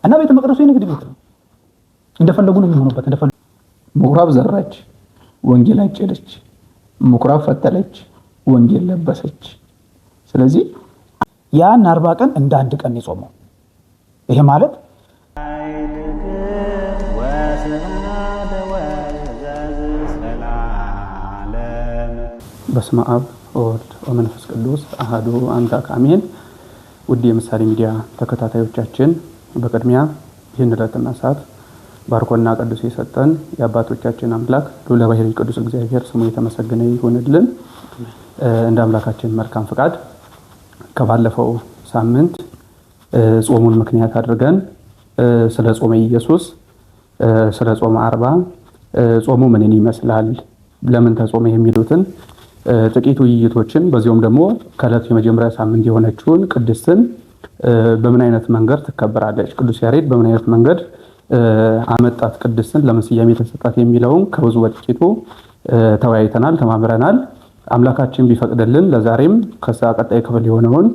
እና ቤተ መቅደሱ የንግድ ቤት ነው። እንደፈለጉ ነው የሚሆኑበት። እንደፈለጉ ምኩራብ ዘራች፣ ወንጌል አጨደች፣ ምኩራብ ፈተለች፣ ወንጌል ለበሰች። ስለዚህ ያን 40 ቀን እንደ አንድ ቀን የጾመው ይሄ ማለት በስመ አብ ወወልድ ወመንፈስ ቅዱስ አሐዱ አምላክ አሜን። ውድ የምሳሌ ሚዲያ ተከታታዮቻችን በቅድሚያ ይህን ዕለትና ሰዓት ባርኮና ቅዱስ የሰጠን የአባቶቻችን አምላክ ልዑለ ባሕርይ ቅዱስ እግዚአብሔር ስሙ የተመሰገነ ይሁንልን። እንደ አምላካችን መልካም ፍቃድ ከባለፈው ሳምንት ጾሙን ምክንያት አድርገን ስለ ጾመ ኢየሱስ፣ ስለ ጾመ 40 ጾሙ ምንን ይመስላል፣ ለምን ተጾመ የሚሉትን ጥቂት ውይይቶችን በዚሁም ደግሞ ከዕለቱ የመጀመሪያ ሳምንት የሆነችውን ቅድስትን በምን አይነት መንገድ ትከበራለች፣ ቅዱስ ያሬድ በምን አይነት መንገድ አመጣት፣ ቅድስትን ለምን ስያሜ ተሰጣት የሚለውን ከብዙ በጥቂቱ ተወያይተናል፣ ተማምረናል። አምላካችን ቢፈቅድልን ለዛሬም ከዛ ቀጣይ ክፍል የሆነውን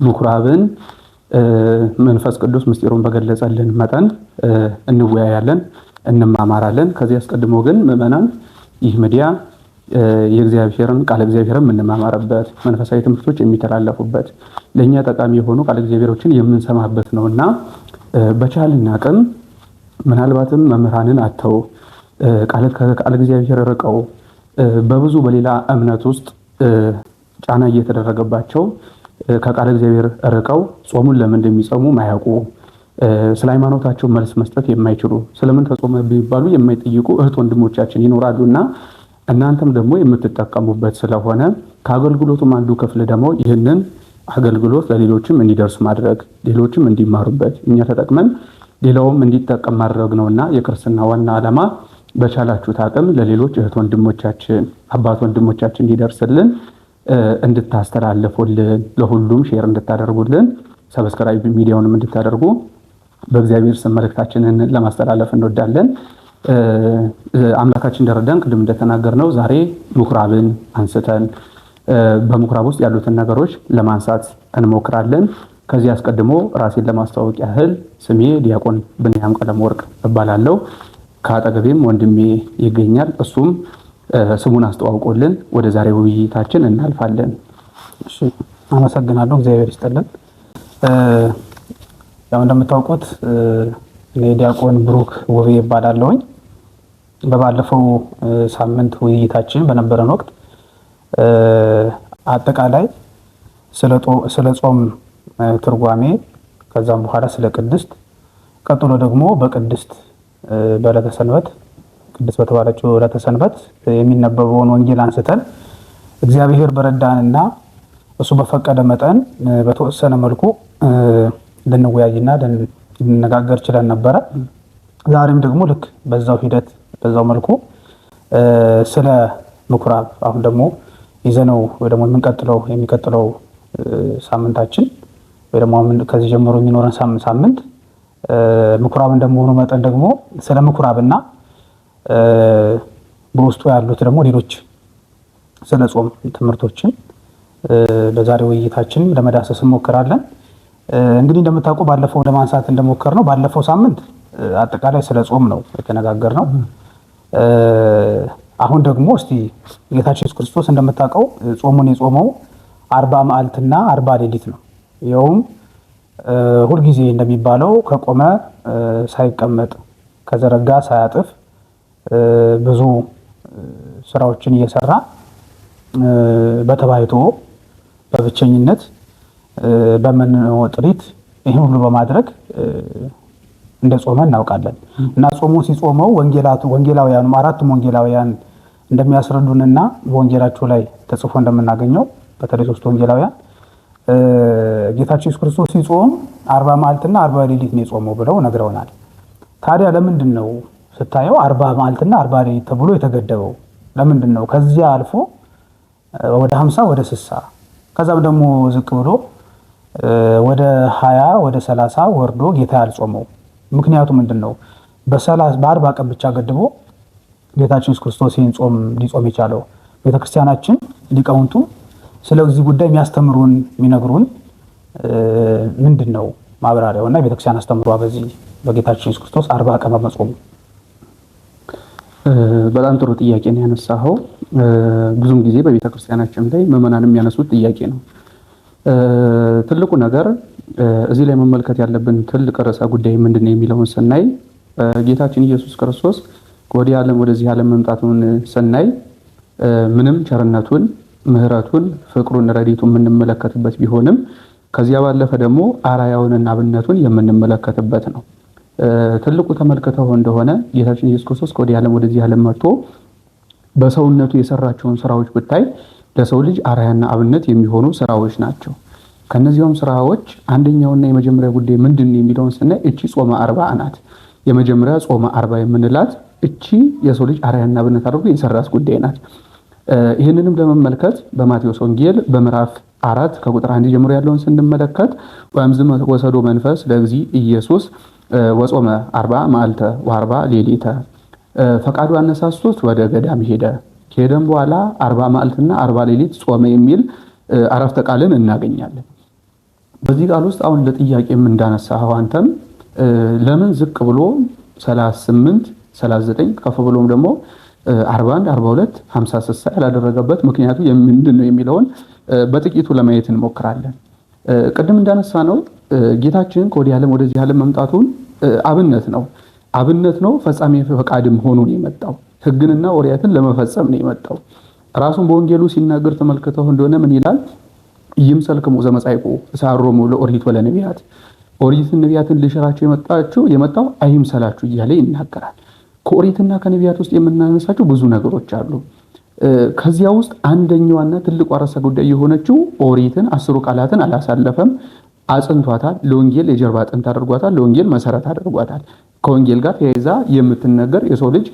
ምኩራብን መንፈስ ቅዱስ ምስጢሩን በገለጸልን መጠን እንወያያለን፣ እንማማራለን። ከዚህ አስቀድሞ ግን ምዕመናን ይህ ሚዲያ የእግዚአብሔርን ቃል እግዚአብሔርን የምንማማርበት መንፈሳዊ ትምህርቶች የሚተላለፉበት ለኛ ጠቃሚ የሆኑ ቃል እግዚአብሔሮችን የምንሰማበት ነውና በቻልን አቅም ምናልባትም መምህራንን አተው ቃል እግዚአብሔር ርቀው በብዙ በሌላ እምነት ውስጥ ጫና እየተደረገባቸው ከቃል እግዚአብሔር ርቀው ጾሙን ለምን እንደሚጾሙ ማያውቁ ስለ ሃይማኖታቸው መልስ መስጠት የማይችሉ ስለምን ተጾመ ቢባሉ የማይጠይቁ እህት ወንድሞቻችን ይኖራሉና እናንተም ደግሞ የምትጠቀሙበት ስለሆነ ከአገልግሎቱም አንዱ ክፍል ደግሞ ይህንን አገልግሎት ለሌሎችም እንዲደርስ ማድረግ፣ ሌሎችም እንዲማሩበት እኛ ተጠቅመን ሌላውም እንዲጠቀም ማድረግ ነውና የክርስትና ዋና ዓላማ በቻላችሁት አቅም ለሌሎች እህት ወንድሞቻችን፣ አባት ወንድሞቻችን እንዲደርስልን እንድታስተላልፉልን፣ ለሁሉም ሼር እንድታደርጉልን፣ ሰብስክራይብ ሚዲያውንም እንድታደርጉ በእግዚአብሔር ስም መልእክታችንን ለማስተላለፍ እንወዳለን። አምላካችን እንደረዳን ቅድም እንደተናገርነው ዛሬ ምኩራብን አንስተን በምኩራብ ውስጥ ያሉትን ነገሮች ለማንሳት እንሞክራለን። ከዚህ አስቀድሞ ራሴን ለማስተዋወቅ ያህል ስሜ ዲያቆን ብንያም ቀለመወርቅ እባላለሁ። ከአጠገቤም ወንድሜ ይገኛል። እሱም ስሙን አስተዋውቆልን ወደ ዛሬ ውይይታችን እናልፋለን። እሺ፣ አመሰግናለሁ። እግዚአብሔር ይስጥልን። ያው እንደምታውቁት እኔ ዲያቆን ብሩክ ውቤ እባላለሁኝ። በባለፈው ሳምንት ውይይታችን በነበረን ወቅት አጠቃላይ ስለ ጾም ትርጓሜ፣ ከዛም በኋላ ስለ ቅድስት፣ ቀጥሎ ደግሞ በቅድስት በዕለተ ሰንበት ቅድስት በተባለችው ዕለተ ሰንበት የሚነበበውን ወንጌል አንስተን እግዚአብሔር በረዳንና እሱ በፈቀደ መጠን በተወሰነ መልኩ ልንወያይና ልንነጋገር ችለን ነበረ። ዛሬም ደግሞ ልክ በዛው ሂደት በዛው መልኩ ስለ ምኩራብ አሁን ደግሞ ይዘነው ወይ ደግሞ የሚቀጥለው ሳምንታችን ወይ ደግሞ ከዚህ ጀምሮ የሚኖረን ሳምንት ምኩራብ እንደመሆኑ መጠን ደግሞ ስለ ምኩራብና በውስጡ ያሉት ደግሞ ሌሎች ስለ ጾም ትምህርቶችን በዛሬው ውይይታችን ለመዳሰስ እንሞክራለን። እንግዲህ እንደምታውቁ ባለፈው ለማንሳት እንደሞከርነው ባለፈው ሳምንት አጠቃላይ ስለ ጾም ነው የተነጋገርነው። አሁን ደግሞ እስቲ ጌታችን ኢየሱስ ክርስቶስ እንደምታውቀው ጾሙን የጾመው 40 መዓልትና 40 ሌሊት ነው። ይኸውም ሁልጊዜ እንደሚባለው ከቆመ ሳይቀመጥ ከዘረጋ ሳያጥፍ ብዙ ስራዎችን እየሰራ በተባይቶ በብቸኝነት በመንወጥሪት ይህን ሁሉ በማድረግ እንደ ጾመ እናውቃለን። እና ጾሙን ሲጾመው ወንጌላውያኑ አራቱም ወንጌላውያን እንደሚያስረዱንና በወንጌላቸው ላይ ተጽፎ እንደምናገኘው በተለይ 3 ወንጌላውያን ጌታችን ኢየሱስ ክርስቶስ ሲጾም 40 መዓልትና 40 ሌሊት ነው የጾመው ብለው ነግረውናል። ታዲያ ለምንድን ነው ስታየው 40 መዓልትና 40 ሌሊት ተብሎ የተገደበው? ለምንድን ነው ከዚያ አልፎ ወደ 50 ወደ 60 ከዛም ደግሞ ዝቅ ብሎ ወደ 20 ወደ 30 ወርዶ ጌታ ያልጾመው? ምክንያቱ ምንድን ነው? በ40 ቀን ብቻ ገድቦ ጌታችን ኢየሱስ ክርስቶስ ይህን ጾም ሊጾም የቻለው? ቤተክርስቲያናችን ሊቃውንቱ ስለዚህ ጉዳይ የሚያስተምሩን የሚነግሩን ምንድን ነው ማብራሪያውና የቤተክርስቲያን አስተምሯ በዚህ በጌታችን ኢየሱስ ክርስቶስ 40 ቀን በመጾሙ? በጣም ጥሩ ጥያቄ ነው ያነሳኸው። ብዙም ጊዜ በቤተክርስቲያናችን ላይ ምዕመናን የሚያነሱት ጥያቄ ነው። ትልቁ ነገር እዚህ ላይ መመልከት ያለብን ትልቅ ርዕሰ ጉዳይ ምንድነው የሚለውን ስናይ ጌታችን ኢየሱስ ክርስቶስ ከወዲህ ዓለም ወደዚህ ዓለም መምጣቱን ስናይ ምንም ቸርነቱን፣ ምሕረቱን፣ ፍቅሩን፣ ረድኤቱን የምንመለከትበት ቢሆንም ከዚያ ባለፈ ደግሞ አርአያውንና አብነቱን የምንመለከትበት ነው። ትልቁ ተመልክተው እንደሆነ ጌታችን ኢየሱስ ክርስቶስ ከወዲህ ዓለም ወደዚህ ዓለም መጥቶ በሰውነቱ የሰራቸውን ስራዎች ብታይ ለሰው ልጅ አርአያና አብነት የሚሆኑ ስራዎች ናቸው። ከነዚያም ስራዎች አንደኛውና የመጀመሪያ ጉዳይ ምንድነው የሚለውን ስናይ እቺ ጾመ 40 ናት። የመጀመሪያ ጾመ 40 የምንላት እቺ የሰው ልጅ አርአያና አብነት አድርጎ የሰራስ ጉዳይ ናት። ይህንንም ለመመልከት በማቴዎስ ወንጌል በምዕራፍ 4 ከቁጥር 1 ጀምሮ ያለውን ስንመለከት ወእምዝመ ወሰዶ መንፈስ ለእግዚእ ኢየሱስ ወጾመ 40 መዓልተ ወ40 ሌሊተ ፈቃዱ አነሳስቶት ወደ ገዳም ሄደ። ከሄደም በኋላ 40 መዓልትና 40 ሌሊት ጾመ የሚል አረፍተ ቃልን እናገኛለን። በዚህ ቃል ውስጥ አሁን ለጥያቄም እንዳነሳኸው አንተም ለምን ዝቅ ብሎ 38 39 ከፍ ብሎም ደግሞ 41 42 50 60 ያላደረገበት ምክንያቱ ምንድን ነው የሚለውን በጥቂቱ ለማየት እንሞክራለን። ቅድም እንዳነሳ ነው ጌታችን ከወዲህ ዓለም ወደዚህ ዓለም መምጣቱን አብነት ነው ፈጻሚ ፈቃድም ሆኖ ነው የመጣው። ሕግንና ኦሪያትን ለመፈጸም ነው የመጣው። ራሱን በወንጌሉ ሲናገር ተመልክተው እንደሆነ ምን ይላል? ይምሰልክሙ ዘመጻይቁ ሳሮሙ ለኦሪት ወለነቢያት፣ ኦሪትን ነቢያትን ልሽራቸው የመጣው አይምሰላችሁ እያለ ይናገራል። ከኦሪትና ከነቢያት ውስጥ የምናነሳቸው ብዙ ነገሮች አሉ። ከዚያ ውስጥ አንደኛዋና ትልቋ ርዕሰ ጉዳይ የሆነችው ኦሪትን 10 ቃላትን አላሳለፈም፣ አጽንቷታል። ለወንጌል የጀርባ አጥንት አድርጓታል። ለወንጌል መሰረት አድርጓታል። ከወንጌል ጋር ተያይዛ የምትነገር የሰው ልጅ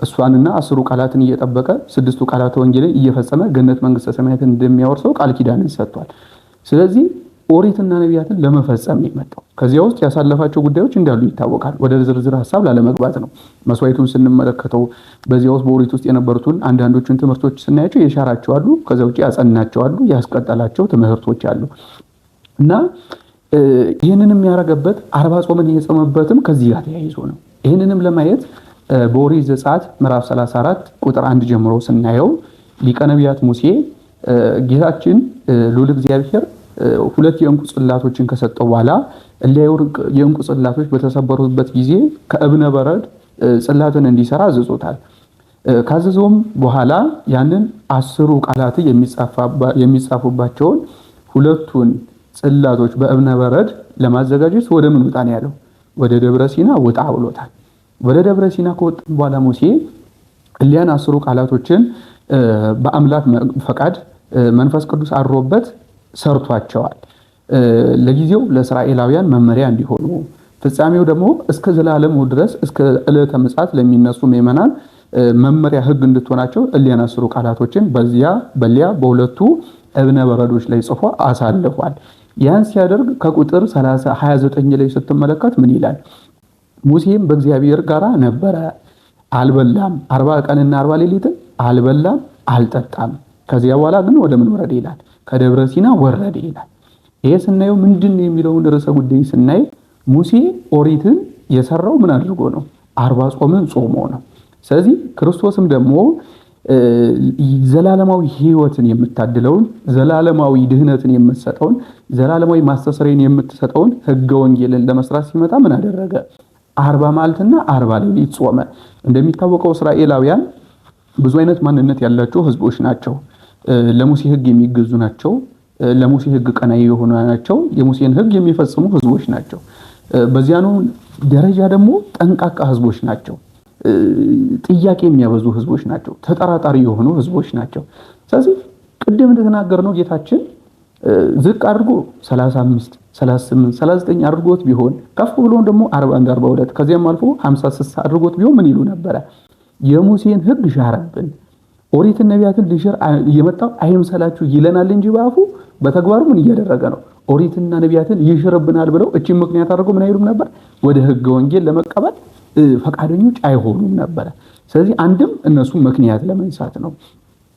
እሷንና 10 ቃላትን እየጠበቀ 6ቱ ቃላተ ወንጌልን እየፈጸመ ገነት መንግስተ ሰማያትን እንደሚያወርሰው ቃል ኪዳንን ሰጥቷል። ስለዚህ ኦሪትና ነቢያትን ለመፈጸም ነው የመጣው። ከዚያ ውስጥ ያሳለፋቸው ጉዳዮች እንዳሉ ይታወቃል። ወደ ዝርዝር ሀሳብ ላለመግባት ነው። መስዋዕቱን ስንመለከተው በዚያ ውስጥ በኦሪት ውስጥ የነበሩትን አንዳንዶቹን ትምህርቶች ስናያቸው የሻራቸው አሉ፣ ከዚያ ውጪ ያጸናቸው አሉ፣ ያስቀጠላቸው ትምህርቶች አሉ እና ይህንንም ያደረገበት 40 ጾምን የጾመበትም ከዚህ ጋር ተያይዞ ነው። ይህንንም ለማየት በኦሪት ዘጸአት ምዕራፍ 34 ቁጥር 1 ጀምሮ ስናየው ሊቀ ነቢያት ሙሴ ጌታችን ልዑል እግዚአብሔር 2 የዕንቁ ጽላቶችን ከሰጠው በኋላ የዕንቁ ጽላቶች በተሰበሩበት ጊዜ ከእብነ በረድ ጽላትን እንዲሰራ አዘዞታል። ካዘዘውም በኋላ ያንን 10 ቃላት የሚጻፉባቸውን 2ቱን ጽላቶች በእብነ በረድ ለማዘጋጀት ወደ ምን ውጣ ነው ያለው? ወደ ደብረ ሲና ውጣ ብሎታል። ወደ ደብረ ሲና ከወጣ በኋላ ሙሴ እሊያን 10 ቃላቶችን በአምላክ ፈቃድ መንፈስ ቅዱስ አድሮበት ሰርቷቸዋል። ለጊዜው ለእስራኤላውያን መመሪያ እንዲሆኑ፣ ፍጻሜው ደግሞ እስከ ዘላለሙ ድረስ እስከ ዕለተ ምጽአት ለሚነሱ ምዕመናን መመሪያ ሕግ እንድትሆናቸው እሊያን 10 ቃላቶችን በሊያ በሁለቱ እብነ በረዶች ላይ ጽፎ አሳልፏል። ያን ሲያደርግ ከቁጥር 29 ላይ ስትመለከት ምን ይላል? ሙሴም በእግዚአብሔር ጋር ነበረ፣ አልበላም፣ 40 ቀንና 40 ሌሊትን አልበላም አልጠጣም። ከዚያ በኋላ ግን ወደ ምን ወረደ ይላል? ከደብረ ሲና ወረደ ይላል። ይሄ ስናየው ምንድን ነው የሚለውን ርዕሰ ጉዳይ ስናይ ሙሴ ኦሪትን የሰራው ምን አድርጎ ነው? 40 ጾምን ጾሞ ነው። ስለዚህ ክርስቶስም ደግሞ ዘላለማዊ ሕይወትን የምታድለውን፣ ዘላለማዊ ድህነትን የምትሰጠውን፣ ዘላለማዊ ማስተስረይን የምትሰጠውን ሕገ ወንጌልን ለመስራት ሲመጣ ምን አደረገ? 40 መዓልትና 40 ሌሊት ጾመ። እንደሚታወቀው እስራኤላውያን ብዙ አይነት ማንነት ያላቸው ህዝቦች ናቸው። ለሙሴ ሕግ የሚገዙ ናቸው። ለሙሴ ሕግ ቀናኢ የሆኑ ናቸው። የሙሴን ሕግ የሚፈጽሙ ህዝቦች ናቸው። በዚያኑ ደረጃ ደግሞ ጠንቃቃ ህዝቦች ናቸው። ጥያቄ የሚያበዙ ህዝቦች ናቸው። ተጠራጣሪ የሆኑ ህዝቦች ናቸው። ስለዚህ ቅድም እንደተናገርነው ጌታችን ዝቅ አድርጎ 35 38 39 አድርጎት ቢሆን ከፍ ብሎም ደግሞ 41 42 ከዚያም አልፎ 50 60 አድርጎት ቢሆን ምን ይሉ ነበረ? የሙሴን ሕግ ሻረብን፣ ኦሪትን ነቢያትን ልሽር እየመጣው አይምሰላችሁ ይለናል እንጂ በአፉ በተግባሩ ምን እያደረገ ነው? ኦሪትና ነቢያትን ይሽርብናል ብለው እቺ ምክንያት አድርገው ምን አይሉም ነበር? ወደ ሕገ ወንጌል ለመቀበል ፈቃደኞች አይሆኑም ነበረ። ስለዚህ አንድም እነሱ ምክንያት ለመንሳት ነው፣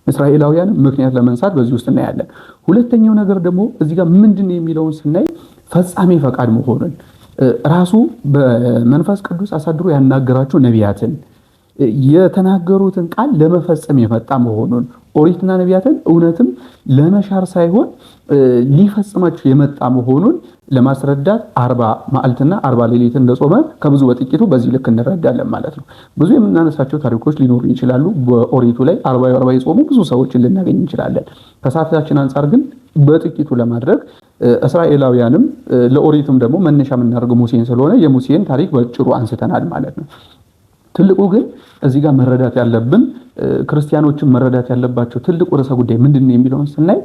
እስራኤላውያን ምክንያት ለመንሳት በዚህ ውስጥ እናያለን። ሁለተኛው ነገር ደግሞ እዚህ ጋር ምንድነው የሚለውን ስናይ ፈጻሜ ፈቃድ መሆኑን ራሱ በመንፈስ ቅዱስ አሳድሮ ያናገራቸው ነቢያትን የተናገሩትን ቃል ለመፈጸም የመጣ መሆኑን ኦሪትና ነቢያትን እውነትም ለመሻር ሳይሆን ሊፈጽማቸው የመጣ መሆኑን ለማስረዳት 40 መዓልትና 40 ሌሊት እንደጾመ ከብዙ በጥቂቱ በዚህ ልክ እንረዳለን ማለት ነው። ብዙ የምናነሳቸው ታሪኮች ሊኖሩ ይችላሉ። በኦሪቱ ላይ 40 የጾሙ ብዙ ሰዎችን ልናገኝ እንችላለን። ከሰዓታችን አንጻር ግን በጥቂቱ ለማድረግ እስራኤላውያንም ለኦሪቱም ደግሞ መነሻ የምናደርገው ሙሴን ስለሆነ የሙሴን ታሪክ በጭሩ አንስተናል ማለት ነው። ትልቁ ግን እዚህ ጋር መረዳት ያለብን ክርስቲያኖችን መረዳት ያለባቸው ትልቁ ርዕሰ ጉዳይ ምንድነው የሚለውን ስናይ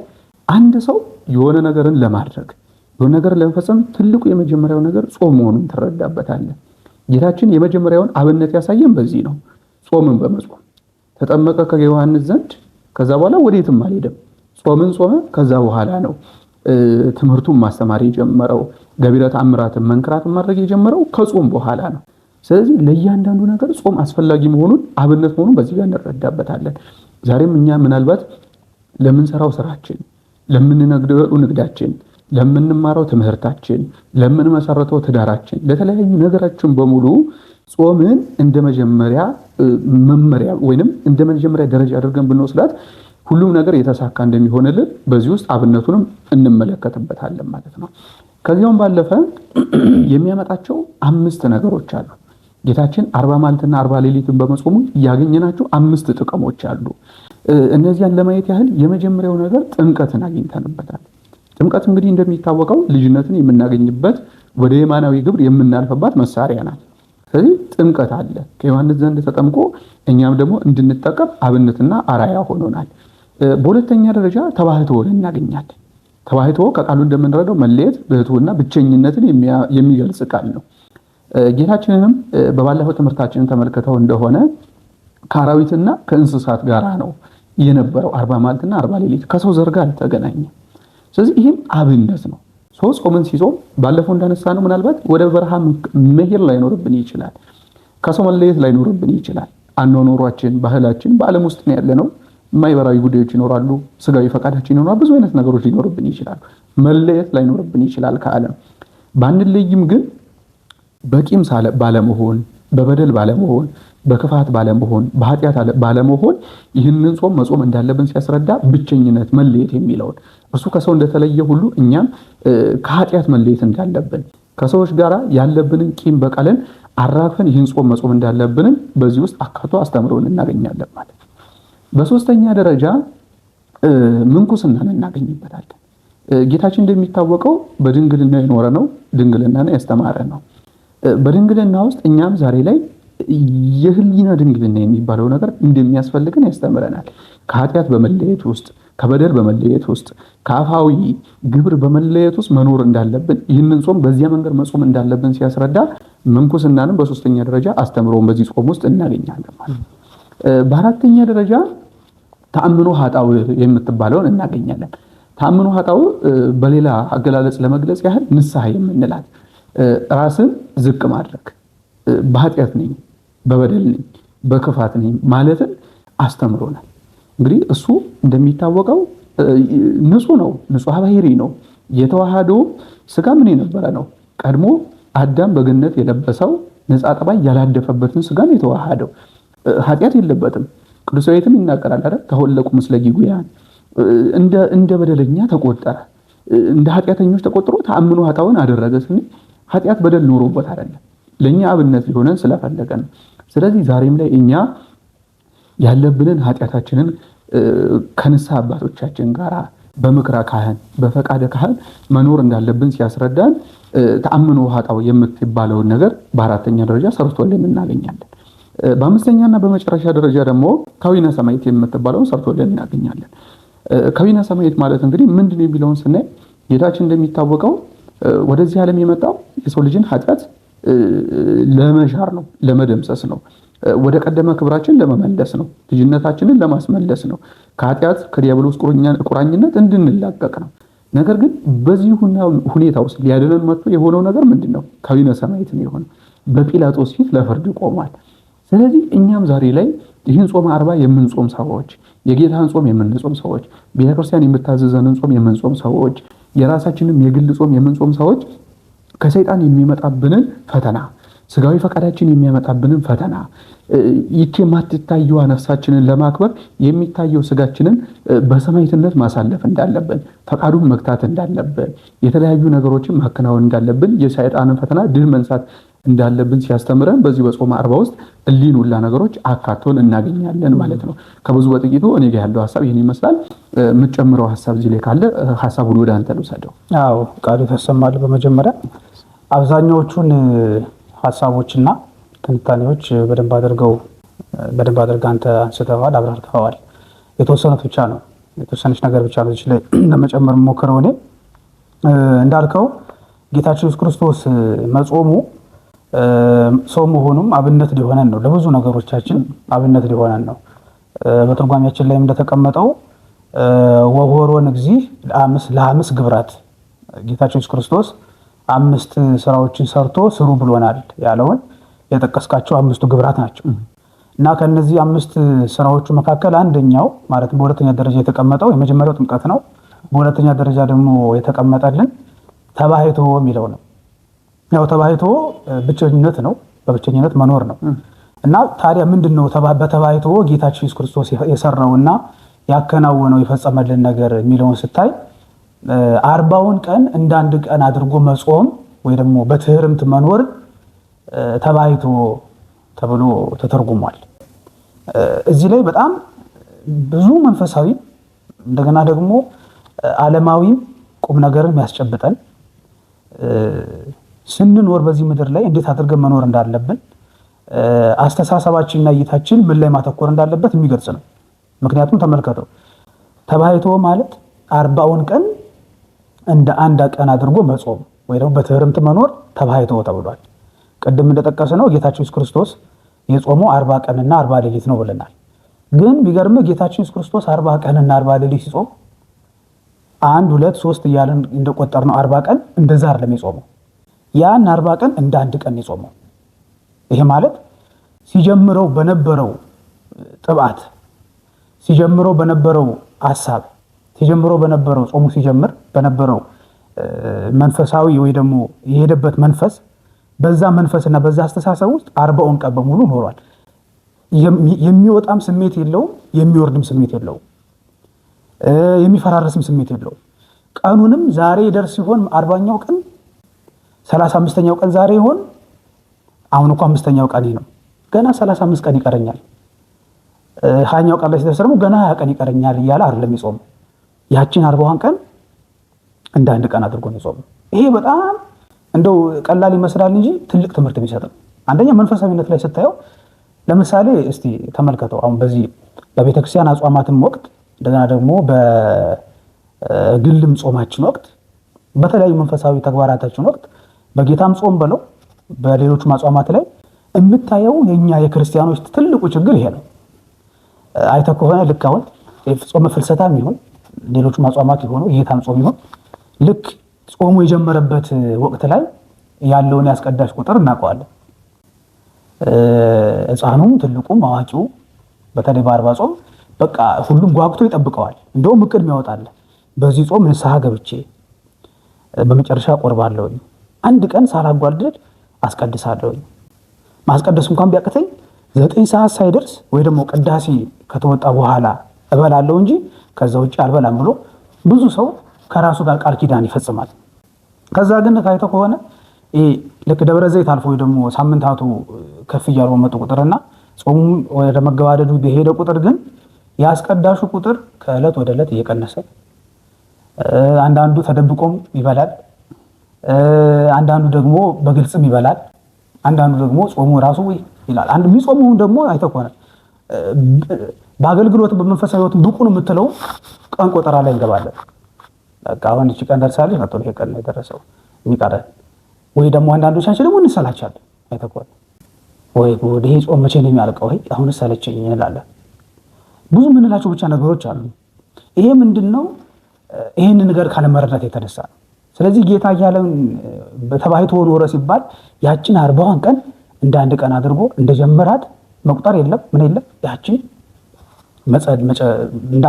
አንድ ሰው የሆነ ነገርን ለማድረግ የሆነ ነገር ለመፈጸም ትልቁ የመጀመሪያው ነገር ጾም መሆኑን ትረዳበታለህ። ጌታችን የመጀመሪያውን አብነት ያሳየን በዚህ ነው። ጾምን በመጾም ተጠመቀ ከዮሐንስ ዘንድ፣ ከዛ በኋላ ወዴትም አልሄደም። ጾምን ጾመ። ከዛ በኋላ ነው ትምህርቱን ማስተማር የጀመረው። ገቢረ ተአምራትን መንክራትን ማድረግ የጀመረው ከጾም በኋላ ነው። ስለዚህ ለእያንዳንዱ ነገር ጾም አስፈላጊ መሆኑን አብነት መሆኑን በዚህ ጋር እንረዳበታለን። ዛሬም እኛ ምናልባት ለምንሰራው ስራችን፣ ለምንነግደው ንግዳችን፣ ለምንማረው ትምህርታችን፣ ለምንመሰረተው ትዳራችን፣ ለተለያዩ ነገራችን በሙሉ ጾምን እንደ መጀመሪያ መመሪያ ወይንም እንደ መጀመሪያ ደረጃ አድርገን ብንወስዳት ሁሉም ነገር የተሳካ እንደሚሆንልን በዚህ ውስጥ አብነቱንም እንመለከትበታለን ማለት ነው። ከዚያውም ባለፈ የሚያመጣቸው 5 ነገሮች አሉ። ጌታችን 40 መዓልትና 40 ሌሊትን በመጾሙ ያገኘናቸው 5 ጥቅሞች አሉ። እነዚያን ለማየት ያህል የመጀመሪያው ነገር ጥምቀትን አግኝተንበታል። ጥምቀት እንግዲህ እንደሚታወቀው ልጅነትን የምናገኝበት ወደ የማናዊ ግብር የምናልፈባት መሳሪያ ናት። ስለዚህ ጥምቀት አለ። ከዮሐንስ ዘንድ ተጠምቆ እኛም ደግሞ እንድንጠቀም አብነትና አራያ ሆኖናል። በሁለተኛ ደረጃ ተባህቶን እናገኛለን። ተባህቶ ከቃሉ እንደምንረዳው መለየት፣ ብህትውና፣ ብቸኝነትን የሚገልጽ ቃል ነው። ጌታችንንም በባለፈው ትምህርታችንን ተመልክተው እንደሆነ ከአራዊትና ከእንስሳት ጋር ነው የነበረው 40 መዓልትና 40 ሌሊት ከሰው ዘር ጋር አልተገናኘም። ስለዚህ ይህም አብነት ነው። ጾምን ሲጾም ባለፈው እንዳነሳ ነው ምናልባት ወደ በረሃ መሄድ ላይኖርብን ይችላል። ከሰው መለየት ላይኖርብን ይችላል። አኗኗሯችን፣ ባህላችን በዓለም ውስጥ ነው ያለነው። ማይበራዊ ጉዳዮች ይኖራሉ፣ ስጋዊ ፈቃዳችን ይኖራሉ፣ ብዙ አይነት ነገሮች ሊኖርብን ይችላሉ። መለየት ላይኖርብን ይችላል ከዓለም። ባንለይም ግን በቂም ባለመሆን፣ በበደል ባለመሆን፣ በክፋት ባለመሆን፣ በኃጢአት ባለመሆን ይህንን ጾም መጾም እንዳለብን ሲያስረዳ ብቸኝነት መለየት የሚለውን እሱ ከሰው እንደተለየ ሁሉ እኛም ከኃጢአት መለየት እንዳለብን ከሰዎች ጋር ያለብንን ቂም በቀልን አራግፈን ይህን ጾም መጾም እንዳለብንም በዚህ ውስጥ አካቶ አስተምሮን እናገኛለን ማለት ነው። በሶስተኛ ደረጃ ምንኩስናን እናገኝበታለን። ጌታችን እንደሚታወቀው በድንግልና የኖረ ነው፣ ድንግልናን ያስተማረ ነው። በድንግልና ውስጥ እኛም ዛሬ ላይ የህሊና ድንግልና የሚባለው ነገር እንደሚያስፈልገን ያስተምረናል። ከኃጢአት በመለየት ውስጥ፣ ከበደል በመለየት ውስጥ፣ ከአፋዊ ግብር በመለየት ውስጥ መኖር እንዳለብን ይህንን ጾም በዚያ መንገድ መጾም እንዳለብን ሲያስረዳ ምንኩስናንም በሶስተኛ ደረጃ አስተምሮን በዚህ ጾም ውስጥ እናገኛለን ማለት ነው። በአራተኛ ደረጃ ተአምኖ ኃጣው የምትባለውን እናገኛለን። ተአምኖ ኃጣው በሌላ አገላለጽ ለመግለጽ ያህል ንስሐ የምንላት ራስን ዝቅ ማድረግ፣ በኃጢአት ነኝ፣ በበደል ነኝ፣ በክፋት ነኝ ማለትን አስተምሮናል። እንግዲህ እሱ እንደሚታወቀው ንጹህ ነው፣ ንጹህ ባህሪ ነው። የተዋሃዶ ስጋ ምን የነበረ ነው? ቀድሞ አዳም በገነት የለበሰው ነፃ ጠባይ ያላደፈበትን ስጋ ነው የተዋሃደው። ኃጢአት የለበትም። ቅዱስ ዳዊትም ይናገራል አይደል? ተወለቁ ምስለ ጊጉያን፣ እንደ በደለኛ ተቆጠረ፣ እንደ ኃጢአተኞች ተቆጥሮ ተአምኖ ኃጣውን አደረገ ስንል ኃጢአት በደል ኖሮበት አይደለም፣ ለኛ አብነት ሊሆነን ስለፈለገ ነው። ስለዚህ ዛሬም ላይ እኛ ያለብንን ኃጢአታችንን ከንስሐ አባቶቻችን ጋር በምክረ ካህን በፈቃደ ካህን መኖር እንዳለብን ሲያስረዳን ተአምኖ ኃጣው የምትባለውን ነገር በአራተኛ ደረጃ ሰርቶልን እናገኛለን። በአምስተኛና በመጨረሻ ደረጃ ደግሞ ከዊነ ሰማዕት የምትባለውን ሰርቶልን እናገኛለን። ከዊነ ሰማዕት ማለት እንግዲህ ምንድን ነው የሚለውን ስናይ ጌታችን እንደሚታወቀው ወደዚህ ዓለም የመጣው የሰው ልጅን ኃጢአት ለመሻር ነው፣ ለመደምሰስ ነው፣ ወደ ቀደመ ክብራችን ለመመለስ ነው፣ ልጅነታችንን ለማስመለስ ነው፣ ከኃጢአት ከዲያብሎስ ቁራኝነት እንድንላቀቅ ነው። ነገር ግን በዚህ ሁኔታ ውስጥ ሊያድነን መጥቶ የሆነው ነገር ምንድን ነው? ከዊነ ሰማዕት ነው የሆነው። በጲላጦስ ፊት ለፍርድ ቆሟል። ስለዚህ እኛም ዛሬ ላይ ይህን ጾመ 40 የምንጾም ሰዎች፣ የጌታን ጾም የምንጾም ሰዎች፣ ቤተክርስቲያን የምታዘዘንን ጾም የምንጾም ሰዎች፣ የራሳችንም የግል ጾም የምንጾም ሰዎች ከሰይጣን የሚመጣብንን ፈተና ስጋዊ ፈቃዳችን የሚያመጣብንን ፈተና ይቺ የማትታየዋ ነፍሳችንን ለማክበር የሚታየው ስጋችንን በሰማዕትነት ማሳለፍ እንዳለብን፣ ፈቃዱን መግታት እንዳለብን፣ የተለያዩ ነገሮችን ማከናወን እንዳለብን፣ የሰይጣንን ፈተና ድል መንሳት እንዳለብን ሲያስተምረን በዚህ በጾመ አርባ ውስጥ እሊን ሁላ ነገሮች አካቶን እናገኛለን ማለት ነው። ከብዙ በጥቂቱ እኔ ጋር ያለው ሀሳብ ይህን ይመስላል። የምትጨምረው ሀሳብ እዚህ ላይ ካለ ሀሳቡን ወደ አንተ ልውሰደው። አዎ ቃሉ ተሰማል። በመጀመሪያ አብዛኛዎቹን ሀሳቦችና ትንታኔዎች በደንብ አድርገህ አንተ አንስተዋል፣ አብራርተዋል። የተወሰኑት ብቻ ነው የተወሰነች ነገር ብቻ ነው እዚህ ላይ ለመጨመር ሞክረው። እኔ እንዳልከው ጌታችን ኢየሱስ ክርስቶስ መጾሙ ሰው መሆኑም አብነት ሊሆነን ነው። ለብዙ ነገሮቻችን አብነት ሊሆነን ነው። በትርጓሜያችን ላይ እንደተቀመጠው ወሆሮን እግዚእ ለአምስት ግብራት ጌታችን ኢየሱስ ክርስቶስ 5 ስራዎችን ሰርቶ ስሩ ብሎናል ያለውን የጠቀስካቸው 5ቱ ግብራት ናቸው። እና ከነዚህ 5 ስራዎቹ መካከል አንደኛው ማለት በሁለተኛ ደረጃ የተቀመጠው የመጀመሪያው ጥምቀት ነው። በሁለተኛ ደረጃ ደግሞ የተቀመጠልን ተባሕቶ የሚለው ነው። ያው ተባሕቶ ብቸኝነት ነው፣ በብቸኝነት መኖር ነው። እና ታዲያ ምንድነው በተባሕቶ ጌታችን ኢየሱስ ክርስቶስ የሰራውና ያከናወነው የፈጸመልን ነገር የሚለውን ስታይ 40ውን ቀን እንደ አንድ ቀን አድርጎ መጾም ወይ ደግሞ በትህርምት መኖር ተባሕቶ ተብሎ ተተርጉሟል። እዚህ ላይ በጣም ብዙ መንፈሳዊ እንደገና ደግሞ ዓለማዊም ቁም ነገርን ያስጨብጠን ስንኖር በዚህ ምድር ላይ እንዴት አድርገን መኖር እንዳለብን አስተሳሰባችንና እይታችን ምን ላይ ማተኮር እንዳለበት የሚገልጽ ነው። ምክንያቱም ተመልከተው ተባሕቶ ማለት 40ውን ቀን እንደ አንድ ቀን አድርጎ መጾም ወይ ደግሞ በትህርምት መኖር ተባሕቶ ተብሏል። ቅድም እንደጠቀስነው ጌታችን ኢየሱስ ክርስቶስ የጾመው 40 ቀንና 40 ሌሊት ነው ብለናል። ግን ቢገርም ጌታችን ኢየሱስ ክርስቶስ 40 ቀንና 40 ሌሊት ሲጾም 1 2 3 እያልን እንደቆጠርነው 40 ቀን እንደዛ አይደለም የጾመው። ያን 40 ቀን እንደ አንድ ቀን የጾመው። ይሄ ማለት ሲጀምረው በነበረው ጥብዓት፣ ሲጀምረው በነበረው ሐሳብ፣ ሲጀምረው በነበረው ጾሙ ሲጀምር በነበረው መንፈሳዊ ወይ ደግሞ የሄደበት መንፈስ በዛ መንፈስና በዛ አስተሳሰብ ውስጥ 40ውን ቀን በሙሉ ኖሯል። የሚወጣም ስሜት የለውም፣ የሚወርድም ስሜት የለውም፣ የሚፈራረስም ስሜት የለውም። ቀኑንም ዛሬ ደርስ ሲሆን 40ኛው ቀን 35ኛው ቀን ዛሬ ይሆን? አሁን እኮ 5ኛው ቀን ነው፣ ገና 35 ቀን ይቀረኛል። 20ኛው ቀን ላይ ሲደርስ ደግሞ ገና 20 ቀን ይቀረኛል እያለ አይደለም የጾመው። ያቺን 40ዋን ቀን እንደ አንድ ቀን አድርጎ ነው የጾመው። ይሄ በጣም እንደው ቀላል ይመስላል እንጂ ትልቅ ትምህርት የሚሰጥ ነው። አንደኛ መንፈሳዊነት ላይ ስታየው ለምሳሌ እስቲ ተመልከተው። አሁን በዚህ በቤተክርስቲያን አጽዋማትም ወቅት እንደገና ደግሞ በግልም ጾማችን ወቅት በተለያዩ መንፈሳዊ ተግባራታችን ወቅት በጌታም ጾም በለው በሌሎቹ አጽዋማት ላይ የምታየው የኛ የክርስቲያኖች ትልቁ ችግር ይሄ ነው። አይተህ ከሆነ ልክ አሁን ጾመ ፍልሰታም ይሁን ሌሎቹ አጽዋማት ይሆኑ የጌታም ጾም ይሁን ልክ ጾሙ የጀመረበት ወቅት ላይ ያለውን ያስቀዳሽ ቁጥር እናውቀዋለን። ሕፃኑም ትልቁም አዋቂው በተለይ በአርባ ጾም በቃ ሁሉም ጓጉቶ ይጠብቀዋል። እንደውም እቅድ ያወጣል። በዚህ ጾም ንስሐ ገብቼ በመጨረሻ ቆርባለሁ፣ አንድ ቀን ሳላጓድል አስቀድሳለሁ፣ ማስቀደስ እንኳን ቢያቅተኝ 9 ሰዓት ሳይደርስ ወይ ደግሞ ቅዳሴ ከተወጣ በኋላ እበላለሁ እንጂ ከዛ ውጭ አልበላም ብሎ ብዙ ሰው ከራሱ ጋር ቃል ኪዳን ይፈጽማል። ከዛ ግን ታይቶ ከሆነ ልክ ደብረ ዘይት አልፎ ወይ ደግሞ ሳምንታቱ ከፍ እያሉ መጡ ቁጥርና ጾሙ ወደ መገባደዱ በሄደ ቁጥር ግን ያስቀዳሹ ቁጥር ከዕለት ወደ ዕለት እየቀነሰ አንዳንዱ ተደብቆም ይበላል፣ አንዳንዱ ደግሞ በግልጽም ይበላል፣ አንዳንዱ ደግሞ ጾሙ ራሱ ይላል። አንድ የሚጾመው ደግሞ አይቶ ከሆነ በአገልግሎት በመንፈሳዊ ሕይወት ብቁ ነው የምትለው ቀን ቆጠራ ላይ እንገባለን። በቃ አሁን እቺ ቀን ደርሳለች ነው ይሄ ቀን የደረሰው የሚቀረን ወይ ደግሞ አንዳንዶቻችን ደግሞ እንሰላቻለን። አይተህ ከሆነ ወይ ጉድ ይሄ ጾም መቼ ነው የሚያልቀው? ወይ አሁን ሰለቸኝ እንላለን። ብዙ የምንላቸው ብቻ ነገሮች አሉ። ይሄ ምንድነው? ይሄን ነገር ካለመረዳት የተነሳ ነው። ስለዚህ ጌታ እያለን በተባሕቶ ኖረ ሲባል ያችን 40ዋን ቀን እንደ አንድ ቀን አድርጎ እንደጀመራት መቁጠር የለም ምን የለም ያችን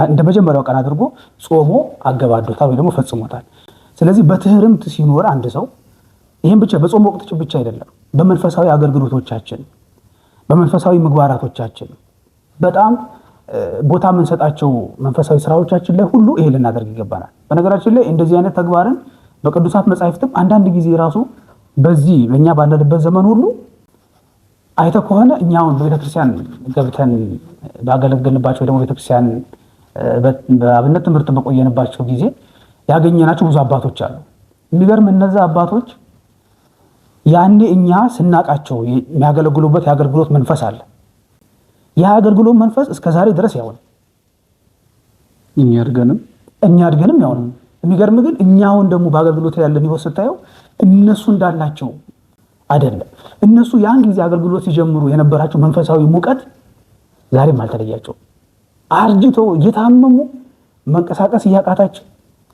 እንደ መጀመሪያው ቀን አድርጎ ጾሞ አገባዶታል ወይ ደግሞ ፈጽሞታል። ስለዚህ በትህርምት ሲኖር አንድ ሰው ይህም ብቻ በጾም ወቅት ብቻ አይደለም፣ በመንፈሳዊ አገልግሎቶቻችን፣ በመንፈሳዊ ምግባራቶቻችን በጣም ቦታ የምንሰጣቸው መንፈሳዊ ስራዎቻችን ላይ ሁሉ ይሄ ልናደርግ ይገባናል። በነገራችን ላይ እንደዚህ አይነት ተግባርን በቅዱሳት መጻሕፍትም አንዳንድ ጊዜ ራሱ በዚህ በእኛ ባለንበት ዘመን ሁሉ አይተ ከሆነ እኛውን በቤተክርስቲያን ገብተን ባገለገልንባቸው ደግሞ ቤተክርስቲያን በአብነት ትምህርት በቆየንባቸው ጊዜ ያገኘናቸው ብዙ አባቶች አሉ። የሚገርም እነዛ አባቶች ያኔ እኛ ስናቃቸው የሚያገለግሉበት የአገልግሎት መንፈስ አለ። ያ አገልግሎት መንፈስ እስከ ዛሬ ድረስ ያው ነው። እኛ አድገንም ያው ነው። የሚገርም ግን እኛውን ደግሞ በአገልግሎት ያለን ህይወት ስታየው እነሱ እንዳላቸው አይደለም። እነሱ ያን ጊዜ አገልግሎት ሲጀምሩ የነበራቸው መንፈሳዊ ሙቀት ዛሬም አልተለያቸው። አርጅተው እየታመሙ መንቀሳቀስ እያቃታቸው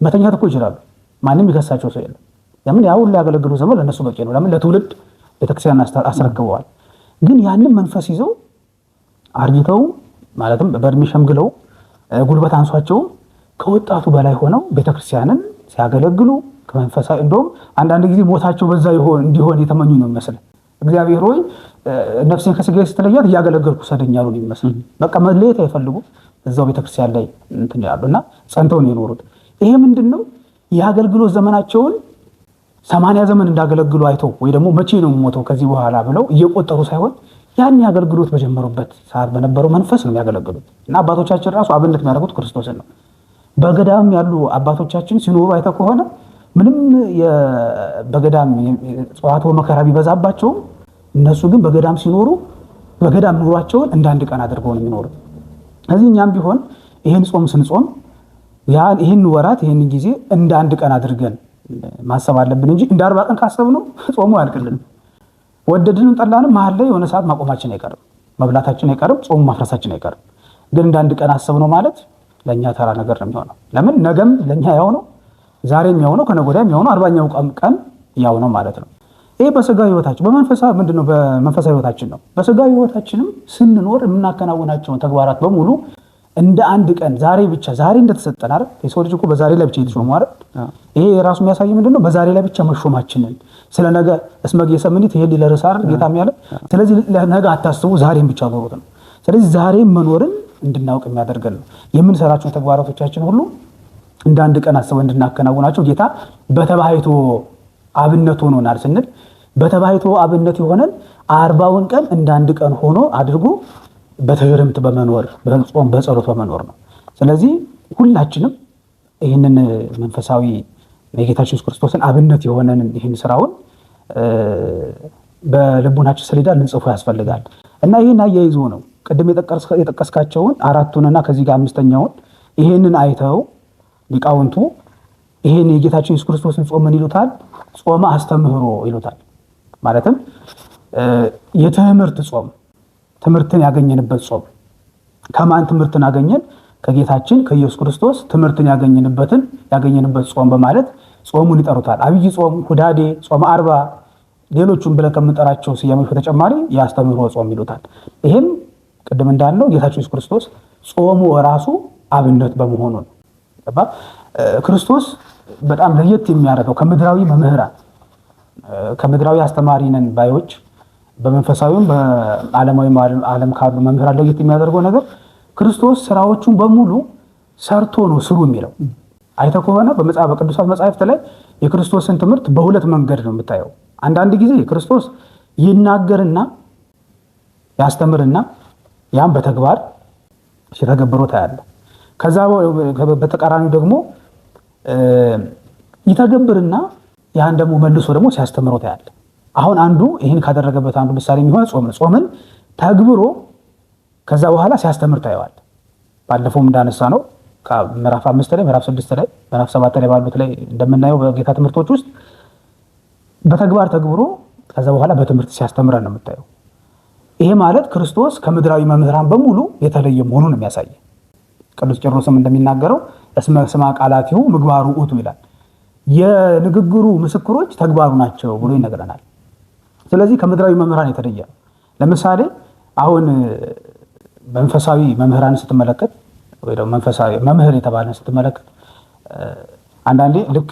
መተኛት እኮ ይችላሉ። ማንም ይከሳቸው ሰው የለም። ለምን? ያው ሁሉ ያገለግሉ ዘመን ለነሱ በቂ ነው። ለምን? ለትውልድ ቤተክርስቲያን አስረክበዋል። ግን ያንን መንፈስ ይዘው አርጅተው ማለትም በእድሜ ሸምግለው ጉልበት አንሷቸው ከወጣቱ በላይ ሆነው ቤተክርስቲያንን ሲያገለግሉ ከመንፈሳዊ እንደውም አንዳንድ ጊዜ ሞታቸው በዛ እንዲሆን የተመኙ ነው የሚመስል። እግዚአብሔር ሆይ ነፍሴን ከስጋዬ ስትለያት እያገለገልኩ ሰደኛሉ ነው የሚመስል። በቃ መለየት አይፈልጉ እዛው ቤተክርስቲያን ላይ እንትን ያሉና ጸንተው ነው የኖሩት። ይሄ ምንድነው? የአገልግሎት ዘመናቸውን 80 ዘመን እንዳገለግሉ አይተው ወይ ደግሞ መቼ ነው ሞተው ከዚህ በኋላ ብለው እየቆጠሩ ሳይሆን ያን የአገልግሎት በጀመሩበት ሰዓት በነበረው መንፈስ ነው የሚያገለግሉት። እና አባቶቻችን ራሱ አብነት የሚያደርጉት ክርስቶስን ነው። በገዳም ያሉ አባቶቻችን ሲኖሩ አይተው ከሆነ ምንም በገዳም ጸዋትወ መከራ ቢበዛባቸውም እነሱ ግን በገዳም ሲኖሩ በገዳም ኑሯቸውን እንደ አንድ ቀን አድርገው ነው የሚኖሩት። ስለዚህ እኛም ቢሆን ይህን ጾም ስንጾም ይህን ወራት ይህን ጊዜ እንደ አንድ ቀን አድርገን ማሰብ አለብን እንጂ እንደ 40 ቀን ካሰብነው ጾሙ አያልቅልንም። ወደድንም ጠላንም መሀል ላይ የሆነ ሰዓት ማቆማችን አይቀርም፣ መብላታችን አይቀርም፣ ጾሙ ማፍረሳችን አይቀርም። ግን እንደ አንድ ቀን አሰብነው ማለት ለእኛ ተራ ነገር ነው የሚሆነው። ለምን? ነገም ለእኛ ያው ነው፣ ዛሬም ያው ነው፣ ከነገ ወዲያም ያው ነው፣ 40ኛው ቀን ያው ነው ማለት ነው። ይሄ በስጋዊ ህይወታችን ምንድነው? በመንፈሳዊ ህይወታችን ነው። በስጋዊ ህይወታችንም ስንኖር የምናከናውናቸውን ተግባራት በሙሉ እንደ አንድ ቀን ዛሬ እንደተሰጠን አይደል? የሰው ልጅ እኮ በዛሬ ላይ ብቻ የተሾመ አይደል? ይሄ የራሱ የሚያሳይ ምንድነው? በዛሬ ላይ ብቻ መሾማችንን ስለ ነገ እስመ ጌሰምኒ ትሄድ ለርዕሰ አይደል ጌታም ያለ። ስለዚህ ለነገ አታስቡ፣ ዛሬም ብቻ ኖሩት ነው። ስለዚህ ዛሬም መኖርን እንድናውቅ የሚያደርገን ነው። የምንሰራቸው ተግባራቶቻችን ሁሉ እንደ አንድ ቀን አስበን እንድናከናውናቸው ጌታ በተባይቶ አብነት ሆኖናል ስንል በተባይቶ አብነት የሆነን 40ውን ቀን እንደ አንድ ቀን ሆኖ አድርጎ በትህርምት በመኖር በጾም በጸሎት በመኖር ነው። ስለዚህ ሁላችንም ይህንን መንፈሳዊ የጌታችን ኢየሱስ ክርስቶስን አብነት የሆነን ይህን ስራውን በልቡናችን ሰሌዳ ልንጽፎ ያስፈልጋል እና ይህን አያይዞ ነው ቅድም የጠቀስካቸውን አራቱንና ከዚህ ጋር አምስተኛውን ይህንን አይተው ሊቃውንቱ ይህን የጌታችን ኢየሱስ ክርስቶስን ጾም ምን ይሉታል? ጾመ አስተምህሮ ይሉታል። ማለትም የትምህርት ጾም፣ ትምህርትን ያገኘንበት ጾም። ከማን ትምህርትን አገኘን? ከጌታችን ከኢየሱስ ክርስቶስ ትምህርትን ያገኘንበት ጾም በማለት ጾሙን ይጠሩታል። አብይ ጾም፣ ሁዳዴ፣ ጾመ አርባ፣ ሌሎቹም ብለን ከምንጠራቸው ስያሜዎች በተጨማሪ የአስተምህሮ ጾም ይሉታል። ይሄም ቅድም እንዳልነው ጌታችን ኢየሱስ ክርስቶስ ጾሙ ራሱ አብነት በመሆኑ ነው። ክርስቶስ በጣም ለየት የሚያደርገው ከምድራዊ መምህራን ከምድራዊ አስተማሪ ነን ባዮች በመንፈሳዊም በዓለማዊ ዓለም ካሉ መምህራን ለየት የሚያደርገው ነገር ክርስቶስ ስራዎቹን በሙሉ ሰርቶ ነው ስሩ የሚለው። አይተ ከሆነ በቅዱሳት መጻሕፍት ላይ የክርስቶስን ትምህርት በሁለት መንገድ ነው የምታየው። አንዳንድ ጊዜ ክርስቶስ ይናገርና ያስተምርና ያም በተግባር ሲተገብረው ታያለ። ከዛ በተቃራኒው ደግሞ ይተገብርና ያን ደግሞ መልሶ ደግሞ ሲያስተምረው ታያለ። አሁን አንዱ ይህን ካደረገበት አንዱ ምሳሌ የሚሆን ጾም ነው። ጾምን ተግብሮ ከዛ በኋላ ሲያስተምር ታየዋል። ባለፈውም እንዳነሳ ነው ከምዕራፍ 5 ላይ ምዕራፍ 6 ላይ ምዕራፍ 7 ላይ ባሉት ላይ እንደምናየው በጌታ ትምህርቶች ውስጥ በተግባር ተግብሮ ከዛ በኋላ በትምህርት ሲያስተምረን ነው የምታየው። ይሄ ማለት ክርስቶስ ከምድራዊ መምህራን በሙሉ የተለየ መሆኑን የሚያሳይ። ቅዱስ ቄርሎስም እንደሚናገረው እስመ ቃላቲሁ ምግባሩ ውእቱ ይላል። የንግግሩ ምስክሮች ተግባሩ ናቸው ብሎ ይነግረናል። ስለዚህ ከምድራዊ መምህራን የተለየ ነው። ለምሳሌ አሁን መንፈሳዊ መምህራን ስትመለከት ወይ ደግሞ መንፈሳዊ መምህር የተባለን ስትመለከት አንዳንዴ ልክ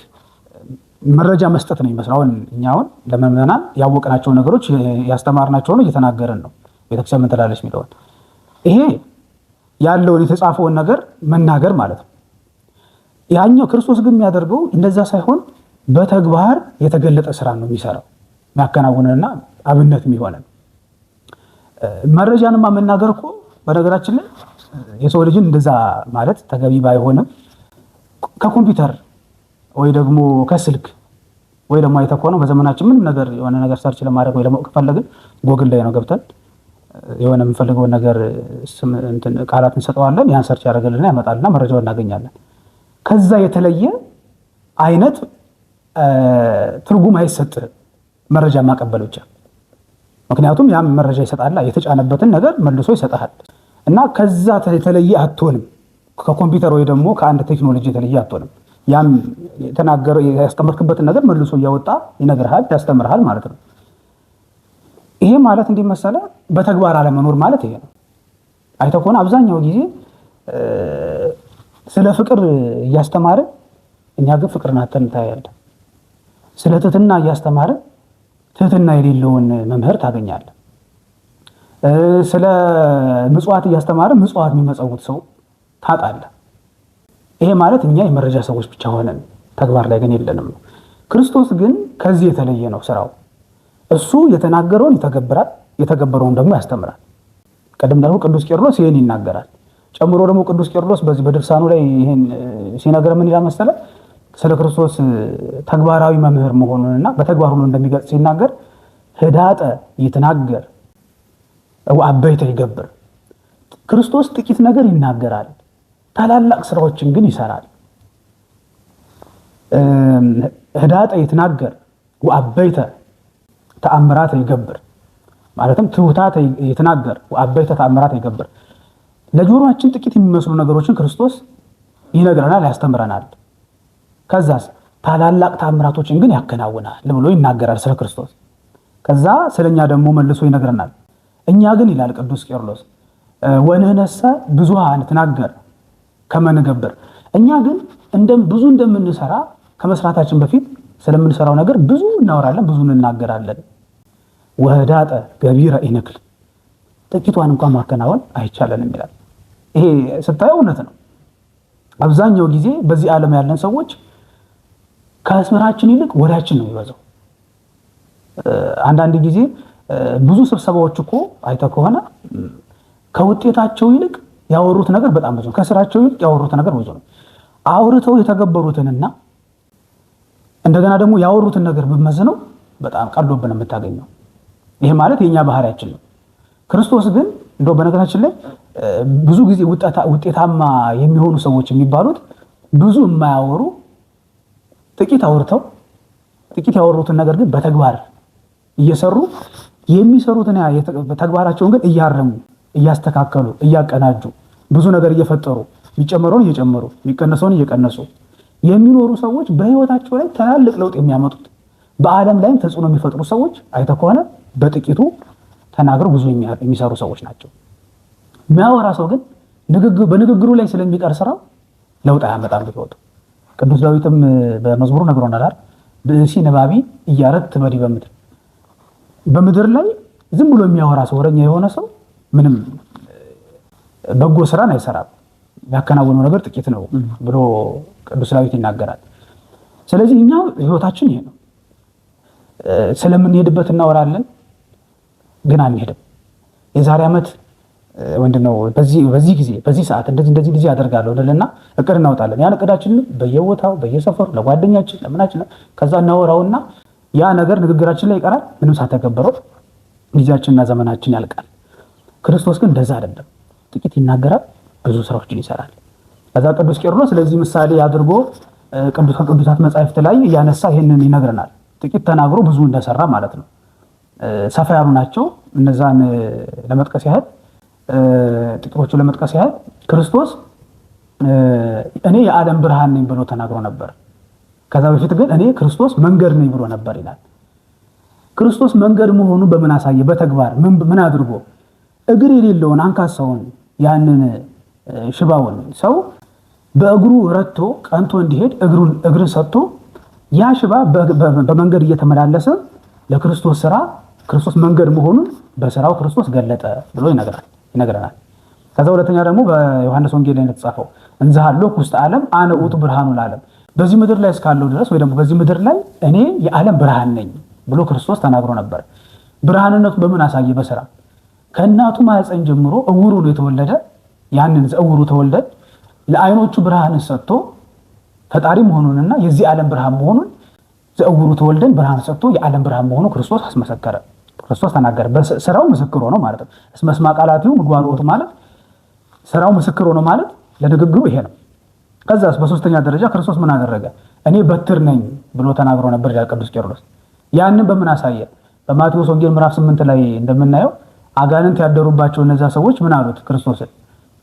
መረጃ መስጠት ነው ይመስላል። እኛውን ለምዕመናን ያወቅናቸው ነገሮች ያስተማርናቸው ነው እየተናገረን ነው። ቤተክርስቲያን ምን ትላለች የሚለውን ይሄ ያለውን የተጻፈውን ነገር መናገር ማለት ነው። ያኛው ክርስቶስ ግን የሚያደርገው እንደዛ ሳይሆን በተግባር የተገለጠ ስራ ነው የሚሰራው የሚያከናውንና አብነት የሚሆነን። መረጃንማ መናገር እኮ በነገራችን ላይ የሰው ልጅን እንደዛ ማለት ተገቢ ባይሆንም ከኮምፒውተር ወይ ደግሞ ከስልክ ወይ ደግሞ አይተኮነው በዘመናችን ምንም ነገር የሆነ ነገር ሰርች ለማድረግ ወይ ለማወቅ ፈለግን ጎግል ላይ ነው ገብተን የሆነ የምንፈልገውን ነገር ቃላት እንሰጠዋለን። ያን ሰርች ያደርግልንና ያመጣልና መረጃውን እናገኛለን። ከዛ የተለየ አይነት ትርጉም አይሰጥም መረጃ ማቀበል ብቻ። ምክንያቱም ያም መረጃ ይሰጣል የተጫነበትን ነገር መልሶ ይሰጣል እና ከዛ የተለየ አትሆንም። ከኮምፒውተር ወይ ደግሞ ከአንድ ቴክኖሎጂ የተለየ አትሆንም። ያም የተናገረው ያስቀመጥክበትን ነገር መልሶ እያወጣ ይነግርሃል፣ ያስተምርሃል ማለት ነው። ይሄ ማለት እንዲመሰለ በተግባር አለመኖር ማለት ይሄ ነው። አይተህ ከሆነ አብዛኛው ጊዜ ስለ ፍቅር እያስተማረ እኛ ግን ፍቅርን አጥተን ታያለህ። ስለ ትህትና እያስተማረ ትህትና የሌለውን መምህር ታገኛለህ። ስለ ምጽዋት እያስተማረ ምጽዋት የሚመጸውት ሰው ታጣለህ። ይሄ ማለት እኛ የመረጃ ሰዎች ብቻ ሆነን ተግባር ላይ ግን የለንም ነው። ክርስቶስ ግን ከዚህ የተለየ ነው ስራው። እሱ የተናገረውን ይተገብራል፣ የተገበረውን ደግሞ ያስተምራል። ቀደም ደግሞ ቅዱስ ቄርሎስ ይሄን ይናገራል። ጨምሮ ደግሞ ቅዱስ ቄርሎስ በዚህ በድርሳኑ ላይ ይሄን ሲነገር ምን ይላል መሰለ? ስለ ክርስቶስ ተግባራዊ መምህር መሆኑንና በተግባር ሁሉ እንደሚገልጽ ሲናገር ህዳጠ ይትናገር ወአበይተ ይገብር። ክርስቶስ ጥቂት ነገር ይናገራል፣ ታላላቅ ስራዎችን ግን ይሰራል። ህዳጠ ይትናገር ወአበይተ ተአምራት ይገብር ማለትም ትሁታተ ይትናገር ወአበይተ ተአምራት ይገብር። ለጆሮአችን ጥቂት የሚመስሉ ነገሮችን ክርስቶስ ይነግረናል፣ ያስተምረናል። ከዛስ ታላላቅ ተአምራቶችን ግን ያከናውናል ብሎ ይናገራል ስለ ክርስቶስ። ከዛ ስለኛ ደግሞ መልሶ ይነግረናል። እኛ ግን ይላል ቅዱስ ቄርሎስ ወንህነሰ ብዙሃን ትናገር ከመንገብር፣ እኛ ግን ብዙ እንደምንሰራ ከመስራታችን በፊት ስለምንሰራው ነገር ብዙ እናወራለን፣ ብዙ እንናገራለን። ወህዳጠ ገቢረ ኢንክል፣ ጥቂቷን እንኳን ማከናወን አይቻለንም ይላል። ይሄ ስታየው እውነት ነው። አብዛኛው ጊዜ በዚህ ዓለም ያለን ሰዎች ከስራችን ይልቅ ወሬያችን ነው የሚበዛው። አንዳንድ ጊዜ ብዙ ስብሰባዎች እኮ አይተህ ከሆነ ከውጤታቸው ይልቅ ያወሩት ነገር በጣም ብዙ ነው። ከስራቸው ይልቅ ያወሩት ነገር ብዙ ነው። አውርተው የተገበሩትንና እንደገና ደግሞ ያወሩትን ነገር ብመዝነው በጣም ቀሎብን የምታገኘው። ይሄ ማለት የኛ ባህሪያችን ነው። ክርስቶስ ግን እንደው በነገራችን ላይ ብዙ ጊዜ ውጤታማ የሚሆኑ ሰዎች የሚባሉት ብዙ የማያወሩ ጥቂት አውርተው ጥቂት ያወሩትን ነገር ግን በተግባር እየሰሩ የሚሰሩትን ተግባራቸውን ግን እያረሙ እያስተካከሉ እያቀናጁ ብዙ ነገር እየፈጠሩ የሚጨመረውን እየጨመሩ የሚቀነሰውን እየቀነሱ የሚኖሩ ሰዎች በህይወታቸው ላይ ትላልቅ ለውጥ የሚያመጡት በዓለም ላይም ተጽዕኖ የሚፈጥሩ ሰዎች አይተህ ከሆነ በጥቂቱ ተናግረው ብዙ የሚሰሩ ሰዎች ናቸው። የሚያወራ ሰው ግን በንግግሩ ላይ ስለሚቀር ስራው ለውጥ አያመጣም በህይወቱ። ቅዱስ ዳዊትም በመዝሙሩ ነግሮናል። ብእሲ ነባቢ እያረት በዲበ ምድር፣ በምድር ላይ ዝም ብሎ የሚያወራ ሰው ወረኛ የሆነ ሰው ምንም በጎ ስራን አይሰራም፣ ያከናወነው ነገር ጥቂት ነው ብሎ ቅዱስ ዳዊት ይናገራል። ስለዚህ እኛ ህይወታችን ይሄ ነው። ስለምንሄድበት እናወራለን ግን አንሄድም። የዛሬ ዓመት ወንድነው በዚህ ጊዜ በዚህ ሰዓት እንደዚህ ጊዜ አደርጋለሁ እንልና እቅድ እናወጣለን። ያን እቅዳችንን በየቦታው በየሰፈሩ ለጓደኛችን ለምናችን ከዛ እናወራውና ያ ነገር ንግግራችን ላይ ይቀራል። ምንም ሳተገበረው ጊዜያችንና ዘመናችን ያልቃል። ክርስቶስ ግን እንደዛ አይደለም። ጥቂት ይናገራል፣ ብዙ ስራዎችን ይሰራል። ከዛ ቅዱስ ቄርሎስ ስለዚህ ምሳሌ አድርጎ ቅዱሳት መጻሕፍት ላይ ያነሳ ይሄንን ይነግረናል። ጥቂት ተናግሮ ብዙ እንደሰራ ማለት ነው። ሰፋ ያሉ ናቸው። እነዛን ለመጥቀስ ያህል ጥቂቶቹ ለመጥቀስ ያህል ክርስቶስ እኔ የዓለም ብርሃን ነኝ ብሎ ተናግሮ ነበር። ከዛ በፊት ግን እኔ ክርስቶስ መንገድ ነኝ ብሎ ነበር ይላል። ክርስቶስ መንገድ መሆኑ በምን አሳየ? በተግባር ምን አድርጎ? እግር የሌለውን አንካሳውን ያንን ሽባውን ሰው በእግሩ ረድቶ ቀንቶ እንዲሄድ እግርን ሰጥቶ ያ ሽባ በመንገድ እየተመላለሰ ለክርስቶስ ስራ ክርስቶስ መንገድ መሆኑን በስራው ክርስቶስ ገለጠ ብሎ ይነግረናል። ከዛ ሁለተኛ ደግሞ በዮሐንስ ወንጌል ላይ የተጻፈው እንዘሃሎኩ ውስተ ዓለም አነ ውእቱ ብርሃኑ ለዓለም፣ በዚህ ምድር ላይ እስካለው ድረስ ወይ ደግሞ በዚህ ምድር ላይ እኔ የዓለም ብርሃን ነኝ ብሎ ክርስቶስ ተናግሮ ነበር። ብርሃንነቱ በምን አሳየ? በስራ ከእናቱ ማህፀን ጀምሮ እውሩ ነው የተወለደ። ያንን እውሩ ተወልደ ለዓይኖቹ ብርሃንን ሰጥቶ ፈጣሪ መሆኑንና የዚህ ዓለም ብርሃን መሆኑን ዘእውሩ ተወልደን ብርሃን ሰጥቶ የዓለም ብርሃን መሆኑ ክርስቶስ አስመሰከረ። ክርስቶስ ተናገረ። በስራው ምስክር ሆኖ ማለት ነው። እስመ ስማ ቃላቲሁ ምግባር ውእቱ ማለት ስራው ምስክር ሆኖ ማለት ለንግግሩ ይሄ ነው። ከዛስ በሶስተኛ ደረጃ ክርስቶስ ምን አደረገ? እኔ በትር ነኝ ብሎ ተናግሮ ነበር ይላል ቅዱስ ቄርሎስ። ያንን በምን አሳየ? በማቴዎስ ወንጌል ምዕራፍ 8 ላይ እንደምናየው አጋንንት ያደሩባቸው እነዛ ሰዎች ምን አሉት? ክርስቶስን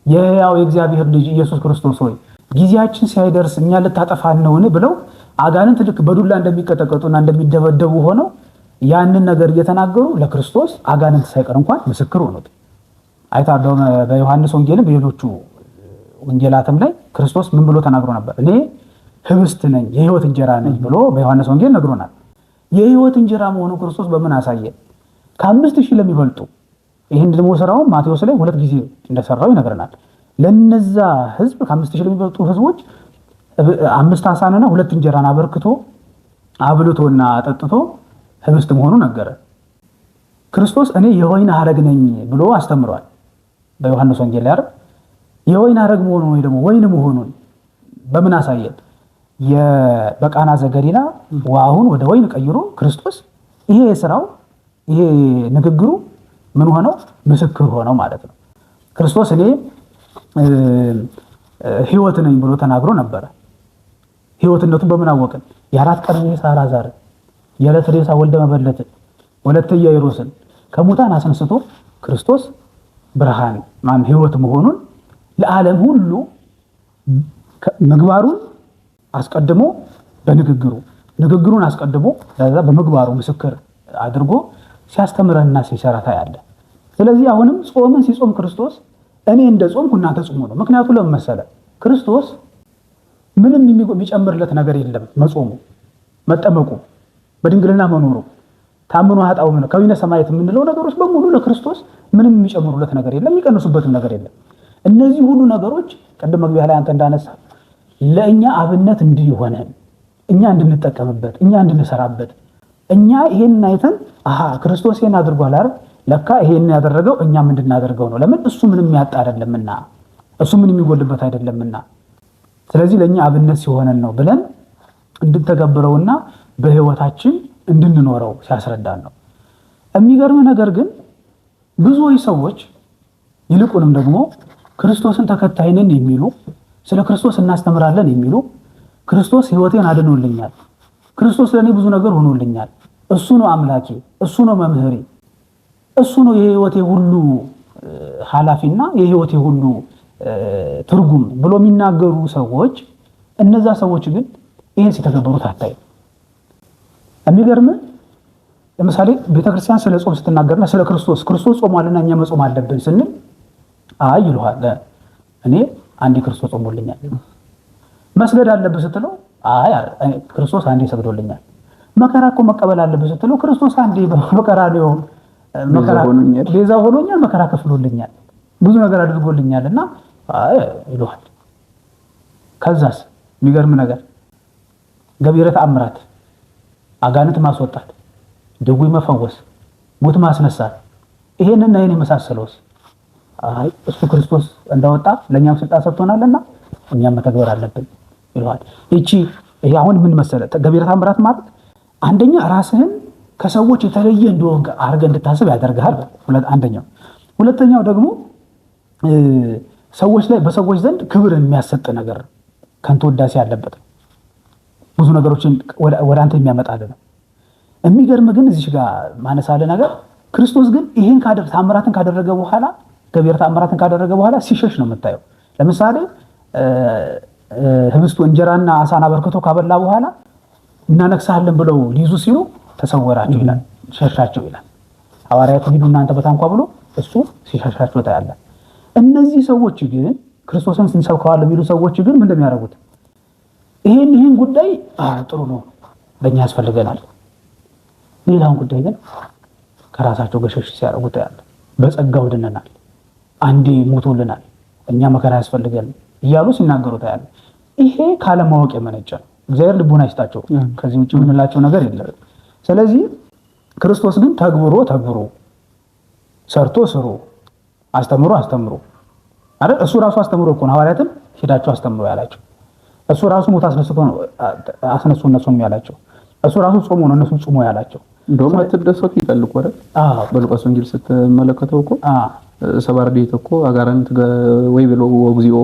የሕያው የእግዚአብሔር ልጅ ኢየሱስ ክርስቶስ ሆይ ጊዜያችን ሳይደርስ እኛ ልታጠፋን ነውን? ብለው አጋንንት ልክ በዱላ እንደሚቀጠቀጡና እንደሚደበደቡ ሆነው ያንን ነገር እየተናገሩ ለክርስቶስ አጋንንት ሳይቀር እንኳን ምስክር ሆኑት። አይታለው በዮሐንስ ወንጌልም በሌሎቹ ወንጌላትም ላይ ክርስቶስ ምን ብሎ ተናግሮ ነበር? እኔ ህብስት ነኝ የህይወት እንጀራ ነኝ ብሎ በዮሐንስ ወንጌል ነግሮናል። የህይወት እንጀራ መሆኑ ክርስቶስ በምን አሳየ? ከ5000 ለሚበልጡ ይህን ደግሞ ስራውን ማቴዎስ ላይ 2 ጊዜ እንደሰራው ይነግረናል። ለነዛ ህዝብ ከ5000 ለሚበልጡ ህዝቦች 5 ዓሣንና 2 እንጀራን አበርክቶ አብልቶና አጠጥቶ ህብስት መሆኑ ነገረ። ክርስቶስ እኔ የወይን ሐረግ ነኝ ብሎ አስተምሯል በዮሐንስ ወንጌል ላይ አይደል? የወይን ሐረግ መሆኑን ወይ ደግሞ ወይን መሆኑን በምን አሳየን? በቃና ዘገሊላ ውሃውን ወደ ወይን ቀይሮ ክርስቶስ ይሄ ስራው ይሄ ንግግሩ ምን ሆነው ምስክር ሆነው ማለት ነው። ክርስቶስ እኔ ህይወት ነኝ ብሎ ተናግሮ ነበረ። ህይወትነቱን በምን አወቅን? የአራት ቀን ሬሳ አልዓዛርን፣ የዕለት ሬሳ ወልደ መበለትን፣ ወለተ ኢያኢሮስን ከሙታን አስነስቶ ክርስቶስ ብርሃን ማን ህይወት መሆኑን ለዓለም ሁሉ ምግባሩን አስቀድሞ ንግግሩን አስቀድሞ ለዛ በምግባሩ ምስክር አድርጎ ሲያስተምረንና ሲሰራታ ያለ። ስለዚህ አሁንም ጾምን ሲጾም ክርስቶስ እኔ እንደ ጾምኩ እናንተ ጾሙ ነው። ምክንያቱም ለምን መሰለ? ክርስቶስ ምንም የሚጨምርለት ነገር የለም። መጾሙ፣ መጠመቁ፣ በድንግልና መኖሩ፣ ታምኖ ኃጣው ምን ከዊነ ሰማያት የምንለው ነገሮች በሙሉ ለክርስቶስ ምንም የሚጨምሩለት ነገር የለም፣ የሚቀንሱበትም ነገር የለም። እነዚህ ሁሉ ነገሮች ቅድም መግቢያ ላይ አንተ እንዳነሳ ለእኛ አብነት እንዲሆነን እኛ እንድንጠቀምበት እኛ እንድንሰራበት እኛ ይሄንን አይተን ክርስቶስ ይሄን አድርጓል አይደል? ለካ ይሄን ያደረገው እኛም እንድናደርገው ነው። ለምን? እሱ ምንም ያጣ አይደለምና፣ እሱ ምንም የሚጎልበት አይደለምና። ስለዚህ ለእኛ አብነት ሲሆነን ነው ብለን እንድንተገብረውና በህይወታችን እንድንኖረው ሲያስረዳን ነው። የሚገርም ነገር ግን ብዙዎች ሰዎች ይልቁንም ደግሞ ክርስቶስን ተከታይ ነን የሚሉ ስለ ክርስቶስ እናስተምራለን የሚሉ ክርስቶስ ህይወቴን አድኖልኛል፣ ክርስቶስ ለኔ ብዙ ነገር ሆኖልኛል፣ እሱ ነው አምላኬ፣ እሱ ነው መምህሬ፣ እሱ ነው የህይወቴ ሁሉ ኃላፊና የህይወቴ ሁሉ ትርጉም ብሎ የሚናገሩ ሰዎች፣ እነዛ ሰዎች ግን ይሄን ሲተገበሩት አታይም። የሚገርም ለምሳሌ ቤተክርስቲያን ስለ ጾም ስትናገርና ስለ ክርስቶስ ጾሟልና እኛ መጾም አለብን ስንል አይ ይሉሃል። እኔ አንዴ ክርስቶስ ጾሞልኛል። መስገድ አለብህ ስትለው አይ ክርስቶስ አንዴ ሰግዶልኛል። መከራ እኮ መቀበል አለብህ ስትለው ክርስቶስ አንዴ በቀራንዮ ቤዛ ሆኖኛል፣ መከራ ከፍሎልኛል፣ ብዙ ነገር አድርጎልኛልና አይ ይሉሃል። ከዛስ የሚገርም ነገር ገቢረ ተአምራት፣ አጋንንት ማስወጣት፣ ድውይ መፈወስ፣ ሙት ማስነሳት፣ ይሄንና ይሄን የመሳሰለውስ አይ እሱ ክርስቶስ እንዳወጣ ለኛም ስልጣን ሰጥቶናልና እኛም መተግበር አለብን ይሏል። ይሄ አሁን ምን መሰለ ገቢረ ተአምራት ማለት አንደኛ ራስህን ከሰዎች የተለየ እንደሆነ አድርገህ እንድታስብ ያደርጋል። አንደኛው። ሁለተኛው ደግሞ ሰዎች ላይ በሰዎች ዘንድ ክብርን የሚያሰጥ ነገር ከንቱ ውዳሴ ያለበት ብዙ ነገሮችን ወደ አንተ የሚያመጣልህ ነው። የሚገርም ግን እዚህ ጋር ማነሳለ ነገር ክርስቶስ ግን ይሄን ተአምራትን ካደረገ በኋላ ገቢረ ተአምራትን ካደረገ በኋላ ሲሸሽ ነው የምታየው። ለምሳሌ ህብስቱ እንጀራና አሳን አበርክቶ ካበላ በኋላ እናነክሳለን ብለው ሊይዙ ሲሉ ተሰወራቸው ይላል፣ ሸሻቸው ይላል። ሐዋርያት ሂዱ እናንተ በታንኳ ብሎ እሱ ሲሸሻቸው ታያለ። እነዚህ ሰዎች ግን ክርስቶስን እንሰብከዋለን የሚሉ ሰዎች ግን ምን እንደሚያደርጉት ይሄን ጉዳይ ጥሩ ነው ለኛ ያስፈልገናል። ሌላውን ጉዳይ ግን ከራሳቸው ገሸሽ ሲያደርጉት ያለ በጸጋው ድነናል፣ አንዴ ሞቶልናል፣ እኛ መከራ ያስፈልገን እያሉ ሲናገሩት ያለ ይሄ ካለማወቅ የመነጨ ነው። እግዚአብሔር ልቡና ይስጣቸው። ከዚህ ውጭ የምንላቸው ነገር የለም። ስለዚህ ክርስቶስ ግን ተግብሮ ሰርቶ ስሩ፣ አስተምሮ አይደል? እሱ ራሱ አስተምሮ እኮ ነው ሐዋርያትን ሄዳችሁ አስተምሮ ያላቸው። እሱ ራሱ ሞት አስነሱ እነሱን ያላቸው። እሱ ራሱ ጾሙ ነው እነሱ ጾሙ ያላቸው። እንደውም አትደሰቱ ይላል እኮ አይደል? በሉቃስ ወንጌል ስትመለከተው እኮ ሰባርዴት እኮ አጋንንት ወይ ብሎ ወግዚኦ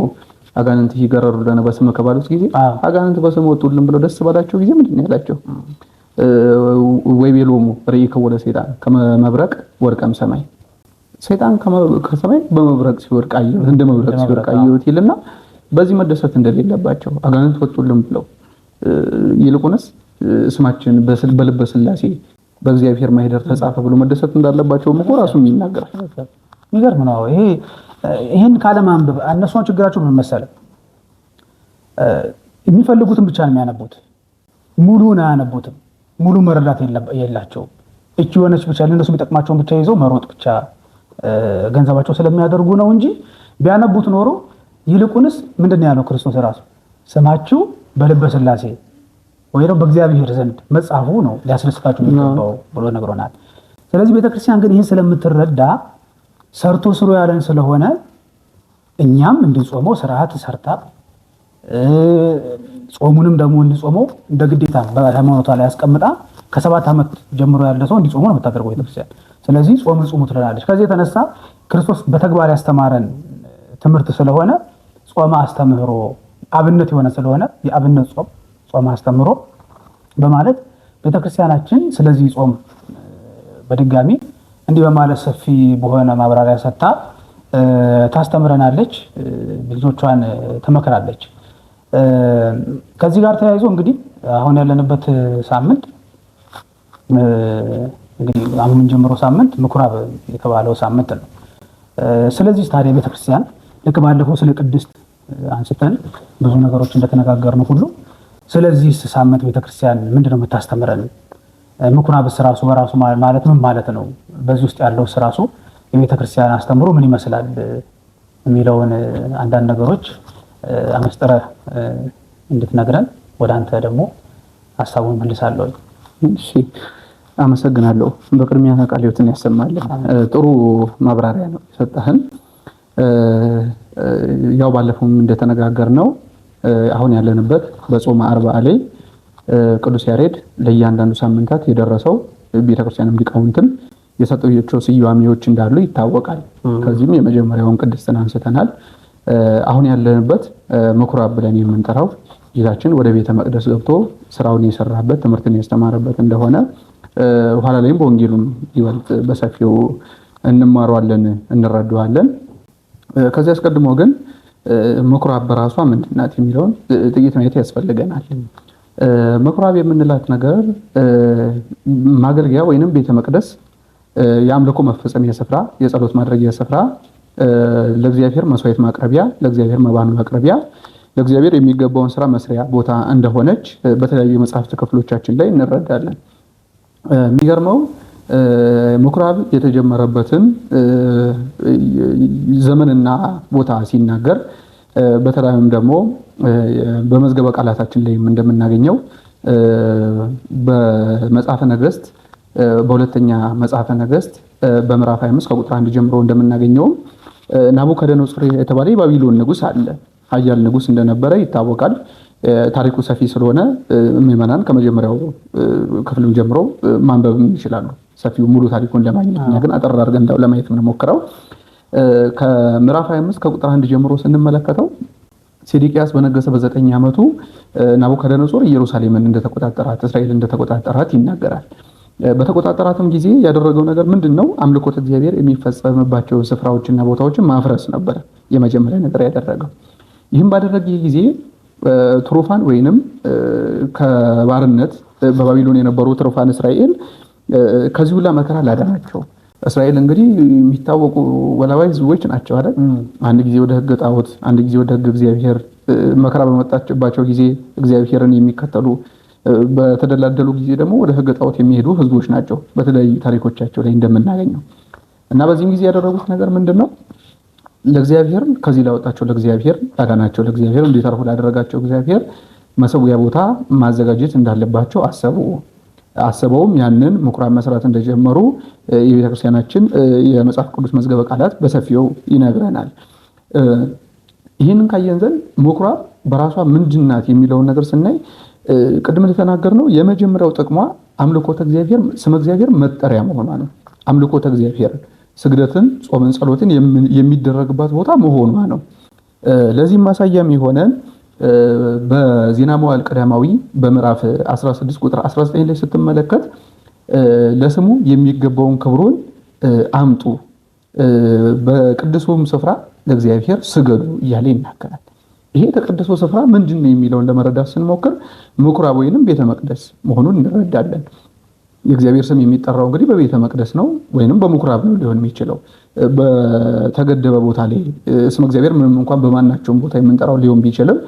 አጋንንት ይገረሩ ደነ በስመ ከባሉት ጊዜ አጋንንት በስመ ወጡልን ብሎ ደስ ባላቸው ጊዜ ምንድን ነው ያላቸው? ወይ ቤሎሙ ርኢከ ወደ ሰይጣን ከመብረቅ ወርቀም ሰማይ፣ ሰይጣን ከሰማይ በመብረቅ ሲወድቅ አየሁት፣ እንደ መብረቅ ሲወድቅ አየሁት ይልና በዚህ መደሰት እንደሌለባቸው አጋንንት ወጡልን ብለው ይልቁንስ ስማችን በልበ ሥላሴ በእግዚአብሔር ማህደር ተጻፈ ብሎ መደሰት እንዳለባቸው እኮ ራሱ ይናገራል። የሚገርም ነው። ይሄን ካለማንበብ እነሱ ችግራቸው ምን መሰለህ? የሚፈልጉትን ብቻ ነው የሚያነቡት፣ ሙሉን አያነቡትም። ሙሉ መረዳት የላቸውም። እቺ የሆነች ብቻ ለነሱ የሚጠቅማቸውን ብቻ ይዘው መሮጥ ብቻ ገንዘባቸው ስለሚያደርጉ ነው እንጂ ቢያነቡት ኖሮ ይልቁንስ ምንድነው ያለው ክርስቶስ ራሱ ስማችሁ በልበ ሥላሴ ወይ ነው በእግዚአብሔር ዘንድ መጻፉ ነው ሊያስደስታችሁ የሚገባው ብሎ ነግሮናል። ስለዚህ ቤተክርስቲያን ግን ይህን ስለምትረዳ ሰርቶ ስሩ ያለን ስለሆነ እኛም እንድንጾመው ስርዓት ሰርታ ጾሙንም ደግሞ እንድንጾመው እንደ ግዴታ በሃይማኖቷ ላይ ያስቀምጣ ከ7 ዓመት ጀምሮ ያለ ሰው እንዲጾሙ ነው የምታደርገው ቤተክርስቲያን። ስለዚህ ጾምን ጾሙ ትላለች። ከዚህ የተነሳ ክርስቶስ በተግባር ያስተማረን ትምህርት ስለሆነ ጾመ አስተምህሮ አብነት የሆነ ስለሆነ የአብነት ጾም አስተምህሮ በማለት ቤተክርስቲያናችን ስለዚህ ጾም በድጋሚ እንዲህ በማለት ሰፊ በሆነ ማብራሪያ ሰጥታ ታስተምረናለች፣ ልጆቿን ትመክራለች። ከዚህ ጋር ተያይዞ እንግዲህ አሁን ያለንበት ሳምንት እንግዲህ አሁን ጀምሮ ሳምንት ምኩራብ የተባለው ሳምንት ነው። ስለዚህ ታዲያ ቤተክርስቲያን ልክ ባለፈው ስለ ቅድስት አንስተን ብዙ ነገሮች እንደተነጋገርነው ሁሉ ስለዚህ ሳምንት ቤተክርስቲያን ምንድነው የምታስተምረን? ምኩራብስ ራሱ በራሱ ማለት ምን ማለት ነው? በዚህ ውስጥ ያለው ራሱ የቤተክርስቲያን አስተምሮ ምን ይመስላል የሚለውን አንዳንድ ነገሮች አመስጥረ እንድትነግረን ወደ አንተ ደግሞ ሐሳቡን መልሳለሁ። እሺ፣ አመሰግናለሁ። በቅድሚያ ቃለ ሕይወትን ያሰማልን። ጥሩ ማብራሪያ ነው የሰጠህን። ያው ባለፈውም እንደተነጋገርነው አሁን ያለንበት በጾመ አርብዓ ላይ ቅዱስ ያሬድ ለእያንዳንዱ ሳምንታት የደረሰው ቤተክርስቲያንም ሊቃውንትም የሰጧቸው ስያሜዎች እንዳሉ ይታወቃል። ከዚህም የመጀመሪያውን ቅድስትን አንስተናል። አሁን ያለንበት ምኩራብ ብለን የምንጠራው ጌታችን ወደ ቤተ መቅደስ ገብቶ ስራውን የሰራበት ትምህርትን ያስተማረበት እንደሆነ ኋላ ላይም በወንጌሉም ይበልጥ በሰፊው እንማሯለን፣ እንረዳዋለን። ከዚህ አስቀድሞ ግን ምኩራብ በራሷ ምንድን ናት የሚለውን ጥቂት ማየት ያስፈልገናል። ምኩራብ የምንላት ነገር ማገልገያ ወይንም ቤተ መቅደስ የአምልኮ መፈጸሚያ ስፍራ፣ የጸሎት ማድረጊያ ስፍራ፣ ለእግዚአብሔር መስዋዕት ማቅረቢያ፣ ለእግዚአብሔር መባን ማቅረቢያ፣ ለእግዚአብሔር የሚገባውን ስራ መስሪያ ቦታ እንደሆነች በተለያዩ የመጽሐፍት ክፍሎቻችን ላይ እንረዳለን። የሚገርመው ምኩራብ የተጀመረበትን ዘመንና ቦታ ሲናገር በተለይም ደግሞ በመዝገበ ቃላታችን ላይ እንደምናገኘው በመጽሐፈ ነገሥት በሁለተኛ መጽሐፈ ነገሥት በምዕራፍ 25 ከቁጥር 1 ጀምሮ እንደምናገኘው ናቡከደነጾር የተባለ የባቢሎን ንጉስ አለ። ኃያል ንጉስ እንደነበረ ይታወቃል። ታሪኩ ሰፊ ስለሆነ ምዕመናን ከመጀመሪያው ክፍልም ጀምሮ ማንበብ ይችላሉ፣ ሰፊው ሙሉ ታሪኩን ለማግኘት። እኛ ግን አጠር አድርገን እንዳው ለማየት የምንሞክረው ከምዕራፍ 25 ከቁጥር 1 ጀምሮ ስንመለከተው ሴዴቅያስ በነገሰ በ9 ዓመቱ ናቡከደነጾር ኢየሩሳሌምን እንደተቆጣጠራት፣ እስራኤል እንደተቆጣጠራት ይናገራል። በተቆጣጠራትም ጊዜ ያደረገው ነገር ምንድነው? አምልኮተ እግዚአብሔር የሚፈጸምባቸው ስፍራዎችና ቦታዎችን ማፍረስ ነበር የመጀመሪያ ነገር ያደረገው። ይህም ባደረገ ጊዜ ትሩፋን ወይንም ከባርነት በባቢሎን የነበሩ ትሩፋን እስራኤል ከዚህ ሁላ መከራ ላዳናቸው። እስራኤል እንግዲህ የሚታወቁ ወላዋይ ህዝቦች ናቸው አይደል? አንድ ጊዜ ወደ ህግ ጣዖት፣ አንድ ጊዜ ወደ ህግ እግዚአብሔር፣ መከራ በመጣችባቸው ጊዜ እግዚአብሔርን የሚከተሉ በተደላደሉ ጊዜ ደግሞ ወደ ሕገ ጣዖት የሚሄዱ ህዝቦች ናቸው በተለያዩ ታሪኮቻቸው ላይ እንደምናገኘው። እና በዚህም ጊዜ ያደረጉት ነገር ምንድነው? ለእግዚአብሔር ከዚህ ላወጣቸው ለእግዚአብሔር ያዳናቸው ለእግዚአብሔር እንዲተርፉ ላደረጋቸው እግዚአብሔር መሰዊያ ቦታ ማዘጋጀት እንዳለባቸው አሰበውም ያንን ምኩራብ መስራት እንደጀመሩ የቤተክርስቲያናችን የመጽሐፍ ቅዱስ መዝገበ ቃላት በሰፊው ይነግረናል። ይህንን ካየን ዘንድ ምኩራብ በራሷ ምንድናት የሚለውን ነገር ስናይ ቅድም እንደተናገርነው የመጀመሪያው ጥቅሟ አምልኮተ እግዚአብሔር ስመ እግዚአብሔር መጠሪያ መሆኗ ነው። አምልኮተ እግዚአብሔር ስግደትን፣ ጾምን፣ ጸሎትን የሚደረግባት ቦታ መሆኗ ነው። ለዚህም ማሳያም የሆነ በዜና መዋዕል ቀዳማዊ በምዕራፍ 16 ቁጥር 19 ላይ ስትመለከት ለስሙ የሚገባውን ክብሩን አምጡ፣ በቅዱሱም ስፍራ ለእግዚአብሔር ስገዱ እያለ ይናገራል። ይሄ የተቀደሰ ስፍራ ምንድን ነው የሚለውን ለመረዳት ስንሞክር ምኩራብ ወይንም ቤተ መቅደስ መሆኑን እንረዳለን። የእግዚአብሔር ስም የሚጠራው እንግዲህ በቤተ መቅደስ ነው ወይንም በምኩራብ ነው ሊሆን የሚችለው። በተገደበ ቦታ ላይ ስም እግዚአብሔር ምንም እንኳን በማናቸውም ቦታ የምንጠራው ሊሆን ቢችልም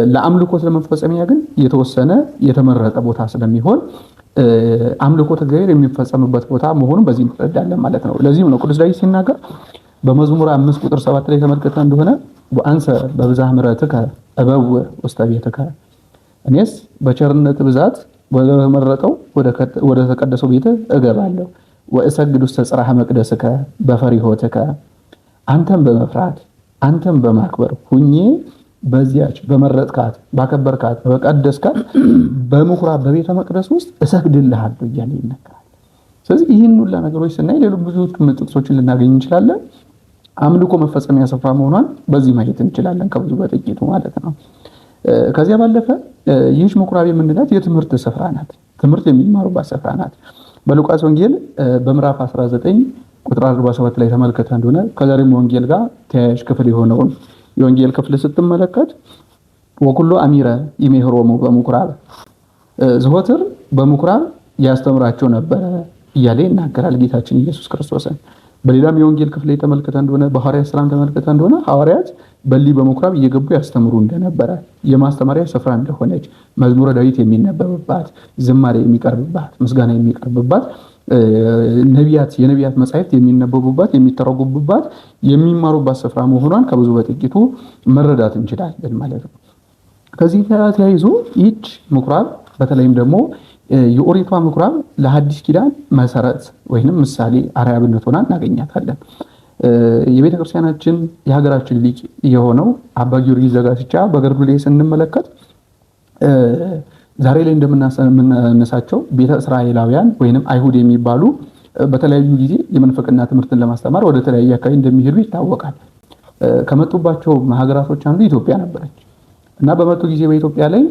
ለአምልኮት ለመፈጸሚያ ግን የተወሰነ የተመረጠ ቦታ ስለሚሆን አምልኮት እግዚአብሔር የሚፈጸምበት ቦታ መሆኑን በዚህ እንረዳለን ማለት ነው። ለዚህም ነው ቅዱስ ዳዊት ሲናገር በመዝሙር 5 ቁጥር 7 ላይ ተመልክተ እንደሆነ ወአንሰ በብዛህ ምሕረትከ እበውዕ ውስተ ቤትከ፣ እኔስ በቸርነት ብዛት ወደ መረጠው ወደ ተቀደሰው ቤት እገባለሁ። ወእሰግድ ውስተ ጽርሐ መቅደስከ በፈሪሆትከ፣ አንተም በመፍራት አንተም በማክበር ሁኜ በዚያች በመረጥካት ባከበርካት በቀደስካት በምኩራብ በቤተ መቅደስ ውስጥ እሰግድልሃለሁ እያለ ይነገራል። ስለዚህ ይህን ሁላ ነገሮች ስናይ ሌሎች ብዙ ጥቅሶችን ልናገኝ እንችላለን። አምልኮ መፈጸሚያ ስፍራ መሆኗን በዚህ ማየት እንችላለን ከብዙ በጥቂቱ ማለት ነው። ከዚያ ባለፈ ይህች ምኩራብ የምንላት የትምህርት ስፍራ ናት። ትምህርት የሚማሩባት ስፍራ ናት። በሉቃስ ወንጌል በምዕራፍ 19 ቁጥር 47 ላይ ተመልከተ እንደሆነ ከዛሬም ወንጌል ጋር ተያያዥ ክፍል የሆነውን የወንጌል ክፍል ስትመለከት ወኩሎ አሚረ ይሜህሮሙ በምኩራብ፣ ዘወትር በምኩራብ ያስተምራቸው ነበረ እያለ ይናገራል ጌታችን ኢየሱስ ክርስቶስን። በሌላም የወንጌል ክፍል ተመልከተ እንደሆነ በሐዋርያት ሥራም ተመልከተ እንደሆነ ሐዋርያት በሊ በምኩራብ እየገቡ ያስተምሩ እንደነበረ፣ የማስተማሪያ ስፍራ እንደሆነች፣ መዝሙረ ዳዊት የሚነበብባት፣ ዝማሬ የሚቀርብባት፣ ምስጋና የሚቀርብባት፣ የነቢያት መጻሕፍት የሚነበቡባት፣ የሚተረጉቡባት፣ የሚማሩባት ስፍራ መሆኗን ከብዙ በጥቂቱ መረዳት እንችላለን ማለት ነው። ከዚህ ተያይዞ ይህች ምኩራብ በተለይም ደግሞ የኦሪቷ ምኩራብ ለሐዲስ ኪዳን መሰረት ወይንም ምሳሌ አርአያብነት ሆና እናገኛታለን። የቤተ ክርስቲያናችን የሀገራችን ሊቅ የሆነው አባ ጊዮርጊስ ዘጋስጫ በገድሉ ላይ ስንመለከት ዛሬ ላይ እንደምናነሳቸው ቤተ እስራኤላውያን ወይንም አይሁድ የሚባሉ በተለያዩ ጊዜ የመንፈቅና ትምህርትን ለማስተማር ወደ ተለያየ አካባቢ እንደሚሄዱ ይታወቃል። ከመጡባቸው ሀገራቶች አንዱ ኢትዮጵያ ነበረች እና በመጡ ጊዜ በኢትዮጵያ ላይ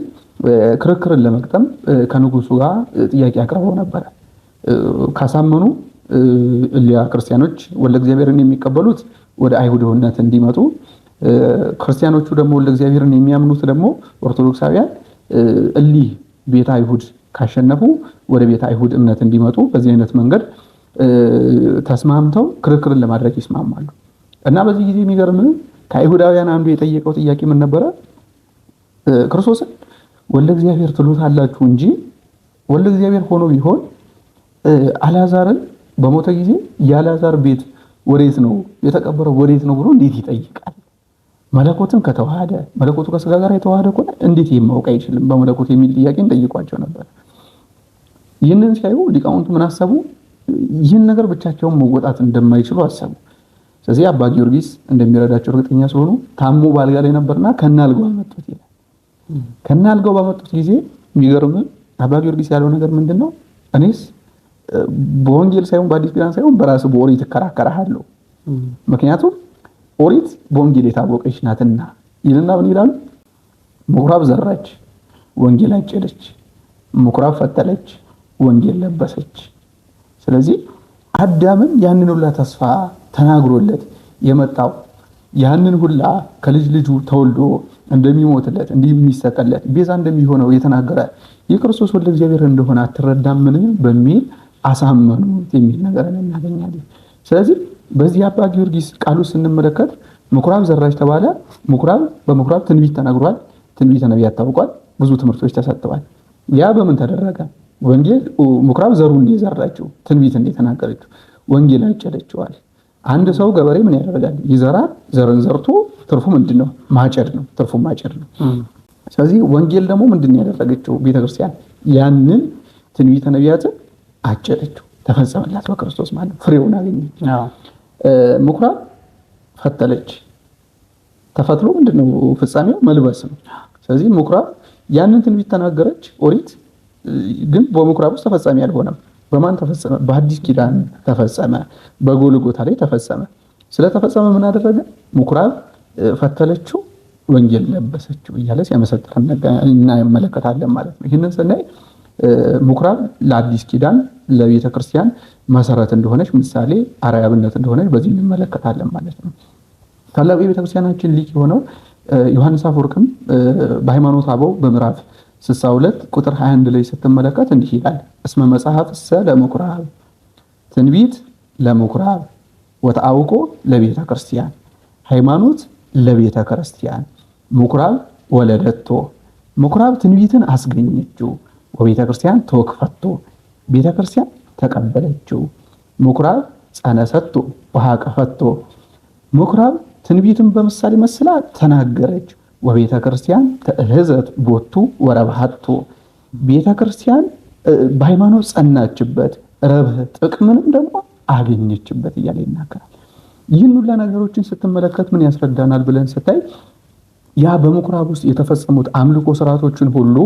ክርክርን ለመቅጠም ከንጉሱ ጋር ጥያቄ አቅርበው ነበረ። ካሳመኑ እሊያ ክርስቲያኖች ወልደ እግዚአብሔርን የሚቀበሉት ወደ አይሁድነት እንዲመጡ፣ ክርስቲያኖቹ ደግሞ ወልደ እግዚአብሔርን የሚያምኑት ደግሞ ኦርቶዶክሳውያን እሊህ ቤተ አይሁድ ካሸነፉ ወደ ቤተ አይሁድ እምነት እንዲመጡ በዚህ አይነት መንገድ ተስማምተው ክርክርን ለማድረግ ይስማማሉ። እና በዚህ ጊዜ የሚገርም ከአይሁዳውያን አንዱ የጠየቀው ጥያቄ ምን ነበረ? ክርስቶስን ወልደ እግዚአብሔር ትሉታላችሁ እንጂ ወልደ እግዚአብሔር ሆኖ ቢሆን አልዓዛርን በሞተ ጊዜ የአልዓዛር ቤት ወዴት ነው የተቀበረው ወዴት ነው ብሎ እንዴት ይጠይቃል? መለኮትን ከተዋሃደ መለኮቱ ከስጋ ጋር የተዋሃደ ከሆነ እንዴት ማወቅ አይችልም በመለኮት የሚል ጥያቄን ጠይቋቸው ነበር። ይህንን ሲያዩ ሊቃውንቱ ምን አሰቡ? ይህን ነገር ብቻቸውን መወጣት እንደማይችሉ አሰቡ። ስለዚህ አባ ጊዮርጊስ እንደሚረዳቸው እርግጠኛ ሲሆኑ ታሞ ባልጋ ላይ ነበርና ከናልጋው አመጡት ይላል። ከናልጋው ባመጡት ጊዜ የሚገርም አባ ጊዮርጊስ ያለው ነገር ምንድነው? እኔስ በወንጌል ሳይሆን በአዲስ ኪዳን ሳይሆን በራስ በኦሪት እከራከራለሁ። ምክንያቱም ኦሪት በወንጌል የታወቀች ናትና ይልና ምን ይላል? ምኩራብ ዘራች፣ ወንጌል አጨደች፣ ምኩራብ ፈተለች፣ ወንጌል ለበሰች። ስለዚህ አዳምም ያንን ሁላ ተስፋ ተናግሮለት የመጣው ያንን ሁላ ከልጅ ልጁ ተወልዶ እንደሚሞትለት እንደሚሰቀለት ቤዛ እንደሚሆነው የተናገረ የክርስቶስ ወልደ እግዚአብሔር እንደሆነ አትረዳምን በሚል አሳመኑት የሚል ነገር እናገኛለን። ስለዚህ በዚህ አባ ጊዮርጊስ ቃሉ ስንመለከት ምኩራብ ዘራች ተባለ። ምኩራብ በምኩራብ ትንቢት ተነግሯል። ትንቢተ ነቢያት ታውቋል። ብዙ ትምህርቶች ተሰጥተዋል። ያ በምን ተደረገ? ወንጌል ምኩራብ ዘሩን የዘራችው ትንቢት እንደተናገረችው ወንጌል አጨደችዋል። አንድ ሰው ገበሬ ምን ያደርጋል? ይዘራል። ዘርን ዘርቶ ትርፉ ምንድነው? ማጨድ ነው። ትርፉ ማጨድ ነው። ስለዚህ ወንጌል ደግሞ ምንድን ያደረገችው? ቤተክርስቲያን ያንን ትንቢተ ነቢያትን አጨደችው፣ ተፈጸመላት በክርስቶስ ማለት ነው። ፍሬውን አገኘች። ምኩራብ ፈተለች። ተፈትሎ ምንድነው ፍጻሜው? መልበስ ነው። ስለዚህ ምኩራብ ያንን ትንቢት ተናገረች። ኦሪት ግን በምኩራብ ውስጥ ተፈጻሚ አልሆነም። በማን ተፈጸመ? በአዲስ ኪዳን ተፈጸመ። በጎልጎታ ላይ ተፈጸመ። ስለተፈጸመ ምን አደረገ? ምኩራብ ፈተለችው፣ ወንጌል ለበሰችው እያለ ሲያመሰጥር እናመለከታለን ማለት ነው። ይህንን ስናይ ምኩራብ ለአዲስ ኪዳን ለቤተ ክርስቲያን መሰረት እንደሆነች ምሳሌ አርአያብነት እንደሆነች በዚህ እንመለከታለን ማለት ነው። ታላቁ የቤተ ክርስቲያናችን ሊቅ የሆነው ዮሐንስ አፈወርቅም በሃይማኖተ አበው በምዕራፍ 62 ቁጥር 21 ላይ ስትመለከት እንዲህ ይላል። እስመ መጽሐፍሰ ለምኩራብ፣ ትንቢት ለምኩራብ ወተአውቆ ለቤተ ክርስቲያን፣ ሃይማኖት ለቤተ ክርስቲያን፣ ምኩራብ ወለደቶ፣ ምኩራብ ትንቢትን አስገኘችው፣ ወቤተ ክርስቲያን ተወክፈቶ፣ ቤተ ክርስቲያን ተቀበለችው፣ ምኩራብ ጸነሰቶ ወሃቀፈቶ፣ ምኩራብ ትንቢትን በምሳሌ መስላ ተናገረች፣ ወቤተ ክርስቲያን ተእህዘት ቦቱ ወረብሃቶ፣ ቤተ ክርስቲያን በሃይማኖት ጸናችበት፣ ረብህ ጥቅምንም ደግሞ አገኘችበት እያለ ይናገራል። ይህን ሁሉ ነገሮችን ስትመለከት ምን ያስረዳናል ብለን ስታይ ያ በምኩራብ ውስጥ የተፈጸሙት አምልኮ ስርዓቶችን ሁሉ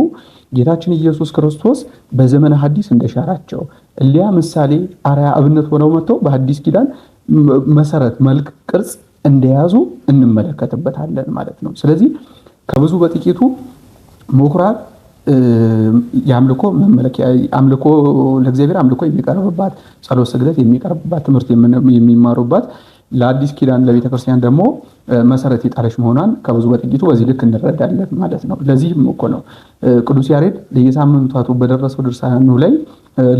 ጌታችን ኢየሱስ ክርስቶስ በዘመነ ሐዲስ እንደሻራቸው እሊያ ምሳሌ አርአያ አብነት ሆነው መጥተው በሐዲስ ኪዳን መሰረት መልክ ቅርጽ እንደያዙ እንመለከትበታለን ማለት ነው። ስለዚህ ከብዙ በጥቂቱ ምኩራብ የአምልኮ መመለኪያ አምልኮ ለእግዚአብሔር አምልኮ የሚቀርብባት፣ ጸሎት ስግደት የሚቀርብባት፣ ትምህርት የሚማሩባት፣ ለአዲስ ኪዳን ለቤተ ክርስቲያን ደግሞ መሰረት የጣለች መሆኗን ከብዙ በጥቂቱ በዚህ ልክ እንረዳለን ማለት ነው። ለዚህም እኮ ነው ቅዱስ ያሬድ ለየሳምንታቱ በደረሰው ድርሳኑ ላይ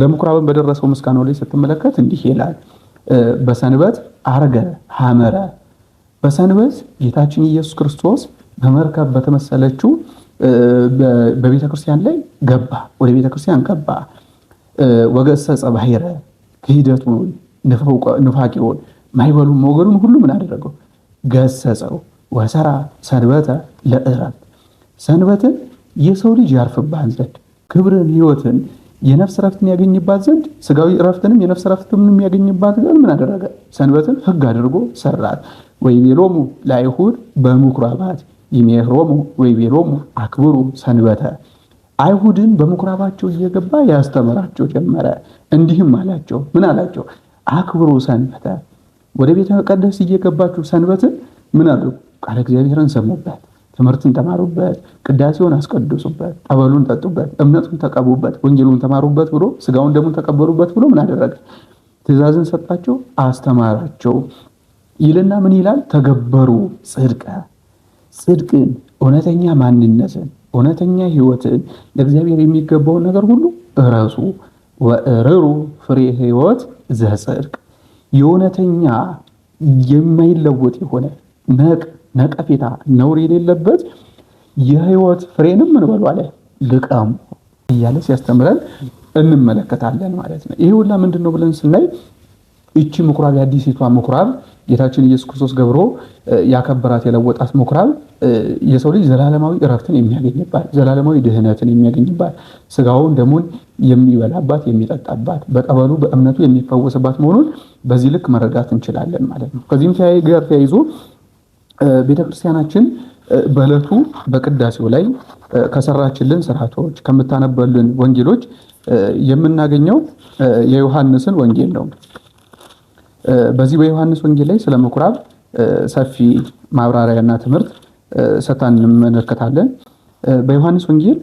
ለምኩራብን በደረሰው ምስጋናው ላይ ስትመለከት እንዲህ ይላል። በሰንበት አርገ ሐመረ፣ በሰንበት ጌታችን ኢየሱስ ክርስቶስ በመርከብ በተመሰለችው በቤተ ክርስቲያን ላይ ገባ፣ ወደ ቤተ ክርስቲያን ገባ። ወገሰጸ ባሕረ፣ ክህደቱን ንፋቂውን ማይበሉን ሞገዱን ሁሉ ምን አደረገው? ገሰጸው። ወሰራ ሰንበተ ለዕረፍት፣ ሰንበትን የሰው ልጅ ያርፍባት ዘንድ ክብርን፣ ሕይወትን፣ የነፍስ ረፍትን ያገኝባት ዘንድ ስጋዊ ረፍትንም የነፍስ ረፍትንም ያገኝባት ዘንድ ምን አደረገ? ሰንበትን ሕግ አድርጎ ሰራት። ወይቤሎሙ ለአይሁድ በምኩራባት ይሜሮሙ ወይቤሎሙ አክብሩ ሰንበተ፣ አይሁድን በምኩራባቸው እየገባ ያስተምራቸው ጀመረ። እንዲህም አላቸው። ምን አላቸው? አክብሩ ሰንበተ፣ ወደ ቤተ መቅደስ እየገባችሁ ሰንበትን ምን አድርጉ? ቃለ እግዚአብሔርን ሰሙበት፣ ትምህርትን ተማሩበት፣ ቅዳሴውን አስቀድሱበት፣ ጠበሉን ጠጡበት፣ እምነቱን ተቀቡበት፣ ወንጌሉን ተማሩበት ብሎ ስጋውን ደሙን ተቀበሉበት ብሎ ምን አደረገ? ትእዛዝን ሰጣቸው፣ አስተማራቸው ይልና ምን ይላል? ተገበሩ ጽድቀ፣ ጽድቅን፣ እውነተኛ ማንነትን፣ እውነተኛ ሕይወትን፣ ለእግዚአብሔር የሚገባውን ነገር ሁሉ እረሱ። ወእርሩ ፍሬ ሕይወት ዘጽድቅ፣ የእውነተኛ የማይለወጥ የሆነ ነቀፌታ ነውር የሌለበት የሕይወት ፍሬንም ምን በሉ አለ ልቀሙ እያለ ሲያስተምረን እንመለከታለን ማለት ነው። ይሄ ሁላ ምንድን ነው ብለን ስናይ እቺ ምኩራብ የአዲሲቷ ምኩራብ ጌታችን ኢየሱስ ክርስቶስ ገብሮ ያከበራት የለወጣት ምኩራብ የሰው ልጅ ዘላለማዊ እረፍትን የሚያገኝባት፣ ዘላለማዊ ድህነትን የሚያገኝባት፣ ስጋውን ደሙን የሚበላባት የሚጠጣባት፣ በጠበሉ በእምነቱ የሚፈወስባት መሆኑን በዚህ ልክ መረዳት እንችላለን ማለት ነው። ከዚህም ጋር ተያይዞ ቤተክርስቲያናችን በዕለቱ በቅዳሴው ላይ ከሰራችልን ስርዓቶች ከምታነበልን ወንጌሎች የምናገኘው የዮሐንስን ወንጌል ነው። በዚህ በዮሐንስ ወንጌል ላይ ስለ ምኩራብ ሰፊ ማብራሪያና ትምህርት ሰጥተን እንመለከታለን። በዮሐንስ ወንጌል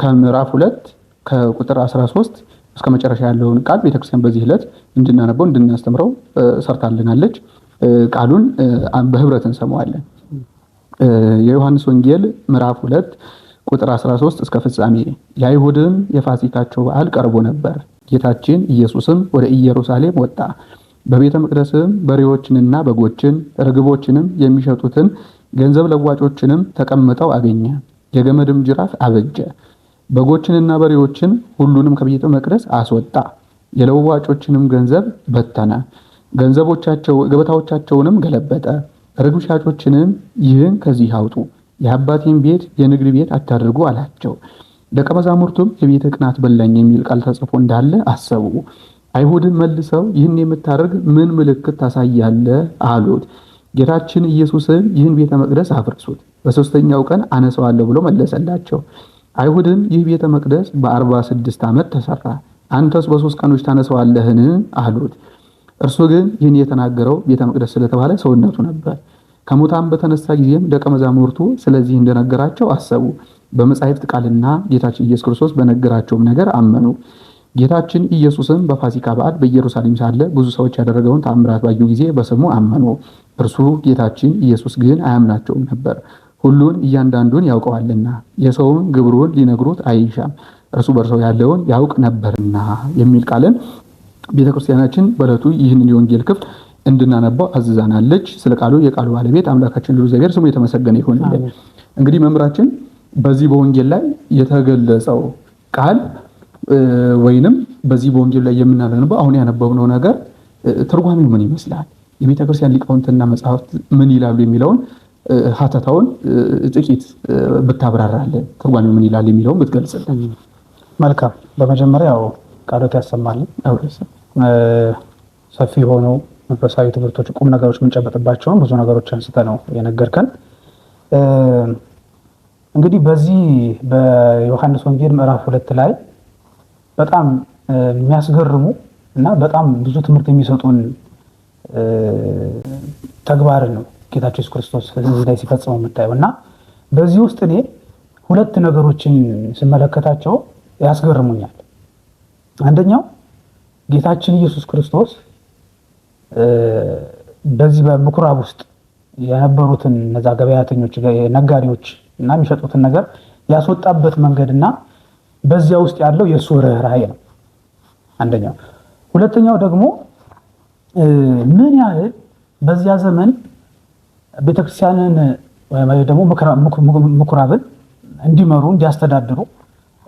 ከምዕራፍ 2 ከቁጥር 13 እስከ መጨረሻ ያለውን ቃል ቤተክርስቲያን በዚህ ዕለት እንድናነበው እንድናስተምረው ሰርታልናለች። ቃሉን በህብረት እንሰማዋለን። የዮሐንስ ወንጌል ምዕራፍ 2 ቁጥር 13 እስከ ፍጻሜ። የአይሁድም የፋሲካቸው በዓል ቀርቦ ነበር። ጌታችን ኢየሱስም ወደ ኢየሩሳሌም ወጣ። በቤተ መቅደስም በሬዎችንና በጎችን ርግቦችንም የሚሸጡትን ገንዘብ ለዋጮችንም ተቀምጠው አገኘ። የገመድም ጅራፍ አበጀ። በጎችንና በሬዎችን ሁሉንም ከቤተ መቅደስ አስወጣ። የለዋጮችንም ገንዘብ በተነ፣ ገበታዎቻቸውንም ገለበጠ። ርግብ ሻጮችንም ይህን ከዚህ አውጡ፣ የአባቴን ቤት የንግድ ቤት አታድርጉ አላቸው። ደቀ መዛሙርቱም የቤተ ቅናት በላኝ የሚል ቃል ተጽፎ እንዳለ አሰቡ። አይሁድን መልሰው ይህን የምታደርግ ምን ምልክት ታሳያለህ አሉት። ጌታችን ኢየሱስን ይህን ቤተ መቅደስ አፍርሱት፣ በሦስተኛው ቀን አነሳዋለሁ ብሎ መለሰላቸው። አይሁድም ይህ ቤተ መቅደስ በ46 ዓመት ተሰራ፣ አንተስ በ3 ቀኖች ታነሳዋለህን አሉት። እርሱ ግን ይህን የተናገረው ቤተ መቅደስ ስለተባለ ሰውነቱ ነበር። ከሙታን በተነሳ ጊዜም ደቀ መዛሙርቱ ስለዚህ እንደነገራቸው አሰቡ። በመጻሕፍት ቃልና ጌታችን ኢየሱስ ክርስቶስ በነገራቸውም ነገር አመኑ። ጌታችን ኢየሱስም በፋሲካ በዓል በኢየሩሳሌም ሳለ ብዙ ሰዎች ያደረገውን ተአምራት ባዩ ጊዜ በስሙ አመኑ። እርሱ ጌታችን ኢየሱስ ግን አያምናቸውም ነበር፣ ሁሉን እያንዳንዱን ያውቀዋልና የሰውን ግብሩን ሊነግሩት አይሻም፣ እርሱ በእርሱ ያለውን ያውቅ ነበርና የሚል ቃልን ቤተክርስቲያናችን በዕለቱ ይህንን የወንጌል ክፍል እንድናነባው አዝዛናለች። ስለ ቃሉ የቃሉ ባለቤት አምላካችን ልዑል እግዚአብሔር ስሙ የተመሰገነ ይሁንልን። እንግዲህ መምህራችን በዚህ በወንጌል ላይ የተገለጸው ቃል ወይንም በዚህ በወንጌል ላይ የምናነበው አሁን ያነበብነው ነገር ትርጓሜው ምን ይመስላል፣ የቤተክርስቲያን ሊቃውንትና መጽሐፍት ምን ይላሉ የሚለውን ሀተታውን ጥቂት ብታብራራለን፣ ትርጓሜው ምን ይላል የሚለውን ብትገልጽልን። መልካም። በመጀመሪያ ያው ቃሎት ያሰማልን። ሰፊ የሆኑ መንፈሳዊ ትምህርቶች፣ ቁም ነገሮች የምንጨበጥባቸውን ብዙ ነገሮች አንስተ ነው የነገርከን። እንግዲህ በዚህ በዮሐንስ ወንጌል ምዕራፍ 2 ላይ በጣም የሚያስገርሙ እና በጣም ብዙ ትምህርት የሚሰጡን ተግባር ነው ጌታችን ኢየሱስ ክርስቶስ እዚህ ላይ ሲፈጽመው የምታየው እና በዚህ ውስጥ እኔ ሁለት ነገሮችን ስመለከታቸው ያስገርሙኛል። አንደኛው ጌታችን ኢየሱስ ክርስቶስ በዚህ በምኩራብ ውስጥ የነበሩትን እነዛ ገበያተኞች፣ ነጋዴዎች እና የሚሸጡትን ነገር ያስወጣበት መንገድና በዚያ ውስጥ ያለው የእሱ ርኅራኄ ነው አንደኛው። ሁለተኛው ደግሞ ምን ያህል በዚያ ዘመን ቤተክርስቲያንን ወይ ደግሞ ምኩራብን እንዲመሩ እንዲያስተዳድሩ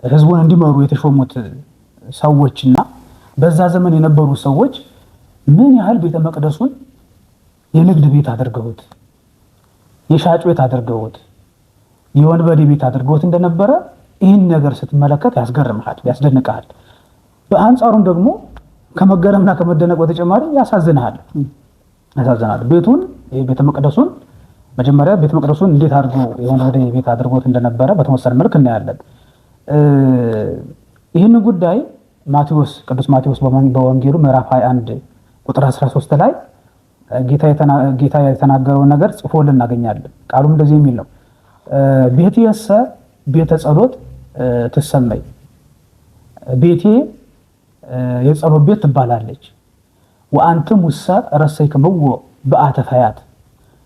ህዝቡን እንዲመሩ የተሾሙት ሰዎችና በዛ ዘመን የነበሩ ሰዎች ምን ያህል ቤተ መቅደሱን የንግድ ቤት አድርገውት፣ የሻጭ ቤት አድርገውት፣ የወንበዴ ቤት አድርገውት እንደነበረ ይህን ነገር ስትመለከት ያስገርምሃል፣ ያስደንቅሃል። በአንጻሩም ደግሞ ከመገረምና ከመደነቅ በተጨማሪ ያሳዝንሃል። ቤቱን ቤተ መቅደሱን መጀመሪያ ቤተ መቅደሱን እንዴት አድርጎ የወንበዴ ቤት አድርጎት እንደነበረ በተወሰነ መልክ እናያለን። ይህን ጉዳይ ቅዱስ ማቴዎስ በወንጌሉ ምዕራፍ 21 ቁጥር 13 ላይ ጌታ የተናገረውን ነገር ጽፎልን እናገኛለን። ቃሉም እንደዚህ የሚል ነው፣ ቤትየሰ ቤተ ጸሎት ትሰመይ፣ ቤቴ የጸሎት ቤት ትባላለች። ወአንትም ውሳ ረሰይክምዎ በአተ ፈያት፣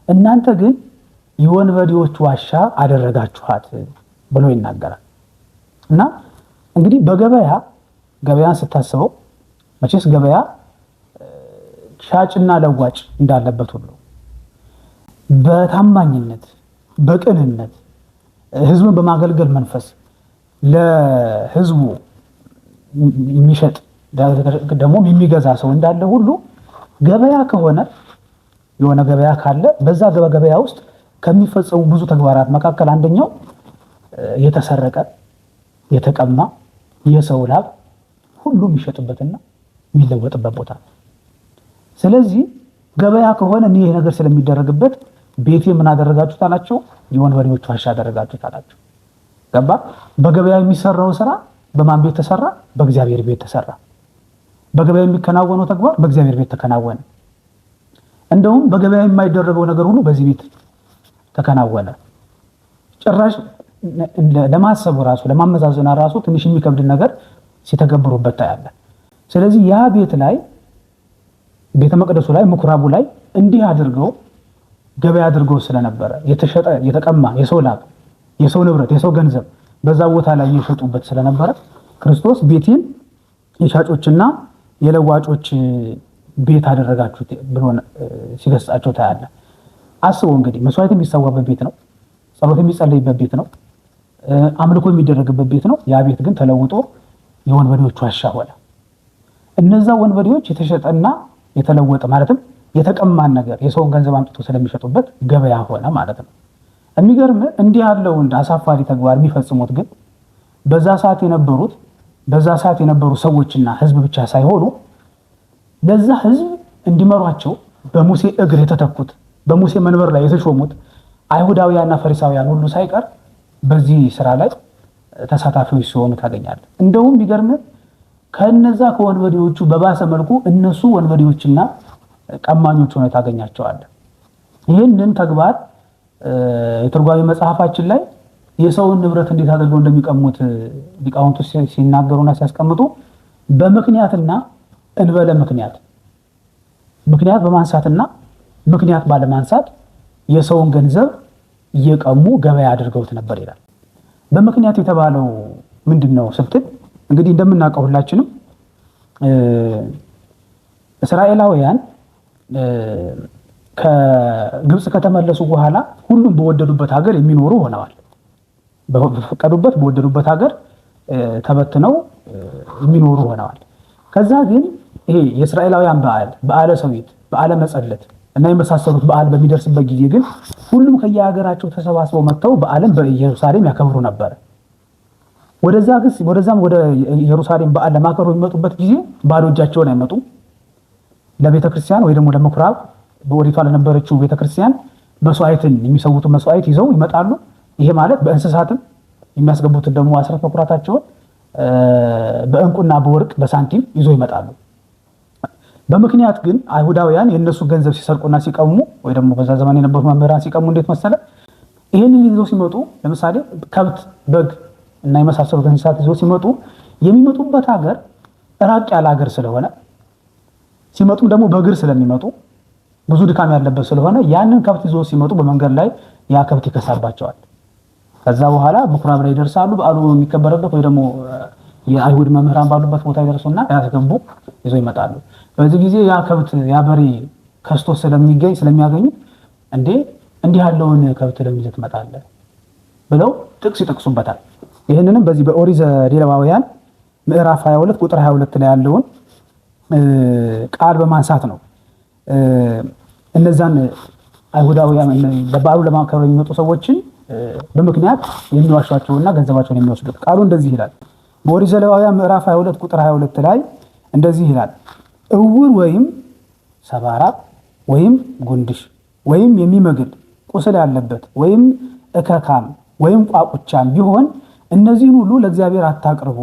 እናንተ ግን የወንበዴዎች ዋሻ አደረጋችኋት ብሎ ይናገራል። እና እንግዲህ ገበያን ስታስበው መቼስ ገበያ ሻጭና ለዋጭ እንዳለበት ሁሉ በታማኝነት በቅንነት ህዝብን በማገልገል መንፈስ ለህዝቡ የሚሸጥ ደግሞ የሚገዛ ሰው እንዳለ ሁሉ ገበያ ከሆነ የሆነ ገበያ ካለ በዛ ገበያ ውስጥ ከሚፈጸሙ ብዙ ተግባራት መካከል አንደኛው የተሰረቀ የተቀማ የሰው ላብ ሁሉ የሚሸጥበትና የሚለወጥበት ቦታ። ስለዚህ ገበያ ከሆነ ይሄ ነገር ስለሚደረግበት ቤቴ ምን አደረጋችሁት አላቸው? የወንበዴዎች ዋሻ አደረጋችሁት አላቸው። ገባ? በገበያ የሚሰራው ስራ በማን ቤት ተሰራ? በእግዚአብሔር ቤት ተሰራ። በገበያ የሚከናወነው ተግባር በእግዚአብሔር ቤት ተከናወነ። እንደውም በገበያ የማይደረገው ነገር ሁሉ በዚህ ቤት ተከናወነ። ጭራሽ ለማሰቡ ራሱ ለማመዛዘና ራሱ ትንሽ የሚከብድ ነገር ሲተገብሩበት ታያለ። ስለዚህ ያ ቤት ላይ ቤተ መቅደሱ ላይ ምኩራቡ ላይ እንዲህ አድርገው ገበያ አድርገው ስለነበረ የተሸጠ የተቀማ የሰው ላብ፣ የሰው ንብረት፣ የሰው ገንዘብ በዛ ቦታ ላይ እየሸጡበት ስለነበረ ክርስቶስ ቤቴን የሻጮችና የለዋጮች ቤት አደረጋችሁት ብሎ ሲገስጻቸው ታያለ። አስበው እንግዲህ መስዋዕት የሚሰዋበት ቤት ነው፣ ጸሎት የሚጸለይበት ቤት ነው፣ አምልኮ የሚደረግበት ቤት ነው። ያ ቤት ግን ተለውጦ የወንበዴዎች ዋሻ ሆነ። እነዛ ወንበዴዎች የተሸጠና የተለወጠ ማለትም የተቀማን ነገር የሰውን ገንዘብ አምጥቶ ስለሚሸጡበት ገበያ ሆነ ማለት ነው። የሚገርም እንዲህ ያለውን አሳፋሪ ተግባር የሚፈጽሙት ግን በዛ ሰዓት የነበሩ ሰዎችና ህዝብ ብቻ ሳይሆኑ ለዛ ህዝብ እንዲመሯቸው በሙሴ እግር የተተኩት በሙሴ መንበር ላይ የተሾሙት አይሁዳውያንና ፈሪሳውያን ሁሉ ሳይቀር በዚህ ስራ ላይ ተሳታፊዎች ሲሆኑ ታገኛለህ። እንደውም የሚገርም ከነዛ ከወንበዴዎቹ በባሰ መልኩ እነሱ ወንበዴዎችና ቀማኞች ሆነው ታገኛቸዋለህ። ይህንን ተግባር የትርጓሜ መጽሐፋችን ላይ የሰውን ንብረት እንዴት አድርገው እንደሚቀሙት ሊቃውንቱ ሲናገሩና ሲያስቀምጡ በምክንያትና እንበለ ምክንያት በማንሳትና ምክንያት ባለማንሳት የሰውን ገንዘብ እየቀሙ ገበያ አድርገውት ነበር ይላል። በምክንያት የተባለው ምንድነው ስትል እንግዲህ እንደምናውቀው ሁላችንም እስራኤላውያን ከግብጽ ከተመለሱ በኋላ ሁሉም በወደዱበት ሀገር የሚኖሩ ሆነዋል። በፈቀዱበት በወደዱበት ሀገር ተበትነው የሚኖሩ ሆነዋል። ከዛ ግን ይሄ የእስራኤላውያን በዓለ ሰዊት፣ በዓለ መጸለት እና የመሳሰሉት በዓል በሚደርስበት ጊዜ ግን ሁሉም ከየሀገራቸው ተሰባስበው መጥተው በዓልን በኢየሩሳሌም ያከብሩ ነበር። ወደዛም ወደ ኢየሩሳሌም በዓል ለማክበር በሚመጡበት ጊዜ ባዶ እጃቸውን አይመጡም። ለቤተክርስቲያን ወይ ደግሞ ለምኩራብ በኦሪቷ ለነበረችው ቤተክርስቲያን መስዋዕትን የሚሰውቱን መስዋዕት ይዘው ይመጣሉ። ይሄ ማለት በእንስሳትም የሚያስገቡትን ደግሞ አስራት በኩራታቸውን በእንቁና በወርቅ በሳንቲም ይዘው ይመጣሉ። በምክንያት ግን አይሁዳውያን የነሱ ገንዘብ ሲሰርቁና ሲቀሙ ወይ ደግሞ በዛ ዘመን የነበሩ መምህራን ሲቀሙ እንዴት መሰለ ይሄንን ይዘው ሲመጡ ለምሳሌ ከብት፣ በግ እና የመሳሰሉት እንስሳት ይዘው ሲመጡ የሚመጡበት ሀገር ራቅ ያለ ሀገር ስለሆነ ሲመጡም ደግሞ በእግር ስለሚመጡ ብዙ ድካም ያለበት ስለሆነ ያንን ከብት ይዘው ሲመጡ በመንገድ ላይ ያ ከብት ይከሳባቸዋል። ከዛ በኋላ ምኩራብ ላይ ይደርሳሉ። በዓሉ የሚከበረበት ወይ ደግሞ የአይሁድ መምህራን ባሉበት ቦታ ይደርሱና ያስገቡ ይዘው ይመጣሉ። በዚህ ጊዜ ያ ከብት ያ በሬ ከስቶ ስለሚያገኙ እንዲህ ያለውን ከብት ለምን ይዘህ ትመጣለህ ብለው ጥቅስ ይጠቅሱበታል። ይህንንም በዚህ በኦሪት ዘሌዋውያን ምዕራፍ 22 ቁጥር 22 ላይ ያለውን ቃል በማንሳት ነው እነዛን አይሁዳውያን ለበዓሉ ለማክበር የሚመጡ ሰዎችን በምክንያት የሚዋሿቸውና ገንዘባቸውን የሚወስዱት። ቃሉ እንደዚህ ይላል። በኦሪት ዘሌዋውያን ምዕራፍ 22 ቁጥር 22 ላይ እንደዚህ ይላል። እውር ወይም ሰባራ ወይም ጉንድሽ ወይም የሚመግል ቁስል ያለበት ወይም እከካም ወይም ቋቁቻም ቢሆን እነዚህን ሁሉ ለእግዚአብሔር አታቅርቡ።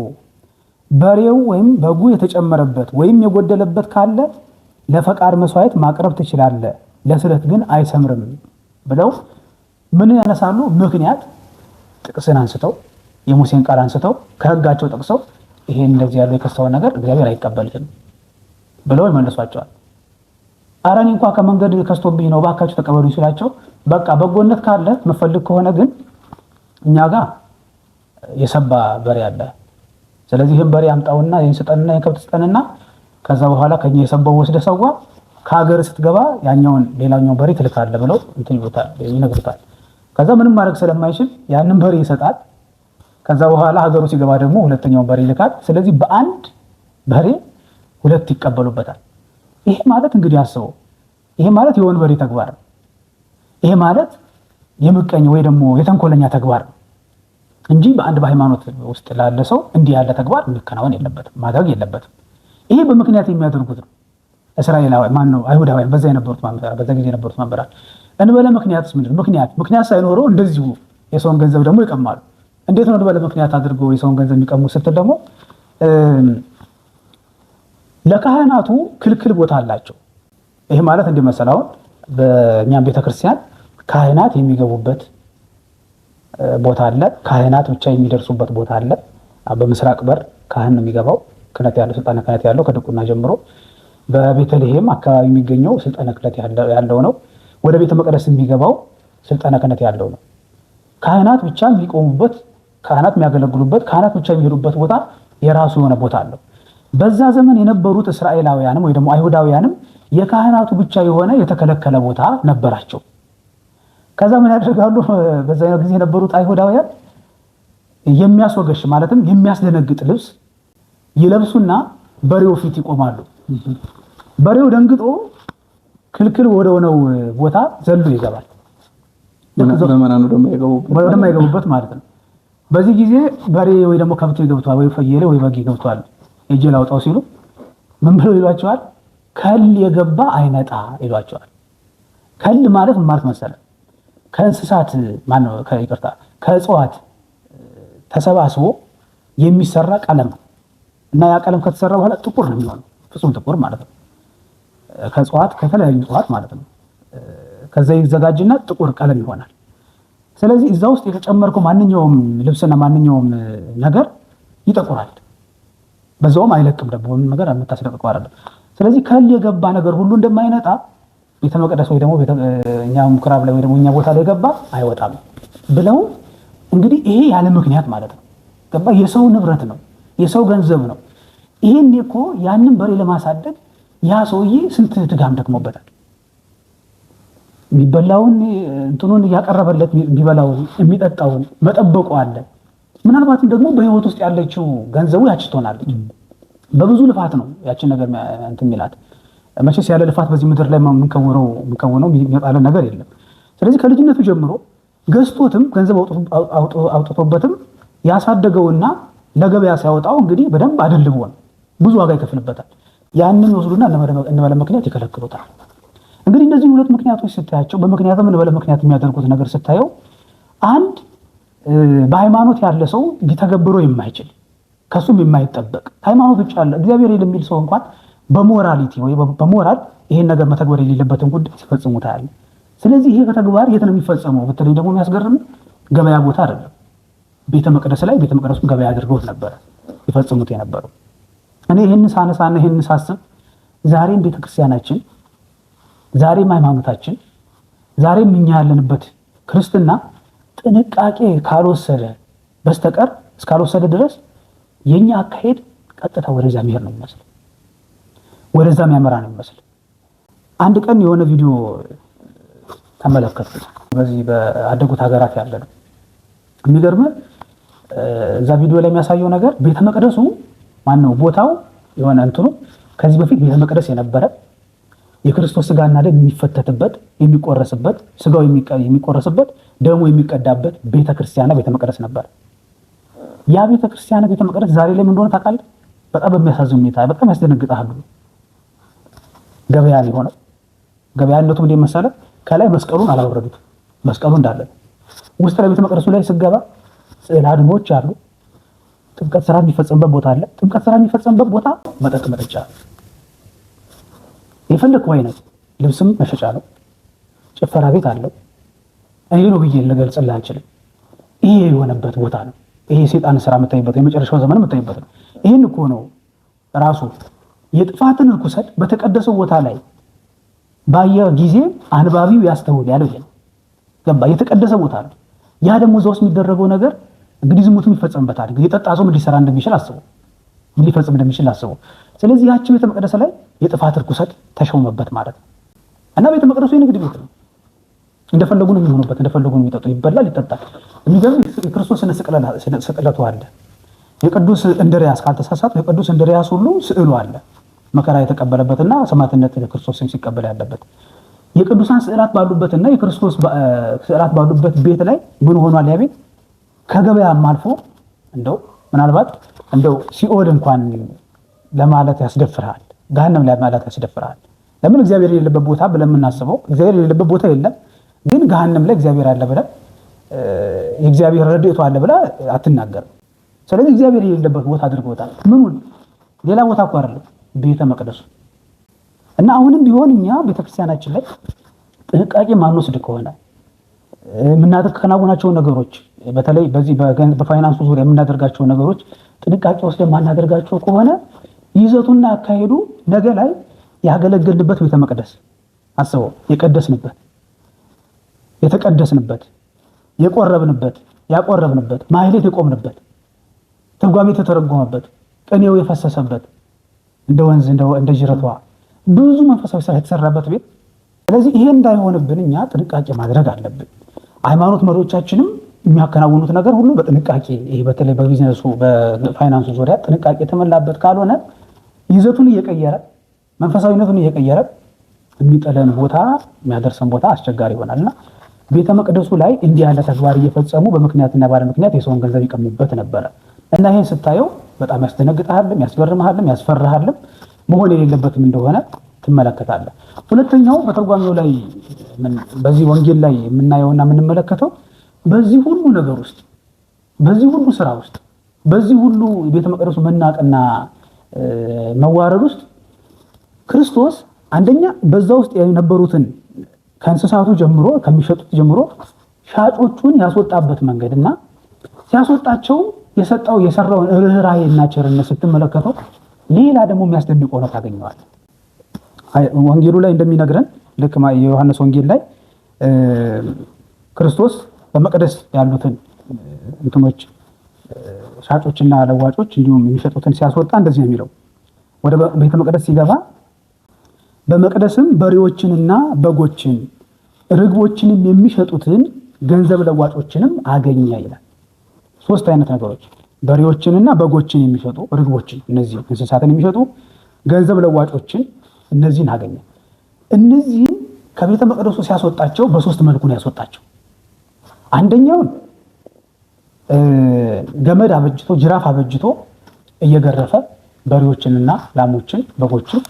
በሬው ወይም በጉ የተጨመረበት ወይም የጎደለበት ካለ ለፈቃድ መስዋዕት ማቅረብ ትችላለህ፣ ለስለት ግን አይሰምርም ብለው ምን ያነሳሉ? ምክንያት ጥቅስን አንስተው የሙሴን ቃል አንስተው ከህጋቸው ጠቅሰው ይሄን እንደዚህ ያለው የከሰውን ነገር እግዚአብሔር አይቀበልም ብለው ይመልሷቸዋል። አረኒ እንኳን ከመንገድ ከስቶብኝ ነው ባካችሁ ተቀበሉኝ ሲላቸው በቃ በጎነት ካለ መፈልግ ከሆነ ግን እኛ ጋር የሰባ በሬ አለ፣ ስለዚህ ይሄን በሬ አምጣውና ይሄን ስጠንና ይሄን ከብት ስጠንና ከዛ በኋላ ከኛ የሰባው ወስደ ሰዋ ከሀገር ስትገባ ያኛውን ሌላኛው በሬ ትልካለህ ብለው ይነግሩታል። ከዛ ምንም ማድረግ ስለማይችል ያንን በሬ ይሰጣል። ከዛ በኋላ ሀገሩ ሲገባ ደግሞ ሁለተኛውን በሬ ይልካል። ስለዚህ በአንድ በሬ ሁለት ይቀበሉበታል። ይሄ ማለት እንግዲህ አስበው፣ ይሄ ማለት የወንበዴ ተግባር ነው። ይሄ ማለት የምቀኝ ወይ ደግሞ የተንኮለኛ ተግባር ነው እንጂ በአንድ በሃይማኖት ውስጥ ላለ ሰው እንዲህ ያለ ተግባር መከናወን የለበትም፣ ማድረግ የለበትም። ይሄ በምክንያት የሚያደርጉት ነው። እስራኤላውያን ማነው አይሁዳውያን በዛ ጊዜ የነበሩት መምህራን እንበለ ምክንያትስ ምንድን ነው? ምክንያት ሳይኖረው እንደዚሁ የሰውን ገንዘብ ደግሞ ይቀማሉ። እንዴት ነው እንበለ ምክንያት አድርገው የሰውን ገንዘብ የሚቀሙ ስትል ደግሞ ለካህናቱ ክልክል ቦታ አላቸው። ይሄ ማለት እንደመሰላው በእኛም ቤተክርስቲያን ካህናት የሚገቡበት ቦታ አለ። ካህናት ብቻ የሚደርሱበት ቦታ አለ። በምስራቅ በር ካህን ነው የሚገባው፣ ክህነት ያለው ስልጣነ ክህነት ያለው ከድቁና ጀምሮ። በቤተልሔም አካባቢ የሚገኘው ስልጣነ ክህነት ያለው ነው። ወደ ቤተ መቅደስ የሚገባው ስልጣነ ክህነት ያለው ነው። ካህናት ብቻ የሚቆሙበት፣ ካህናት የሚያገለግሉበት፣ ካህናት ብቻ የሚሄዱበት ቦታ የራሱ የሆነ ቦታ አለው። በዛ ዘመን የነበሩት እስራኤላውያንም ወይ ደግሞ አይሁዳውያንም የካህናቱ ብቻ የሆነ የተከለከለ ቦታ ነበራቸው። ከዛ ምን ያደርጋሉ? በዛ ጊዜ የነበሩት አይሁዳውያን የሚያስወገሽ ማለትም የሚያስደነግጥ ልብስ ይለብሱና በሬው ፊት ይቆማሉ። በሬው ደንግጦ ክልክል ወደ ሆነው ቦታ ዘሎ ይገባል። በመናኑ ደግሞ የገቡበት ማለት ነው። በዚህ ጊዜ በሬ ወይ ደግሞ ከብት ገብቷል ወይ ፍየል ወይ በግ ገብቷል እጄ ላውጣው ሲሉ ምን ብለው ይሏቸዋል? ከል የገባ አይነጣ ይሏቸዋል። ከል ማለት ምን ማለት መሰለ? ከእንስሳት ማነው ከይቅርታ ከእጽዋት ተሰባስቦ የሚሰራ ቀለም ነው እና ያ ቀለም ከተሰራ በኋላ ጥቁር ነው የሚሆነው፣ ፍጹም ጥቁር ማለት ነው። ከእጽዋት ከተለያዩ እጽዋት ማለት ነው። ከዛ ይዘጋጅና ጥቁር ቀለም ይሆናል። ስለዚህ እዛ ውስጥ የተጨመርከው ማንኛውም ልብስና ማንኛውም ነገር ይጠቁራል። በዛውም አይለቅም ደግሞ ምን ነገር የምታስለቅቀው አይደለም። ስለዚህ ከል የገባ ነገር ሁሉ እንደማይነጣ ቤተ መቅደስ ወይ ደግሞ እኛ ምኩራብ ላይ ወይ ደግሞ እኛ ቦታ ላይ ገባ አይወጣም ብለው እንግዲህ ይሄ ያለ ምክንያት ማለት ነው። ገባ የሰው ንብረት ነው፣ የሰው ገንዘብ ነው። ይሄን እኮ ያንን በሬ ለማሳደግ ያ ሰውዬ ስንት ድጋም ደክሞበታል። የሚበላውን እንትኑን እያቀረበለት የሚበላውን የሚጠጣውን መጠበቁ አለ። ምናልባትም ደግሞ በህይወት ውስጥ ያለችው ገንዘቡ ያቺ ትሆናለች። በብዙ ልፋት ነው ያችን ነገር እንትን የሚላት። መቼስ ያለ ልፋት በዚህ ምድር ላይ የምንከውነው የሚመጣልን ነገር የለም። ስለዚህ ከልጅነቱ ጀምሮ ገዝቶትም ገንዘብ አውጥቶበትም ያሳደገውና ለገበያ ሲያወጣው እንግዲህ በደንብ አደልቦ ነው፣ ብዙ ዋጋ ይከፍልበታል። ያንን ይወስዱና እንበለ ምክንያት ይከለክሉታል። እንግዲህ እነዚህ ሁለት ምክንያቶች ስታያቸው በምክንያትም እንበለ ምክንያት የሚያደርጉት ነገር ስታየው አንድ በሃይማኖት ያለ ሰው ሊተገብረው የማይችል ከሱም የማይጠበቅ ሃይማኖት ውጭ ያለ እግዚአብሔር የሚል ሰው እንኳን በሞራሊቲ ወይ በሞራል ይሄን ነገር መተግበር የሌለበትን ጉዳይ ሲፈጽሙ ታያለህ። ስለዚህ ይሄ ከተግባር የት ነው የሚፈጸመው? በተለይ ደግሞ የሚያስገርም ገበያ ቦታ አይደለም፣ ቤተ መቅደስ ላይ ቤተ መቅደሱን ገበያ አድርገውት ነበር ይፈጽሙት የነበረው። እኔ ይሄን ሳነሳና ይሄን ሳስብ ዛሬም ቤተክርስቲያናችን ዛሬም ሃይማኖታችን ዛሬም እኛ ያለንበት ክርስትና ጥንቃቄ ካልወሰደ በስተቀር እስካልወሰደ ድረስ የኛ አካሄድ ቀጥታ ወደዛ የሚሄድ ነው የሚመስል፣ ወደዛ የሚያመራ ነው የሚመስል። አንድ ቀን የሆነ ቪዲዮ ተመለከትኩት። በዚህ በአደጉት ሀገራት ያለ ነው የሚገርም። እዛ ቪዲዮ ላይ የሚያሳየው ነገር ቤተ መቅደሱ ማነው ቦታው የሆነ እንትኑ ከዚህ በፊት ቤተ መቅደስ የነበረ የክርስቶስ ስጋና ደም የሚፈተትበት የሚቆረስበት ስጋው የሚቆረስበት ደሙ የሚቀዳበት ቤተክርስቲያና ቤተ መቅደስ ነበር። ያ ቤተክርስቲያና ቤተ መቅደስ ዛሬ ላይ ምን እንደሆነ ታውቃለህ? በጣም በሚያሳዝን ሁኔታ በጣም ያስደነግጣሉ። ገበያ ነው የሆነው። ገበያነቱ ምን መሰለህ? ከላይ መስቀሉን አላወረዱት። መስቀሉ እንዳለ ውስጥ ላይ ቤተ መቅደሱ ላይ ስገባ ስዕል አድኖች አሉ። ጥምቀት ስራ የሚፈጸምበት ቦታ አለ። ጥምቀት ስራ የሚፈጸምበት ቦታ መጠጥ መጠጫ የፈለከው አይነት ልብስም መሸጫ ነው። ጭፈራ ቤት አለው። እኔ ነው ብዬ ልገልጽልህ አልችልም። ይሄ የሆነበት ቦታ ነው። ይሄ ሰይጣን ስራ የምታይበት የመጨረሻው ዘመን የምታይበት ነው። ይሄን እኮ ነው ራሱ የጥፋትን ርኩሰት በተቀደሰው ቦታ ላይ ባየ ጊዜ አንባቢው ያስተውል ያለው ይሄ ነው። ገባ? የተቀደሰ ቦታ ነው። ያ ደግሞ እዛ ውስጥ የሚደረገው ነገር እንግዲህ ዝሙትም ይፈጸምበታል። እንግዲህ የጠጣ ሰው ምን ሊሰራ እንደሚችል አስበው፣ ምን ሊፈጽም እንደሚችል አስበው። ስለዚህ ያቺ ቤተ መቅደስ ላይ የጥፋት ርኩሰት ተሾመበት ማለት ነው። እና ቤተ መቅደሱ የንግድ ቤት ነው። እንደፈለጉ ነው የሚሆኑበት፣ እንደፈለጉ ነው የሚጠጡ፣ ይበላል፣ ይጠጣል። የሚገርም የክርስቶስን ስቅለቱ አለ። የቅዱስ እንድርያስ ካልተሳሳት የቅዱስ እንድርያስ ሁሉ ስዕሉ አለ። መከራ የተቀበለበትና ሰማዕትነት ክርስቶስን ሲቀበል ያለበት የቅዱሳን ስዕላት ባሉበትና የክርስቶስ ስዕላት ባሉበት ቤት ላይ ምን ሆኗል? ያ ቤት ከገበያም አልፎ እንደው ምናልባት እንደው ሲኦል እንኳን ለማለት ያስደፍራል፣ ገሃነም ለማለት ያስደፍራል። ለምን? እግዚአብሔር የሌለበት ቦታ ብለን የምናስበው እግዚአብሔር የሌለበት ቦታ የለም፣ ግን ገሃነም ላይ እግዚአብሔር አለ ብለን የእግዚአብሔር ረድኤቱ አለ ብላ አትናገርም። ስለዚህ እግዚአብሔር የሌለበት ቦታ አድርጎታል። ምኑን? ሌላ ቦታ እኮ አይደለም፣ ቤተ መቅደሱ። እና አሁንም ቢሆን እኛ ቤተክርስቲያናችን ላይ ጥንቃቄ ማንወስድ ከሆነ የምናከናውናቸው ነገሮች በተለይ በዚህ በፋይናንሱ ዙሪያ የምናደርጋቸው ነገሮች ጥንቃቄ ወስደን ማናደርጋቸው ከሆነ ይዘቱና አካሄዱ ነገ ላይ ያገለገልንበት ቤተ መቅደስ አስበው፣ የቀደስንበት፣ የተቀደስንበት፣ የቆረብንበት፣ ያቆረብንበት፣ ማህሌት የቆምንበት፣ ትርጓሜ የተተረጎመበት፣ ቅኔው የፈሰሰበት እንደ ወንዝ እንደ ጅረቷ ብዙ መንፈሳዊ ስራ የተሰራበት ቤት። ስለዚህ ይሄ እንዳይሆንብን እኛ ጥንቃቄ ማድረግ አለብን። ሃይማኖት መሪዎቻችንም የሚያከናውኑት ነገር ሁሉ በጥንቃቄ ይሄ በተለይ በቢዝነሱ በፋይናንሱ ዙሪያ ጥንቃቄ የተሞላበት ካልሆነ ይዘቱን እየቀየረ መንፈሳዊነቱን እየቀየረ የሚጠለን ቦታ የሚያደርሰን ቦታ አስቸጋሪ ይሆናልና ቤተ መቅደሱ ላይ እንዲህ ያለ ተግባር እየፈጸሙ በምክንያትና ባለ ምክንያት የሰውን ገንዘብ ይቀሙበት ነበረ እና ይሄን ስታየው በጣም ያስደነግጣልም ያስገርምሃልም ያስፈራሃልም መሆን የሌለበትም እንደሆነ ትመለከታለህ። ሁለተኛው በተርጓሚው ላይ በዚህ ወንጌል ላይ የምናየውና የምንመለከተው በዚህ ሁሉ ነገር ውስጥ በዚህ ሁሉ ስራ ውስጥ በዚህ ሁሉ ቤተ መቅደሱ መናቅና መዋረድ ውስጥ ክርስቶስ አንደኛ በዛ ውስጥ የነበሩትን ከእንስሳቱ ጀምሮ ከሚሸጡት ጀምሮ ሻጮቹን ያስወጣበት መንገድና ሲያስወጣቸው የሰራውን ርህራሄና ቸርነት ስትመለከተው ሌላ ደግሞ የሚያስደንቅ ሆኖ ታገኘዋለህ። ወንጌሉ ላይ እንደሚነግረን ልክ የዮሐንስ ወንጌል ላይ ክርስቶስ በመቅደስ ያሉትን እንትኖች ሻጮችና ለዋጮች እንዲሁም የሚሸጡትን ሲያስወጣ እንደዚህ ነው የሚለው። ወደ ቤተ መቅደስ ሲገባ በመቅደስም በሬዎችንና በጎችን ርግቦችንም የሚሸጡትን ገንዘብ ለዋጮችንም አገኘ ይላል። ሶስት አይነት ነገሮች በሬዎችንና በጎችን የሚሸጡ ርግቦችን፣ እነዚህ እንስሳትን የሚሸጡ ገንዘብ ለዋጮችን እነዚህን አገኘ። እነዚህን ከቤተ መቅደሱ ሲያስወጣቸው በሶስት መልኩ ነው ያስወጣቸው። አንደኛውን ገመድ አበጅቶ ጅራፍ አበጅቶ እየገረፈ በሬዎችንና ላሞችን በጎችን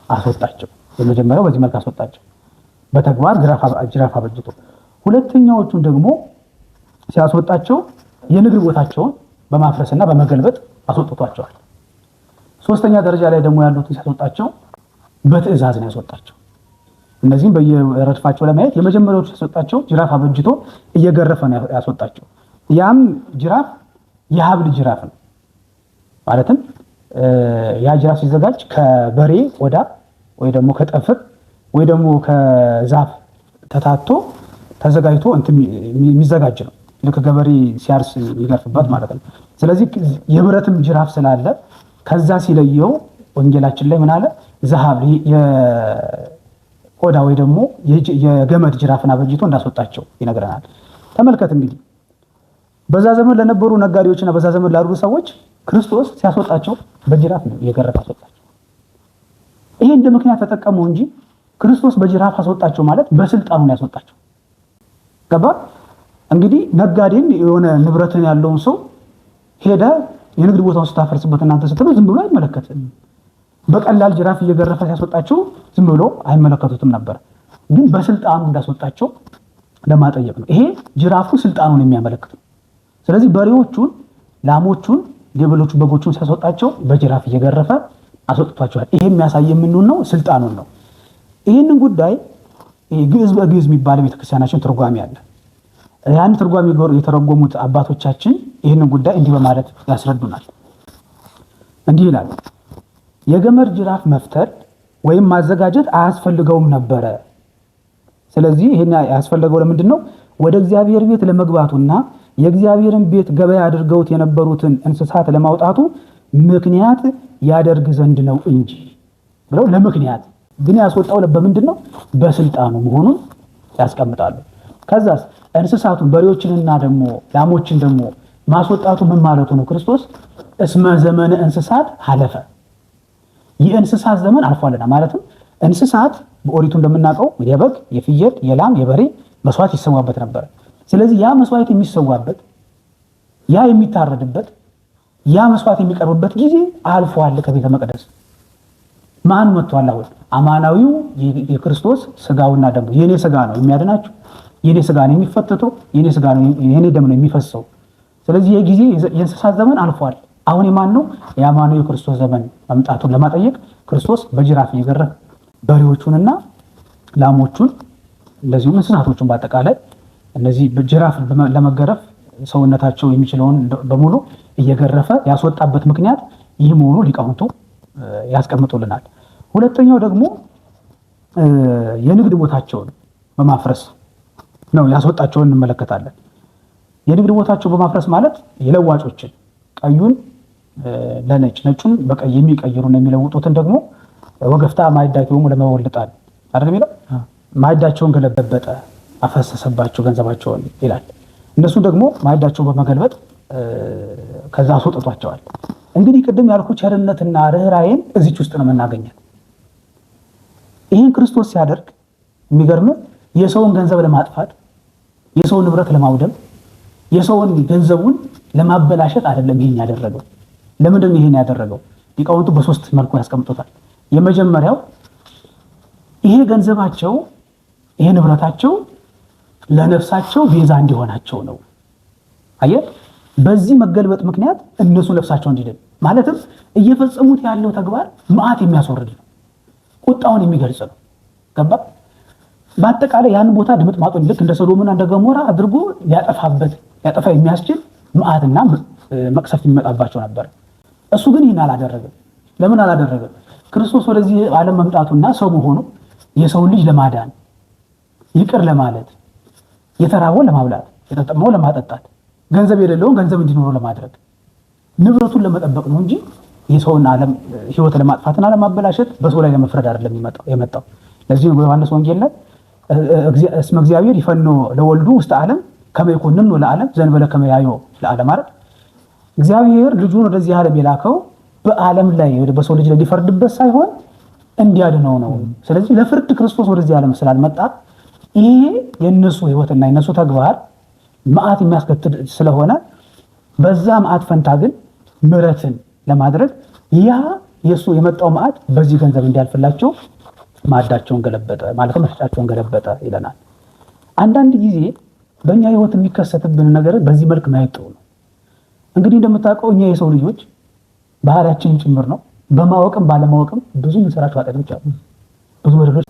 አስወጣቸው። የመጀመሪያው በዚህ መልክ አስወጣቸው በተግባር ጅራፍ አበጅቶ። ሁለተኛዎቹን ደግሞ ሲያስወጣቸው የንግድ ቦታቸውን በማፍረስና በመገልበጥ አስወጥቷቸዋል። ሶስተኛ ደረጃ ላይ ደግሞ ያሉትን ሲያስወጣቸው በትዕዛዝ ነው ያስወጣቸው። እነዚህም በየረድፋቸው ለማየት የመጀመሪያዎቹ ሲያስወጣቸው ጅራፍ አበጅቶ እየገረፈ ነው ያስወጣቸው። ያም ጅራፍ የሀብል ጅራፍ ነው። ማለትም ያ ጅራፍ ሲዘጋጅ ከበሬ ቆዳ ወይ ደግሞ ከጠፍር ወይ ደግሞ ከዛፍ ተታቶ ተዘጋጅቶ የሚዘጋጅ ነው። ልክ ገበሬ ሲያርስ የሚገርፍበት ማለት ነው። ስለዚህ የብረትም ጅራፍ ስላለ ከዛ ሲለየው ወንጌላችን ላይ ምን አለ? ዘሃብ የቆዳ ወይ ደግሞ የገመድ ጅራፍን አበጅቶ እንዳስወጣቸው ይነግረናል። ተመልከት እንግዲህ በዛ ዘመን ለነበሩ ነጋዴዎችና በዛ ዘመን ላሉ ሰዎች ክርስቶስ ሲያስወጣቸው በጅራፍ ነው የገረፈ አስወጣቸው። ይሄ እንደ ምክንያት ተጠቀመው እንጂ ክርስቶስ በጅራፍ አስወጣቸው ማለት በስልጣኑ ነው ያስወጣቸው። ገባ? እንግዲህ ነጋዴን የሆነ ንብረትን ያለውን ሰው ሄደ የንግድ ቦታውን ስታፈርስበት እናንተ ስትሉ ዝም ብሎ አይመለከትም። በቀላል ጅራፍ እየገረፈ ሲያስወጣቸው ዝም ብሎ አይመለከቱትም ነበር። ግን በስልጣኑ እንዳስወጣቸው ለማጠየቅ ነው። ይሄ ጅራፉ ስልጣኑን የሚያመለክት ነው። ስለዚህ በሬዎቹን፣ ላሞቹን፣ ገበሎቹ፣ በጎቹን ሲያስወጣቸው በጅራፍ እየገረፈ አስወጥቷቸዋል። ይሄ የሚያሳይ ምንድን ነው? ስልጣኑን ነው። ይህንን ጉዳይ ግዕዝ በግዕዝ የሚባል ቤተክርስቲያናችን ትርጓሜ አለ። ያን ትርጓሜ የተረጎሙት አባቶቻችን ይህንን ጉዳይ እንዲህ በማለት ያስረዱናል። እንዲህ ይላል። የገመድ ጅራፍ መፍተል ወይም ማዘጋጀት አያስፈልገውም ነበረ። ስለዚህ ይሄን ያስፈልገው ለምንድን ነው? ወደ እግዚአብሔር ቤት ለመግባቱና የእግዚአብሔርን ቤት ገበያ አድርገውት የነበሩትን እንስሳት ለማውጣቱ ምክንያት ያደርግ ዘንድ ነው እንጂ ብለው ለምክንያት ግን ያስወጣው በምንድን ነው? በስልጣኑ መሆኑን ያስቀምጣሉ። ከዛስ እንስሳቱን በሬዎችንና ደግሞ ላሞችን ደግሞ ማስወጣቱ ምን ማለቱ ነው? ክርስቶስ እስመ ዘመነ እንስሳት ሀለፈ፣ የእንስሳት ዘመን አልፏልና። ማለትም እንስሳት በኦሪቱ እንደምናውቀው የበግ፣ የፍየል፣ የላም፣ የበሬ መስዋዕት ይሰዋበት ነበር። ስለዚህ ያ መስዋዕት የሚሰዋበት ያ የሚታረድበት ያ መስዋዕት የሚቀርብበት ጊዜ አልፏል ከቤተ መቅደስ። ማን መጥቷል? አሁን አማናዊው የክርስቶስ ስጋውና ደሙ። የኔ ስጋ ነው የሚያድናችሁ፣ የኔ ስጋ ነው የሚፈተተው፣ የኔ ስጋ ነው የኔ ደም ነው የሚፈሰው። ስለዚህ ይሄ ጊዜ የእንስሳት ዘመን አልፏል። አሁን የማን ነው? የአማናዊው የክርስቶስ ዘመን መምጣቱን ለማጠየቅ ክርስቶስ በጅራፍ እየገረፈ በሬዎቹንና ላሞቹን እንደዚሁም እንስሳቶቹን በአጠቃላይ እነዚህ በጅራፍ ለመገረፍ ሰውነታቸው የሚችለውን በሙሉ እየገረፈ ያስወጣበት ምክንያት ይህ መሆኑ ሊቃውንቱ ያስቀምጡልናል። ሁለተኛው ደግሞ የንግድ ቦታቸውን በማፍረስ ነው ያስወጣቸውን እንመለከታለን። የንግድ ቦታቸው በማፍረስ ማለት የለዋጮችን ቀዩን ለነጭ ነጩን በቀይ የሚቀይሩና የሚለውጡትን ደግሞ ወገፍታ ማዕዳቸውን ለመወልጣል አይደል የሚለው ማዕዳቸውን ገለበጠ፣ አፈሰሰባቸው ገንዘባቸውን ይላል። እነሱ ደግሞ ማዕዳቸውን በመገልበጥ ከዛ አስወጥቷቸዋል። እንግዲህ ቅድም ያልኩ ቸርነትና ርኅራኄን እዚች ውስጥ ነው የምናገኘው። ይህን ክርስቶስ ሲያደርግ የሚገርም የሰውን ገንዘብ ለማጥፋት፣ የሰውን ንብረት ለማውደም፣ የሰውን ገንዘቡን ለማበላሸት አይደለም ይሄን ያደረገው። ለምንድን ነው ይሄን ያደረገው? ሊቃውንቱ በሶስት መልኩ ያስቀምጡታል። የመጀመሪያው ይሄ ገንዘባቸው፣ ይሄ ንብረታቸው ለነፍሳቸው ቤዛ እንዲሆናቸው ነው። አየህ፣ በዚህ መገልበጥ ምክንያት እነሱ ነፍሳቸው እንዲድን፣ ማለትም እየፈጸሙት ያለው ተግባር መዓት የሚያስወርድ ነው፣ ቁጣውን የሚገልጽ ነው። ገባ? በአጠቃላይ ያን ቦታ ድምጥማጡን ልክ እንደ ሰዶምና እንደ ገሞራ አድርጎ ሊያጠፋ የሚያስችል መዓትና መቅሰፍት የሚመጣባቸው ነበር። እሱ ግን ይህን አላደረገም። ለምን አላደረገም? ክርስቶስ ወደዚህ ዓለም መምጣቱና ሰው መሆኑ የሰውን ልጅ ለማዳን፣ ይቅር ለማለት፣ የተራበው ለማብላት፣ የተጠማው ለማጠጣት፣ ገንዘብ የሌለውን ገንዘብ እንዲኖረው ለማድረግ፣ ንብረቱን ለመጠበቅ ነው እንጂ የሰውን ዓለም ሕይወት ለማጥፋትና ለማበላሸት በሰው ላይ ለመፍረድ አይደለም የመጣው። ለዚህ ነው በዮሐንስ ወንጌል ላይ እስመ እግዚአብሔር ይፈኖ ለወልዱ ውስተ ዓለም ከመ ይኮንኖ ለዓለም ዘእንበለ ከመ ያዮ ለዓለም አይደል? እግዚአብሔር ልጁን ወደዚህ ዓለም የላከው በዓለም ላይ በሰው ልጅ ላይ ሊፈርድበት ሳይሆን እንዲያድነው ነው። ስለዚህ ለፍርድ ክርስቶስ ወደዚህ ዓለም ስላልመጣ ይሄ የነሱ ሕይወትና የነሱ ተግባር መዓት የሚያስከትል ስለሆነ በዛ መዓት ፈንታ ግን ምሕረትን ለማድረግ ያ የሱ የመጣው መዓት በዚህ ገንዘብ እንዲያልፍላቸው ማዕዳቸውን ገለበጠ ማለት መሸጫቸውን ገለበጠ ይለናል። አንዳንድ ጊዜ በእኛ ሕይወት የሚከሰትብን ነገር በዚህ መልክ ማየት ጥሩ ነው። እንግዲህ እንደምታውቀው እኛ የሰው ልጆች ባህሪያችንን ጭምር ነው። በማወቅም ባለማወቅም ብዙ የምንሰራቸው ኃጢአቶች አሉ፣ ብዙ በደሎች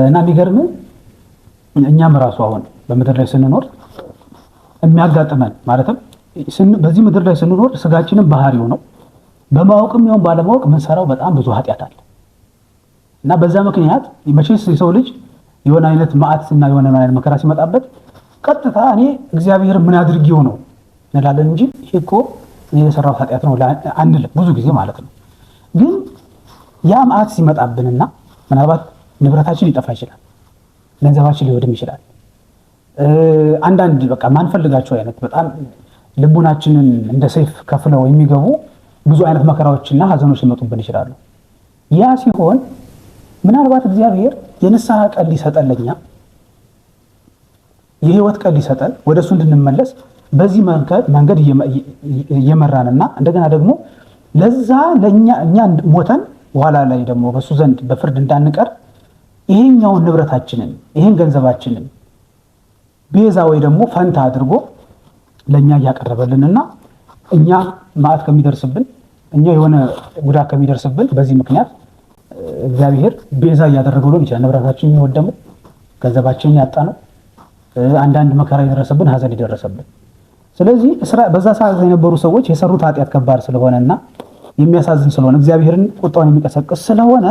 እና የሚገርም እኛም ራሱ አሁን በምድር ላይ ስንኖር የሚያጋጥመን ማለትም በዚህ ምድር ላይ ስንኖር ስጋችንን ባህሪው ነው። በማወቅም ይሁን ባለማወቅ የምንሰራው በጣም ብዙ ኃጢአት አለ እና በዛ ምክንያት መቼስ የሰው ልጅ የሆነ አይነት መዓትና የሆነ አይነት መከራ ሲመጣበት ቀጥታ እኔ እግዚአብሔር ምን አድርጌው ነው እንላለን እንጂ ይሄ እኮ እኔ የሰራው ኃጢአት ነው አንልም ብዙ ጊዜ ማለት ነው። ግን ያ መዓት ሲመጣብንና ምናልባት ንብረታችን ሊጠፋ ይችላል፣ ገንዘባችን ሊወድም ይችላል። አንዳንድ በቃ ማንፈልጋቸው አይነት በጣም ልቡናችንን እንደ ሰይፍ ከፍለው የሚገቡ ብዙ አይነት መከራዎችና ሀዘኖች ሊመጡብን ይችላሉ። ያ ሲሆን ምናልባት እግዚአብሔር የንስሐ ቀን ሊሰጠን፣ ለኛ የህይወት ቀን ሊሰጠን፣ ወደ እሱ እንድንመለስ በዚህ መንገድ እየመራንና እንደገና ደግሞ ለዛ እኛ ሞተን በኋላ ላይ ደግሞ በሱ ዘንድ በፍርድ እንዳንቀር ይሄኛውን ንብረታችንን ይሄን ገንዘባችንን ቤዛ ወይ ደግሞ ፈንታ አድርጎ ለኛ እያቀረበልንና እኛ መዓት ከሚደርስብን እኛ የሆነ ጉዳት ከሚደርስብን በዚህ ምክንያት እግዚአብሔር ቤዛ እያደረገው ነው ይችላል። ንብረታችንን የወደመው፣ ገንዘባችንን ያጣነው፣ አንዳንድ መከራ የደረሰብን፣ ሀዘን የደረሰብን። ስለዚህ በዛ ሰዓት የነበሩ ሰዎች የሰሩት ኃጢአት ከባድ ስለሆነና የሚያሳዝን ስለሆነ እግዚአብሔርን ቁጣውን የሚቀሰቅስ ስለሆነ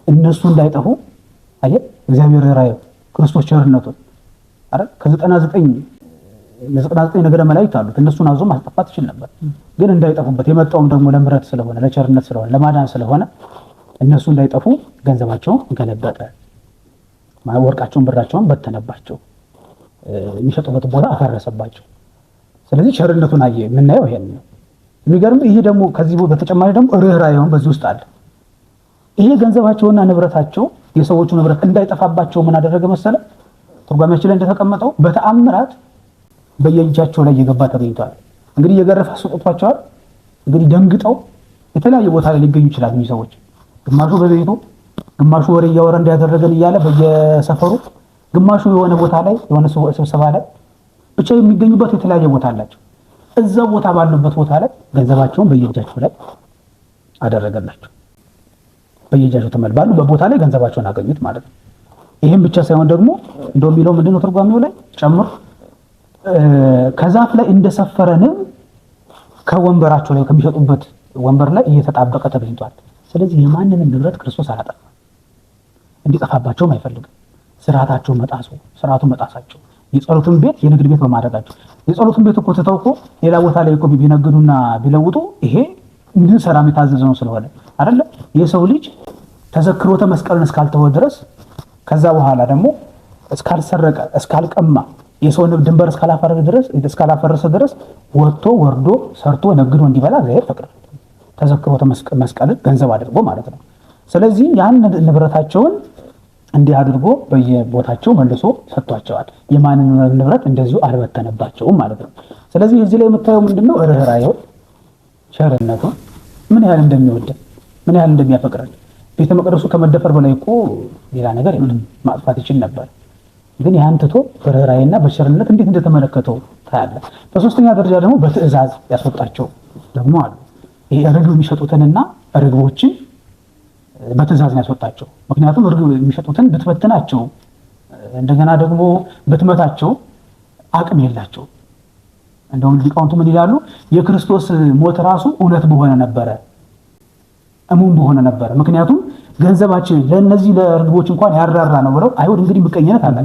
እነሱ እንዳይጠፉ አየህ እግዚአብሔር ራእዩ ክርስቶስ ቸርነቱን አረ ከ99 ነገረ መላእክት አሉት እነሱን አዞ ማስጠፋት ይችል ነበር። ግን እንዳይጠፉበት የመጣውም ደግሞ ለምሕረት ስለሆነ ለቸርነት ስለሆነ ለማዳን ስለሆነ እነሱ እንዳይጠፉ ገንዘባቸውን ገለበጠ፣ ወርቃቸውን ብራቸውን በተነባቸው፣ የሚሸጡበት ቦታ አፈረሰባቸው። ስለዚህ ቸርነቱን አየ። የምናየው ይሄን ነው። የሚገርም ይሄ ደግሞ ከዚህ በተጨማሪ ደግሞ ርኅራኄውን በዚህ ውስጥ አለ። ይሄ ገንዘባቸውና ንብረታቸው የሰዎቹ ንብረት እንዳይጠፋባቸው ምን አደረገ መሰለ? ትርጓሜያችን ላይ እንደተቀመጠው በተአምራት በየእጃቸው ላይ እየገባ ተገኝቷል። እንግዲህ እየገረፈ አስወጥቷቸዋል። እንግዲህ ደንግጠው የተለያየ ቦታ ላይ ሊገኙ ይችላል እኚህ ሰዎች። ግማሹ በቤቱ፣ ግማሹ ወሬ እያወራ እንዳያደረገን እያለ በየሰፈሩ፣ ግማሹ የሆነ ቦታ ላይ የሆነ ስብሰባ ላይ ብቻ የሚገኙበት የተለያየ ቦታ አላቸው። እዛ ቦታ ባሉበት ቦታ ላይ ገንዘባቸውን በየእጃቸው ላይ አደረገላቸው። በየእጃቸው ተመልባሉ በቦታ ላይ ገንዘባቸውን አገኙት ማለት ነው። ይሄም ብቻ ሳይሆን ደግሞ እንደው የሚለው ምንድነው ትርጓሜው ላይ ጨምሮ ከዛፍ ላይ እንደሰፈረ ንብ ከወንበራቸው ላይ ከሚሸጡበት ወንበር ላይ እየተጣበቀ ተገኝቷል። ስለዚህ የማንንም ንብረት ክርስቶስ አላጠፋም፣ እንዲጠፋባቸውም አይፈልግም። ስርዓታቸው መጣሳቸው፣ የጸሎትን ቤት የንግድ ቤት በማድረጋቸው የጸሎትን ቤት እኮ ትተው እኮ ሌላ ቦታ ላይ እኮ ቢነግዱና ቢለውጡ ይሄ እንድንሰራ የታዘዘ ነው ስለሆነ አይደለ? የሰው ልጅ ተዘክሮተ መስቀልን እስካልተወ ድረስ ከዛ በኋላ ደግሞ እስካልሰረቀ እስካልቀማ የሰው ድንበር እስካላፈረሰ ድረስ ወጥቶ ወርዶ ሰርቶ ነግዶ እንዲበላ እግዚአብሔር ፈቅዷል። ተዘክሮተ መስቀልን ገንዘብ አድርጎ ማለት ነው። ስለዚህ ያን ንብረታቸውን እንዲህ አድርጎ በየቦታቸው መልሶ ሰጥቷቸዋል። የማንን ንብረት እንደዚሁ አልበተነባቸውም ማለት ነው። ስለዚህ እዚህ ላይ የምታየው ምንድነው? ርህራሄው፣ ቸርነቱ ምን ያህል እንደሚወደን ምን ያህል እንደሚያፈቅረን። ቤተ መቅደሱ ከመደፈር በላይ እኮ ሌላ ነገር የለም፣ ማጥፋት ይችል ነበር። ግን ያን ትቶ በርህራሄና በቸርነት እንዴት እንደተመለከተው ታያለህ። በሶስተኛ ደረጃ ደግሞ በትዕዛዝ ያስወጣቸው ደግሞ አሉ። ይሄ ርግብ የሚሸጡትንና ርግቦችን በትዕዛዝ ነው ያስወጣቸው። ምክንያቱም ርግብ የሚሸጡትን ብትበትናቸው እንደገና ደግሞ ብትመታቸው አቅም የላቸው። እንደውም ሊቃውንቱ ምን ይላሉ? የክርስቶስ ሞት ራሱ እውነት በሆነ ነበረ፣ እሙን በሆነ ነበረ። ምክንያቱም ገንዘባችን ለነዚህ ለርግቦች እንኳን ያራራ ነው ብለው አይሁድ እንግዲህ ምቀኝነት አለ፣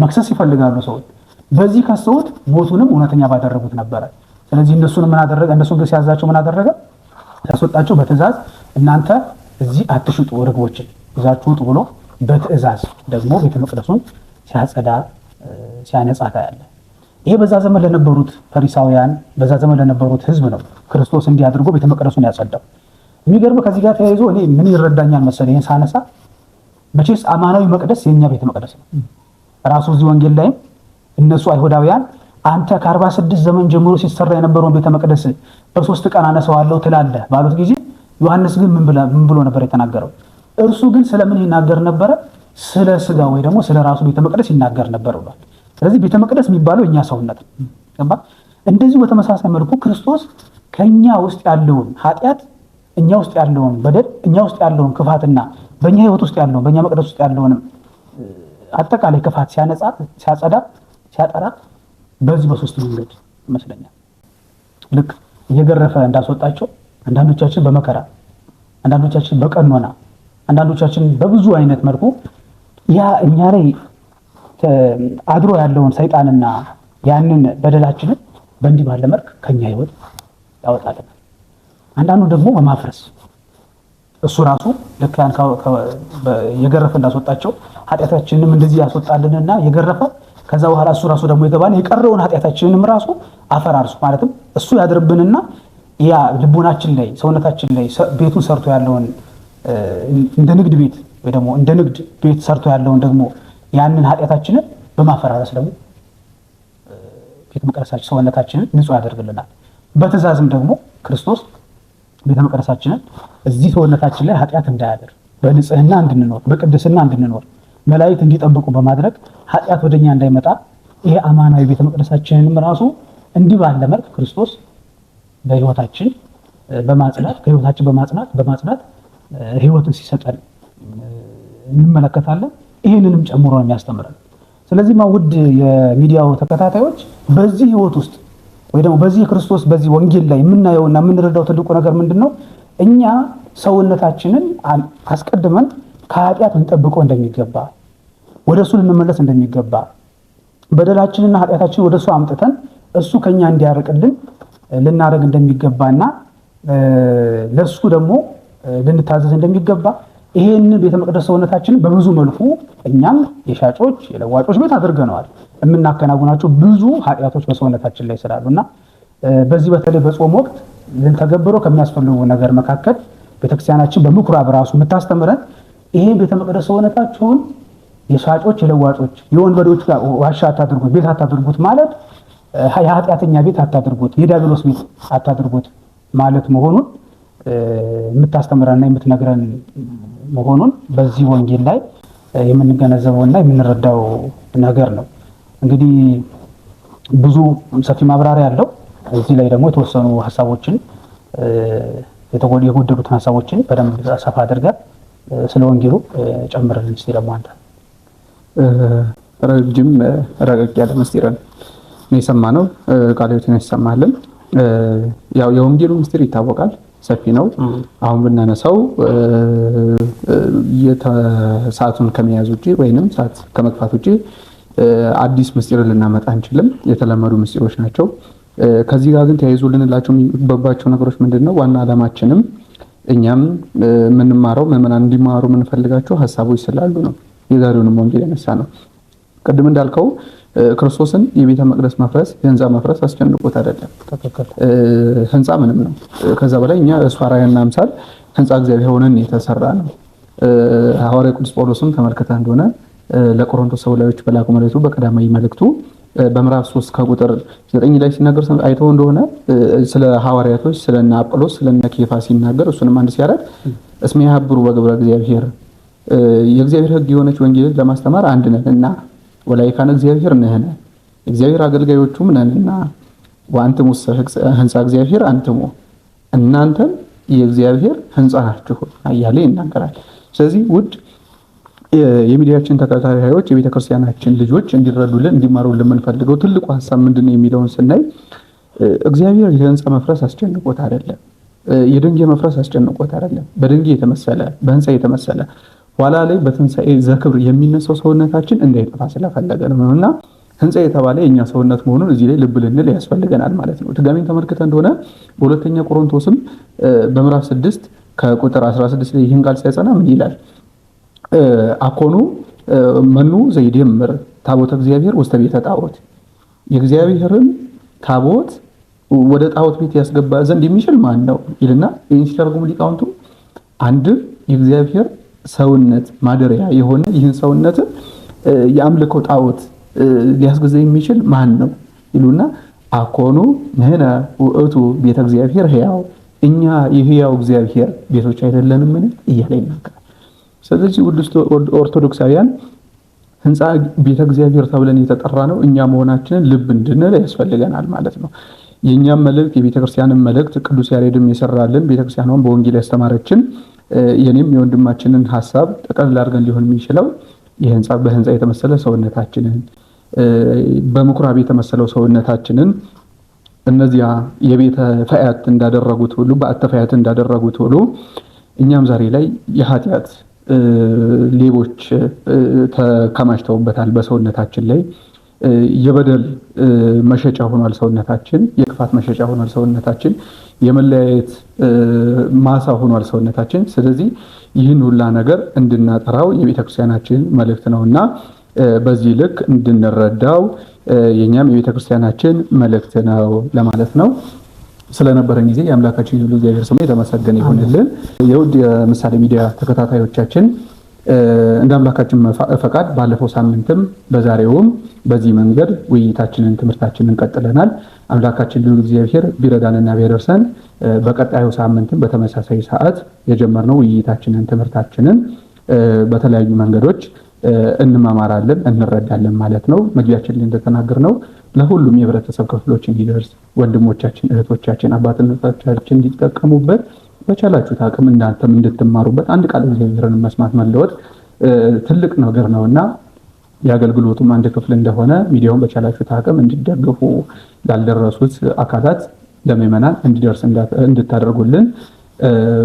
መክሰስ ይፈልጋሉ ሰዎች። በዚህ ከሰውት ሞቱንም እውነተኛ ባደረጉት ነበረ። ስለዚህ እነሱን ምን አደረገ? እነሱን ግን ሲያዛቸው ምን አደረገ? ሲያስወጣቸው በትዕዛዝ እናንተ እዚህ አትሽጡ ርግቦችን ይዛችሁ ውጡ ብሎ በትዕዛዝ ደግሞ ቤተ መቅደሱን ሲያጸዳ ሲያነጻ ታያለ። ይሄ በዛ ዘመን ለነበሩት ፈሪሳውያን በዛ ዘመን ለነበሩት ሕዝብ ነው ክርስቶስ እንዲህ አድርጎ ቤተ መቅደሱን ያጸዳው። የሚገርም ከዚህ ጋር ተያይዞ እኔ ምን ይረዳኛል መሰለህ? ይሄን ሳነሳ መቼስ አማናዊ መቅደስ የኛ ቤተ መቅደስ ነው። ራሱ እዚህ ወንጌል ላይም እነሱ አይሁዳውያን አንተ ከ46 ዘመን ጀምሮ ሲሰራ የነበረውን ቤተ መቅደስ በ3 ቀን አነሳዋለሁ ትላለህ ባሉት ጊዜ ዮሐንስ ግን ምን ብሎ ነበር የተናገረው? እርሱ ግን ስለምን ይናገር ነበረ? ስለ ስጋ ወይ ደግሞ ስለ ራሱ ቤተ መቅደስ ይናገር ነበር ብሏል። ስለዚህ ቤተ መቅደስ የሚባለው እኛ ሰውነት ነው። እንደዚሁ በተመሳሳይ መልኩ ክርስቶስ ከኛ ውስጥ ያለውን ኃጢአት፣ እኛ ውስጥ ያለውን በደል፣ እኛ ውስጥ ያለውን ክፋትና በእኛ ህይወት ውስጥ ያለውን በእኛ መቅደስ ውስጥ ያለውን አጠቃላይ ክፋት ሲያነጻ፣ ሲያጸዳ፣ ሲያጠራ በዚህ በሶስት መንገድ ይመስለኛል። ልክ እየገረፈ እንዳስወጣቸው አንዳንዶቻችን በመከራ አንዳንዶቻችን በቀኖና አንዳንዶቻችን በብዙ አይነት መልኩ ያ እኛ ላይ አድሮ ያለውን ሰይጣንና ያንን በደላችንን በእንዲህ ባለ መልክ ከኛ ህይወት ያወጣል። አንዳንዱ ደግሞ በማፍረስ እሱ ራሱ ልክ ያን የገረፈ እንዳስወጣቸው ኃጢአታችንንም እንደዚህ ያስወጣልንና የገረፈ ከዛ በኋላ እሱ ራሱ ደግሞ ይገባል የቀረውን ኃጢአታችንንም ራሱ አፈራርሱ ማለትም እሱ ያድርብንና ያ ልቦናችን ላይ ሰውነታችን ላይ ቤቱን ሰርቶ ያለውን እንደ ንግድ ቤት ወይ ደግሞ እንደ ንግድ ቤት ሰርቶ ያለውን ደግሞ ያንን ኃጢአታችንን በማፈራረስ ደግሞ ቤተ መቅደሳችን ሰውነታችንን ንጹህ ያደርግልናል። በትእዛዝም ደግሞ ክርስቶስ ቤተ መቅደሳችንን እዚህ ሰውነታችን ላይ ኃጢአት እንዳያደርግ በንጽህና እንድንኖር በቅድስና እንድንኖር መላእክት እንዲጠብቁ በማድረግ ኃጢአት ወደኛ እንዳይመጣ ይሄ አማናዊ ቤተ መቅደሳችንንም ራሱ እንዲህ ባለ መልክ ክርስቶስ በህይወታችን በማጽናት ከህይወታችን በማጽናት ህይወትን ሲሰጠን እንመለከታለን። ይሄንንም ጨምሮ ነው የሚያስተምረን። ስለዚህ ውድ የሚዲያው ተከታታዮች በዚህ ህይወት ውስጥ ወይ ደግሞ በዚህ ክርስቶስ በዚህ ወንጌል ላይ የምናየውና የምንረዳው ትልቁ ነገር ምንድነው? እኛ ሰውነታችንን አስቀድመን ከኃጢአት እንጠብቀው እንደሚገባ ወደሱ ልንመለስ እንደሚገባ በደላችንና ኃጢአታችንን ወደሱ አምጥተን እሱ ከኛ እንዲያርቅልን ልናደርግ እንደሚገባና ለሱ ደግሞ ልንታዘዝ እንደሚገባ ይሄንን ቤተ መቅደስ ሰውነታችንን በብዙ መልኩ እኛም የሻጮች የለዋጮች ቤት አድርገነዋል። የምናከናውናቸው ብዙ ኃጢአቶች በሰውነታችን ላይ ስላሉና በዚህ በተለይ በጾም ወቅት ልንተገብረው ከሚያስፈልጉ ነገር መካከል ቤተክርስቲያናችን በምኩራብ ራሱ የምታስተምረን ይሄን ቤተ መቅደስ ሰውነታችሁን የሻጮች የለዋጮች የወንበዴዎች ዋሻ አታድርጉት፣ ቤት አታድርጉት ማለት የኃጢአተኛ ቤት አታድርጉት፣ የዲያብሎስ ቤት አታድርጉት ማለት መሆኑን የምታስተምረንና የምትነግረን መሆኑን በዚህ ወንጌል ላይ የምንገነዘበውና የምንረዳው ነገር ነው። እንግዲህ ብዙ ሰፊ ማብራሪያ ያለው እዚህ ላይ ደግሞ የተወሰኑ ሀሳቦችን የጎደሉትን ሀሳቦችን በደንብ ሰፋ አድርገን ስለ ወንጌሉ ጨምረልን እስቲ ደግሞ አንተ ረጅም ረቀቅ ያለ ምስጢርን ነው የሰማነው። ቃልዮትን ያሰማልን። ያው የወንጌሉ ምስጢር ይታወቃል፣ ሰፊ ነው። አሁን ብናነሳው ሰዓቱን ከመያዝ ውጪ ወይንም ሰዓት ከመግፋት ውጪ አዲስ ምስጢር ልናመጣ አንችልም። የተለመዱ ምስጢሮች ናቸው። ከዚህ ጋር ግን ተያይዞ ልንላቸው የሚገባቸው ነገሮች ምንድነው? ዋና ዓላማችንም እኛም የምንማረው ምዕመናን እንዲማሩ የምንፈልጋቸው ሀሳቦች ስላሉ ነው የዛሬውንም ወንጌል ያነሳ ነው። ቅድም እንዳልከው ክርስቶስን የቤተ መቅደስ መፍረስ የህንፃ መፍረስ አስጨንቆት አይደለም። ህንፃ ምንም ነው። ከዛ በላይ እኛ እሱ አርአያና አምሳል ህንፃ እግዚአብሔር ሆነን የተሰራ ነው። ሐዋርያው ቅዱስ ጳውሎስም ተመልክተህ እንደሆነ ለቆሮንቶስ ሰዎች በላኩ መልእክቱ በቀዳማዊ መልእክቱ በምዕራፍ 3 ከቁጥር 9 ላይ ሲናገር አይተው እንደሆነ ስለ ሐዋርያቶች ስለነ አጵሎስ ስለነ ኬፋ ሲናገር እሱንም አንድ ሲያረግ እስመ ያብሩ በግብረ እግዚአብሔር የእግዚአብሔር ሕግ የሆነች ወንጌልን ለማስተማር አንድ ነንና ወላይካነ እግዚአብሔር ነህነ እግዚአብሔር አገልጋዮቹም ነንና ወአንትሙ ህንፃ እግዚአብሔር አንትሙ እናንተም የእግዚአብሔር ህንፃ ናችሁ እያለ ይናገራል። ስለዚህ ውድ የሚዲያችን ተከታታዮች የቤተክርስቲያናችን ልጆች እንዲረዱልን እንዲማሩልን የምንፈልገው ትልቁ ሐሳብ ምንድነው የሚለውን ስናይ እግዚአብሔር የህንፃ መፍረስ አስጨንቆት አይደለም። የድንጋይ መፍረስ አስጨንቆት አይደለም። በድንጋይ የተመሰለ በህንፃ የተመሰለ ኋላ ላይ በትንሣኤ ዘክብር የሚነሳው ሰውነታችን እንዳይጠፋ ስለፈለገ ነውና ህንፃ የተባለ የኛ ሰውነት መሆኑን እዚህ ላይ ልብ ልንል ያስፈልገናል ማለት ነው። ድጋሜን ተመልክተ እንደሆነ በሁለተኛ ቆሮንቶስም በምዕራፍ 6 ከቁጥር 16 ላይ ይህን ቃል ሲያጸና ምን ይላል? አኮኑ መኑ ዘይደምር ታቦተ እግዚአብሔር ውስተ ቤተ ጣዖት የእግዚአብሔርን ታቦት ወደ ጣዖት ቤት ያስገባ ዘንድ የሚችል ማን ነው ይልና ይህን ሲተረጉሙ ሊቃውንቱ አንድ የእግዚአብሔር ሰውነት ማደሪያ የሆነ ይህን ሰውነት የአምልኮ ጣዖት ሊያስገዛ የሚችል ማን ነው ይሉና አኮኑ ነህነ ውእቱ ቤተ እግዚአብሔር ሕያው እኛ የሕያው እግዚአብሔር ቤቶች አይደለንምን እያለ ይናገራል። ስለዚህ ውድ ኦርቶዶክሳውያን ህንፃ ቤተ እግዚአብሔር ተብለን የተጠራ ነው እኛ መሆናችንን ልብ እንድንል ያስፈልገናል ማለት ነው። የኛም መልእክት የቤተክርስቲያንን መልእክት ቅዱስ ያሬድም የሰራልን ቤተክርስቲያኗን በወንጌል ያስተማረችን የኔም የወንድማችንን ሐሳብ ጠቅለል አድርገን ሊሆን የሚችለው በህንፃ የተመሰለ ሰውነታችንን በምኩራብ የተመሰለው ሰውነታችንን እነዚያ የቤተ ፈያት እንዳደረጉት ሁሉ በአተ ፈያት እንዳደረጉት ሁሉ እኛም ዛሬ ላይ የኃጢአት ሌቦች ተከማችተውበታል። በሰውነታችን ላይ የበደል መሸጫ ሆኗል ሰውነታችን፣ የክፋት መሸጫ ሆኗል ሰውነታችን፣ የመለያየት ማሳ ሆኗል ሰውነታችን። ስለዚህ ይህን ሁላ ነገር እንድናጠራው የቤተክርስቲያናችን መልእክት ነውና በዚህ ልክ እንድንረዳው የኛም የቤተክርስቲያናችን መልእክት ነው ለማለት ነው። ስለነበረን ጊዜ የአምላካችን ሁሉ እግዚአብሔር ስሙ የተመሰገነ ይሁንልን። የውድ የምሳሌ ሚዲያ ተከታታዮቻችን እንደ አምላካችን ፈቃድ ባለፈው ሳምንትም በዛሬውም በዚህ መንገድ ውይይታችንን ትምህርታችንን ቀጥለናል። አምላካችን ሁሉ እግዚአብሔር ቢረዳንና ቢያደርሰን በቀጣዩ ሳምንትም በተመሳሳይ ሰዓት የጀመርነው ውይይታችንን ትምህርታችንን በተለያዩ መንገዶች እንማማራለን እንረዳለን ማለት ነው። መግቢያችን ላይ እንደተናገርነው ለሁሉም የህብረተሰብ ክፍሎች እንዲደርስ ወንድሞቻችን፣ እህቶቻችን፣ አባቶቻችን እንዲጠቀሙበት በቻላችሁት አቅም እናንተም እንድትማሩበት አንድ ቃል እግዚአብሔርን መስማት መለወጥ ትልቅ ነገር ነውና የአገልግሎቱም አንድ ክፍል እንደሆነ ሚዲያውን በቻላችሁት አቅም እንዲደግፉ ላልደረሱት አካላት ለምእመናን እንዲደርስ እንድታደርጉልን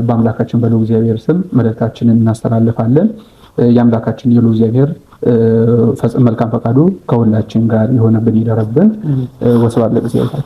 በአምላካችን በልዑል እግዚአብሔር ስም መልእክታችንን እናስተላልፋለን። የአምላካችን የልዑል እግዚአብሔር መልካም ፈቃዱ ከሁላችን ጋር የሆነብን ይደረብን። ወስብሐት ለእግዚአብሔር።